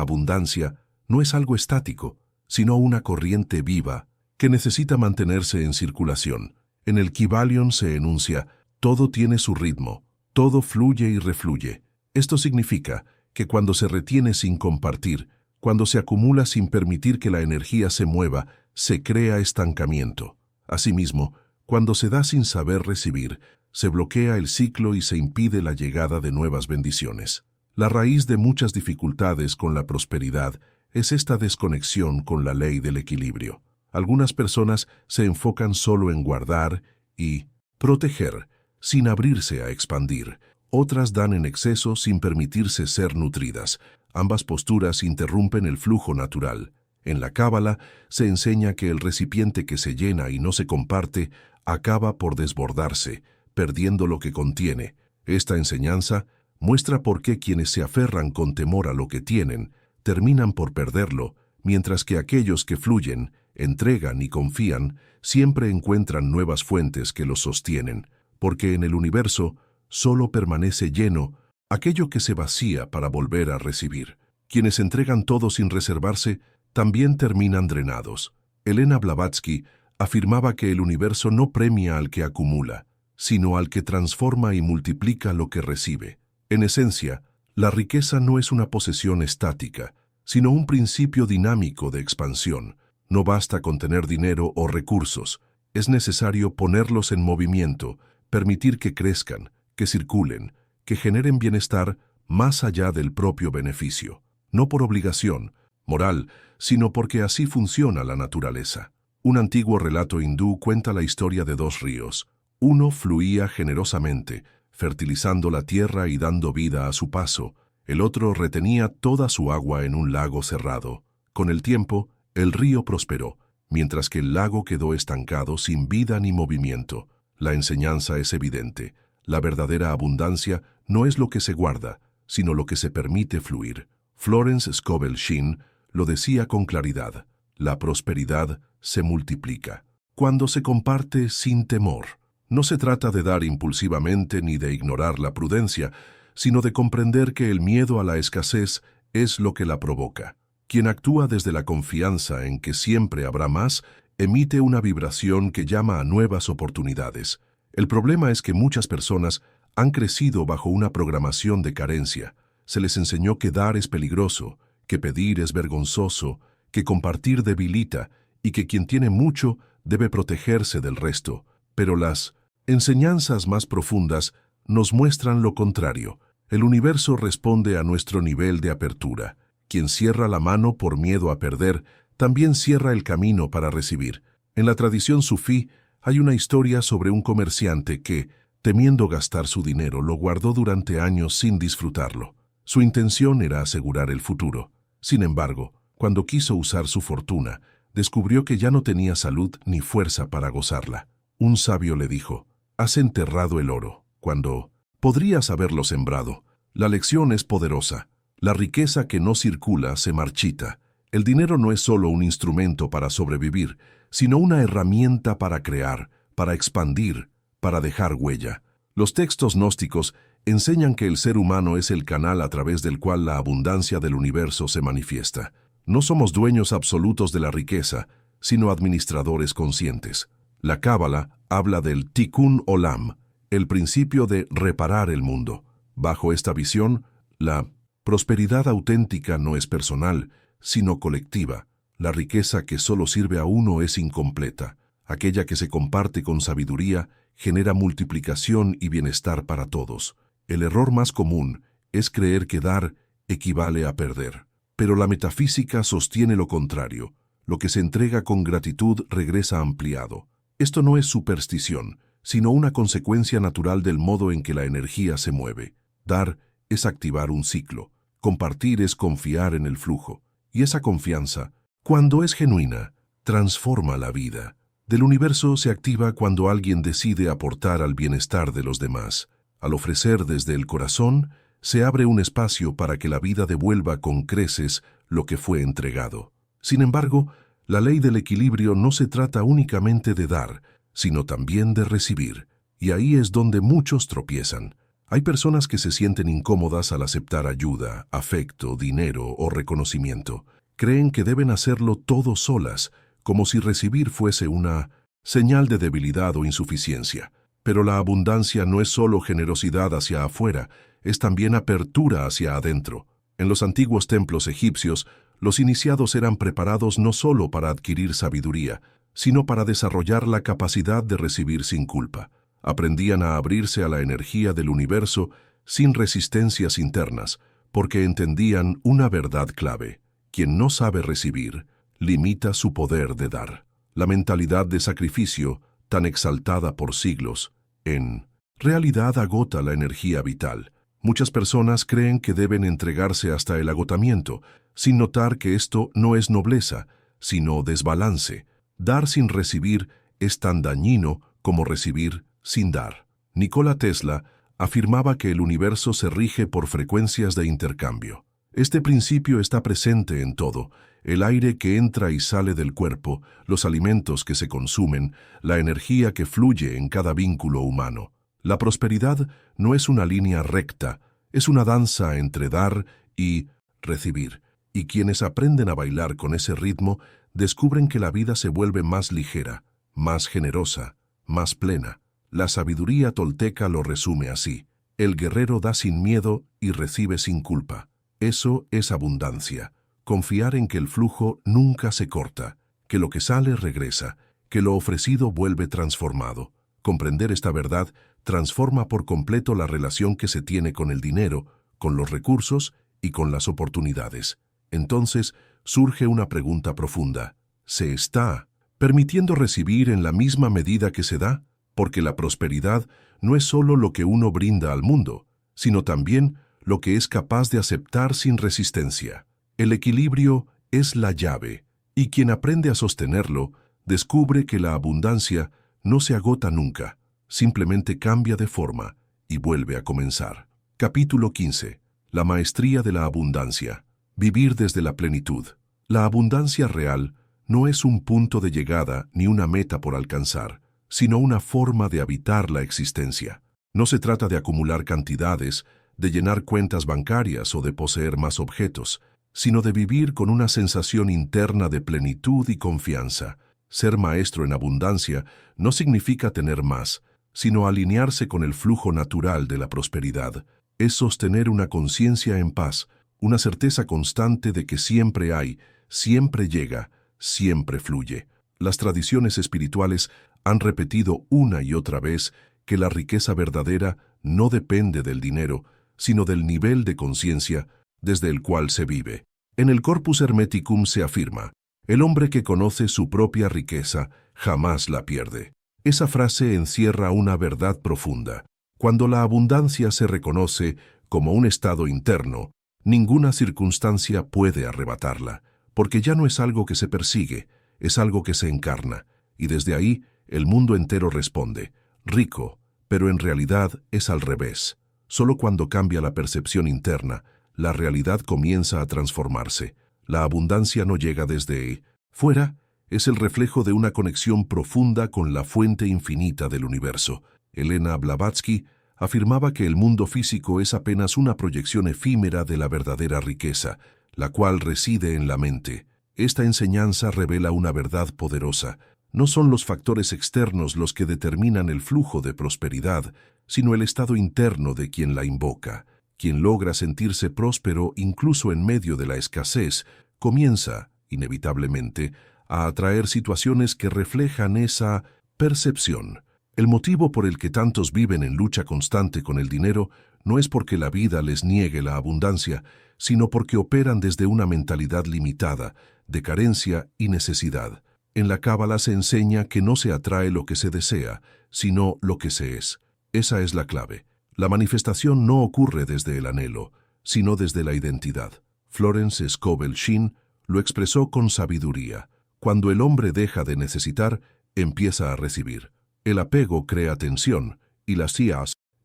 Speaker 1: abundancia no es algo estático, sino una corriente viva que necesita mantenerse en circulación. En el Kybalion se enuncia, todo tiene su ritmo, todo fluye y refluye. Esto significa que cuando se retiene sin compartir, cuando se acumula sin permitir que la energía se mueva, se crea estancamiento. Asimismo, cuando se da sin saber recibir, se bloquea el ciclo y se impide la llegada de nuevas bendiciones. La raíz de muchas dificultades con la prosperidad es esta desconexión con la ley del equilibrio. Algunas personas se enfocan solo en guardar y proteger, sin abrirse a expandir. Otras dan en exceso sin permitirse ser nutridas. Ambas posturas interrumpen el flujo natural. En la Cábala se enseña que el recipiente que se llena y no se comparte acaba por desbordarse, perdiendo lo que contiene. Esta enseñanza muestra por qué quienes se aferran con temor a lo que tienen terminan por perderlo, mientras que aquellos que fluyen, entregan y confían siempre encuentran nuevas fuentes que los sostienen, porque en el universo solo permanece lleno aquello que se vacía para volver a recibir. Quienes entregan todo sin reservarse también terminan drenados. Elena Blavatsky afirmaba que el universo no premia al que acumula, sino al que transforma y multiplica lo que recibe. En esencia, la riqueza no es una posesión estática, sino un principio dinámico de expansión. No basta con tener dinero o recursos, es necesario ponerlos en movimiento, permitir que crezcan, que circulen, que generen bienestar más allá del propio beneficio. No por obligación moral, sino porque así funciona la naturaleza. Un antiguo relato hindú cuenta la historia de dos ríos. Uno fluía generosamente, fertilizando la tierra y dando vida a su paso. El otro retenía toda su agua en un lago cerrado. Con el tiempo, el río prosperó, mientras que el lago quedó estancado sin vida ni movimiento. La enseñanza es evidente. La verdadera abundancia no es lo que se guarda, sino lo que se permite fluir. Florence Scovel Shinn lo decía con claridad. La prosperidad se multiplica cuando se comparte sin temor. No se trata de dar impulsivamente ni de ignorar la prudencia, sino de comprender que el miedo a la escasez es lo que la provoca. Quien actúa desde la confianza en que siempre habrá más, emite una vibración que llama a nuevas oportunidades. El problema es que muchas personas han crecido bajo una programación de carencia. Se les enseñó que dar es peligroso, que pedir es vergonzoso, que compartir debilita y que quien tiene mucho debe protegerse del resto. Pero las enseñanzas más profundas nos muestran lo contrario. El universo responde a nuestro nivel de apertura. Quien cierra la mano por miedo a perder, también cierra el camino para recibir. En la tradición sufí hay una historia sobre un comerciante que, temiendo gastar su dinero, lo guardó durante años sin disfrutarlo. Su intención era asegurar el futuro. Sin embargo, cuando quiso usar su fortuna, descubrió que ya no tenía salud ni fuerza para gozarla. Un sabio le dijo, «Has enterrado el oro, cuando podrías haberlo sembrado». La lección es poderosa. La riqueza que no circula se marchita. El dinero no es solo un instrumento para sobrevivir, sino una herramienta para crear, para expandir, para dejar huella. Los textos gnósticos enseñan que el ser humano es el canal a través del cual la abundancia del universo se manifiesta. No somos dueños absolutos de la riqueza, sino administradores conscientes. La Cábala habla del Tikkun Olam, el principio de reparar el mundo. Bajo esta visión, la prosperidad auténtica no es personal, sino colectiva. La riqueza que solo sirve a uno es incompleta. Aquella que se comparte con sabiduría genera multiplicación y bienestar para todos. El error más común es creer que dar equivale a perder. Pero la metafísica sostiene lo contrario. Lo que se entrega con gratitud regresa ampliado. Esto no es superstición, sino una consecuencia natural del modo en que la energía se mueve. Dar es activar un ciclo. Compartir es confiar en el flujo. Y esa confianza, cuando es genuina, transforma la vida. Del universo se activa cuando alguien decide aportar al bienestar de los demás. Al ofrecer desde el corazón, se abre un espacio para que la vida devuelva con creces lo que fue entregado. Sin embargo, la ley del equilibrio no se trata únicamente de dar, sino también de recibir. Y ahí es donde muchos tropiezan. Hay personas que se sienten incómodas al aceptar ayuda, afecto, dinero o reconocimiento. Creen que deben hacerlo todo solas, como si recibir fuese una señal de debilidad o insuficiencia. Pero la abundancia no es solo generosidad hacia afuera, es también apertura hacia adentro. En los antiguos templos egipcios, los iniciados eran preparados no solo para adquirir sabiduría, sino para desarrollar la capacidad de recibir sin culpa. Aprendían a abrirse a la energía del universo sin resistencias internas, porque entendían una verdad clave. Quien no sabe recibir, limita su poder de dar. La mentalidad de sacrificio, tan exaltada por siglos, en realidad agota la energía vital. Muchas personas creen que deben entregarse hasta el agotamiento, sin notar que esto no es nobleza, sino desbalance. Dar sin recibir es tan dañino como recibir sin dar. Nikola Tesla afirmaba que el universo se rige por frecuencias de intercambio. Este principio está presente en todo: el aire que entra y sale del cuerpo, los alimentos que se consumen, la energía que fluye en cada vínculo humano. La prosperidad no es una línea recta, es una danza entre dar y recibir. Y quienes aprenden a bailar con ese ritmo descubren que la vida se vuelve más ligera, más generosa, más plena. La sabiduría tolteca lo resume así: el guerrero da sin miedo y recibe sin culpa. Eso es abundancia. Confiar en que el flujo nunca se corta, que lo que sale regresa, que lo ofrecido vuelve transformado. Comprender esta verdad transforma por completo la relación que se tiene con el dinero, con los recursos y con las oportunidades. Entonces surge una pregunta profunda: ¿se está permitiendo recibir en la misma medida que se da? Porque la prosperidad no es solo lo que uno brinda al mundo, sino también lo que es capaz de aceptar sin resistencia. El equilibrio es la llave, y quien aprende a sostenerlo descubre que la abundancia no se agota nunca, simplemente cambia de forma y vuelve a comenzar. Capítulo 15. La maestría de la abundancia. Vivir desde la plenitud. La abundancia real no es un punto de llegada ni una meta por alcanzar, sino una forma de habitar la existencia. No se trata de acumular cantidades, de llenar cuentas bancarias o de poseer más objetos, sino de vivir con una sensación interna de plenitud y confianza. Ser maestro en abundancia no significa tener más, sino alinearse con el flujo natural de la prosperidad. Es sostener una conciencia en paz, una certeza constante de que siempre hay, siempre llega, siempre fluye. Las tradiciones espirituales han repetido una y otra vez que la riqueza verdadera no depende del dinero, sino del nivel de conciencia desde el cual se vive. En el Corpus Hermeticum se afirma: el hombre que conoce su propia riqueza jamás la pierde. Esa frase encierra una verdad profunda. Cuando la abundancia se reconoce como un estado interno, ninguna circunstancia puede arrebatarla, porque ya no es algo que se persigue, es algo que se encarna, y desde ahí el mundo entero responde: rico, pero en realidad es al revés. Solo cuando cambia la percepción interna, la realidad comienza a transformarse. La abundancia no llega desde fuera, es el reflejo de una conexión profunda con la fuente infinita del universo. Elena Blavatsky afirmaba que el mundo físico es apenas una proyección efímera de la verdadera riqueza, la cual reside en la mente. Esta enseñanza revela una verdad poderosa. No son los factores externos los que determinan el flujo de prosperidad, sino el estado interno de quien la invoca. Quien logra sentirse próspero incluso en medio de la escasez, comienza, inevitablemente, a atraer situaciones que reflejan esa percepción. El motivo por el que tantos viven en lucha constante con el dinero no es porque la vida les niegue la abundancia, sino porque operan desde una mentalidad limitada, de carencia y necesidad. En la Cábala se enseña que no se atrae lo que se desea, sino lo que se es. Esa es la clave. La manifestación no ocurre desde el anhelo, sino desde la identidad. Florence Scovel Shinn lo expresó con sabiduría. Cuando el hombre deja de necesitar, empieza a recibir. El apego crea tensión, y la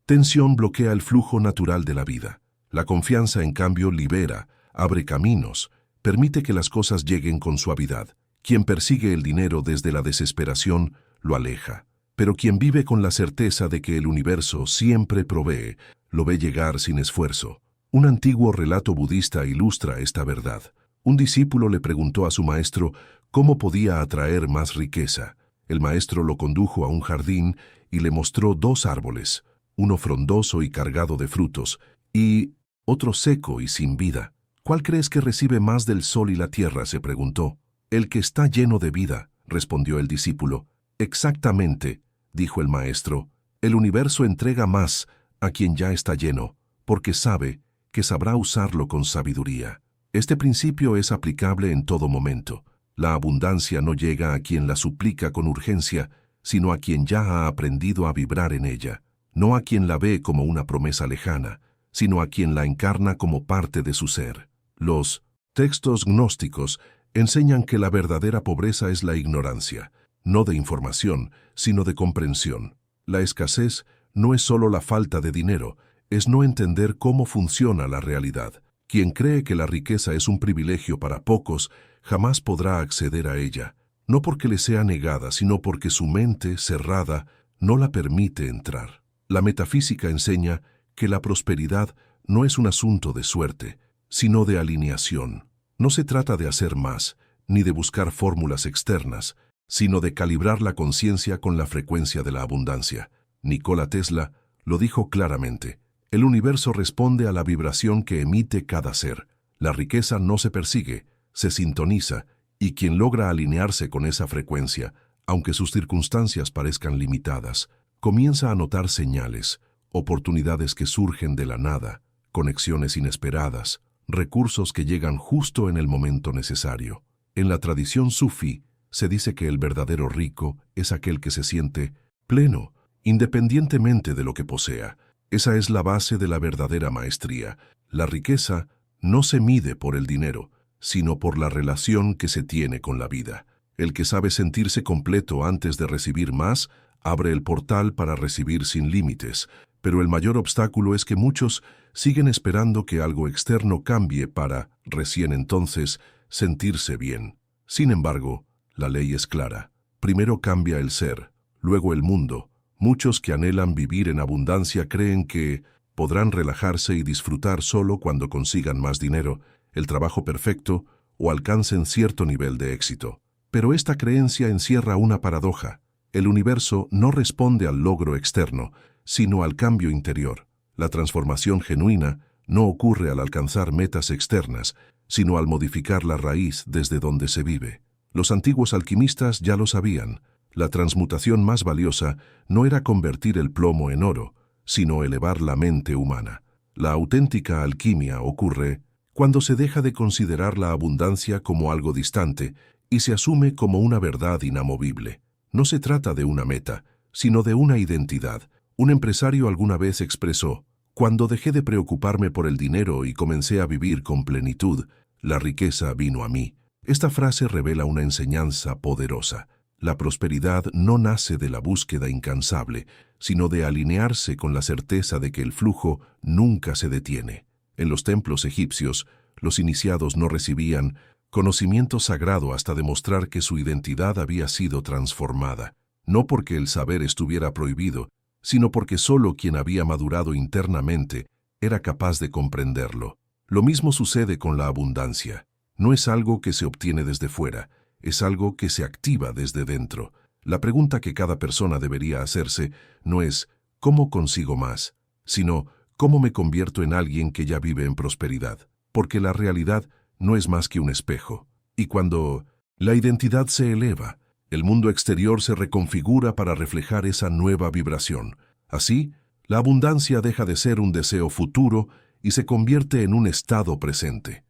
Speaker 1: tensión bloquea el flujo natural de la vida. La confianza, en cambio, libera, abre caminos, permite que las cosas lleguen con suavidad. Quien persigue el dinero desde la desesperación, lo aleja. Pero quien vive con la certeza de que el universo siempre provee, lo ve llegar sin esfuerzo. Un antiguo relato budista ilustra esta verdad. Un discípulo le preguntó a su maestro cómo podía atraer más riqueza. El maestro lo condujo a un jardín y le mostró 2 árboles, uno frondoso y cargado de frutos, y otro seco y sin vida. ¿Cuál crees que recibe más del sol y la tierra?, se preguntó. El que está lleno de vida, respondió el discípulo. Exactamente, dijo el maestro. El universo entrega más a quien ya está lleno, porque sabe que sabrá usarlo con sabiduría. Este principio es aplicable en todo momento. La abundancia no llega a quien la suplica con urgencia, sino a quien ya ha aprendido a vibrar en ella. No a quien la ve como una promesa lejana, sino a quien la encarna como parte de su ser. Los textos gnósticos enseñan que la verdadera pobreza es la ignorancia, no de información, sino de comprensión. La escasez no es solo la falta de dinero, es no entender cómo funciona la realidad. Quien cree que la riqueza es un privilegio para pocos, jamás podrá acceder a ella, no porque le sea negada, sino porque su mente, cerrada, no la permite entrar. La metafísica enseña que la prosperidad no es un asunto de suerte, sino de alineación. No se trata de hacer más, ni de buscar fórmulas externas, sino de calibrar la conciencia con la frecuencia de la abundancia. Nikola Tesla lo dijo claramente. El universo responde a la vibración que emite cada ser. La riqueza no se persigue, se sintoniza, y quien logra alinearse con esa frecuencia, aunque sus circunstancias parezcan limitadas, comienza a notar señales, oportunidades que surgen de la nada, conexiones inesperadas, recursos que llegan justo en el momento necesario. En la tradición sufí, se dice que el verdadero rico es aquel que se siente pleno, independientemente de lo que posea. Esa es la base de la verdadera maestría. La riqueza no se mide por el dinero, sino por la relación que se tiene con la vida. El que sabe sentirse completo antes de recibir más, abre el portal para recibir sin límites, pero el mayor obstáculo es que muchos siguen esperando que algo externo cambie para, recién entonces, sentirse bien. Sin embargo, la ley es clara. Primero cambia el ser, luego el mundo. Muchos que anhelan vivir en abundancia creen que podrán relajarse y disfrutar solo cuando consigan más dinero, el trabajo perfecto o alcancen cierto nivel de éxito. Pero esta creencia encierra una paradoja. El universo no responde al logro externo, sino al cambio interior. La transformación genuina no ocurre al alcanzar metas externas, sino al modificar la raíz desde donde se vive. Los antiguos alquimistas ya lo sabían. La transmutación más valiosa no era convertir el plomo en oro, sino elevar la mente humana. La auténtica alquimia ocurre cuando se deja de considerar la abundancia como algo distante y se asume como una verdad inamovible. No se trata de una meta, sino de una identidad. Un empresario alguna vez expresó: cuando dejé de preocuparme por el dinero y comencé a vivir con plenitud, la riqueza vino a mí. Esta frase revela una enseñanza poderosa. La prosperidad no nace de la búsqueda incansable, sino de alinearse con la certeza de que el flujo nunca se detiene. En los templos egipcios, los iniciados no recibían conocimiento sagrado hasta demostrar que su identidad había sido transformada, no porque el saber estuviera prohibido, sino porque solo quien había madurado internamente era capaz de comprenderlo. Lo mismo sucede con la abundancia. no es algo que se obtiene desde fuera, es algo que se activa desde dentro. La pregunta que cada persona debería hacerse no es ¿cómo consigo más?, sino ¿cómo me convierto en alguien que ya vive en prosperidad? Porque la realidad no es más que un espejo. Y cuando la identidad se eleva, el mundo exterior se reconfigura para reflejar esa nueva vibración. Así, la abundancia deja de ser un deseo futuro y se convierte en un estado presente.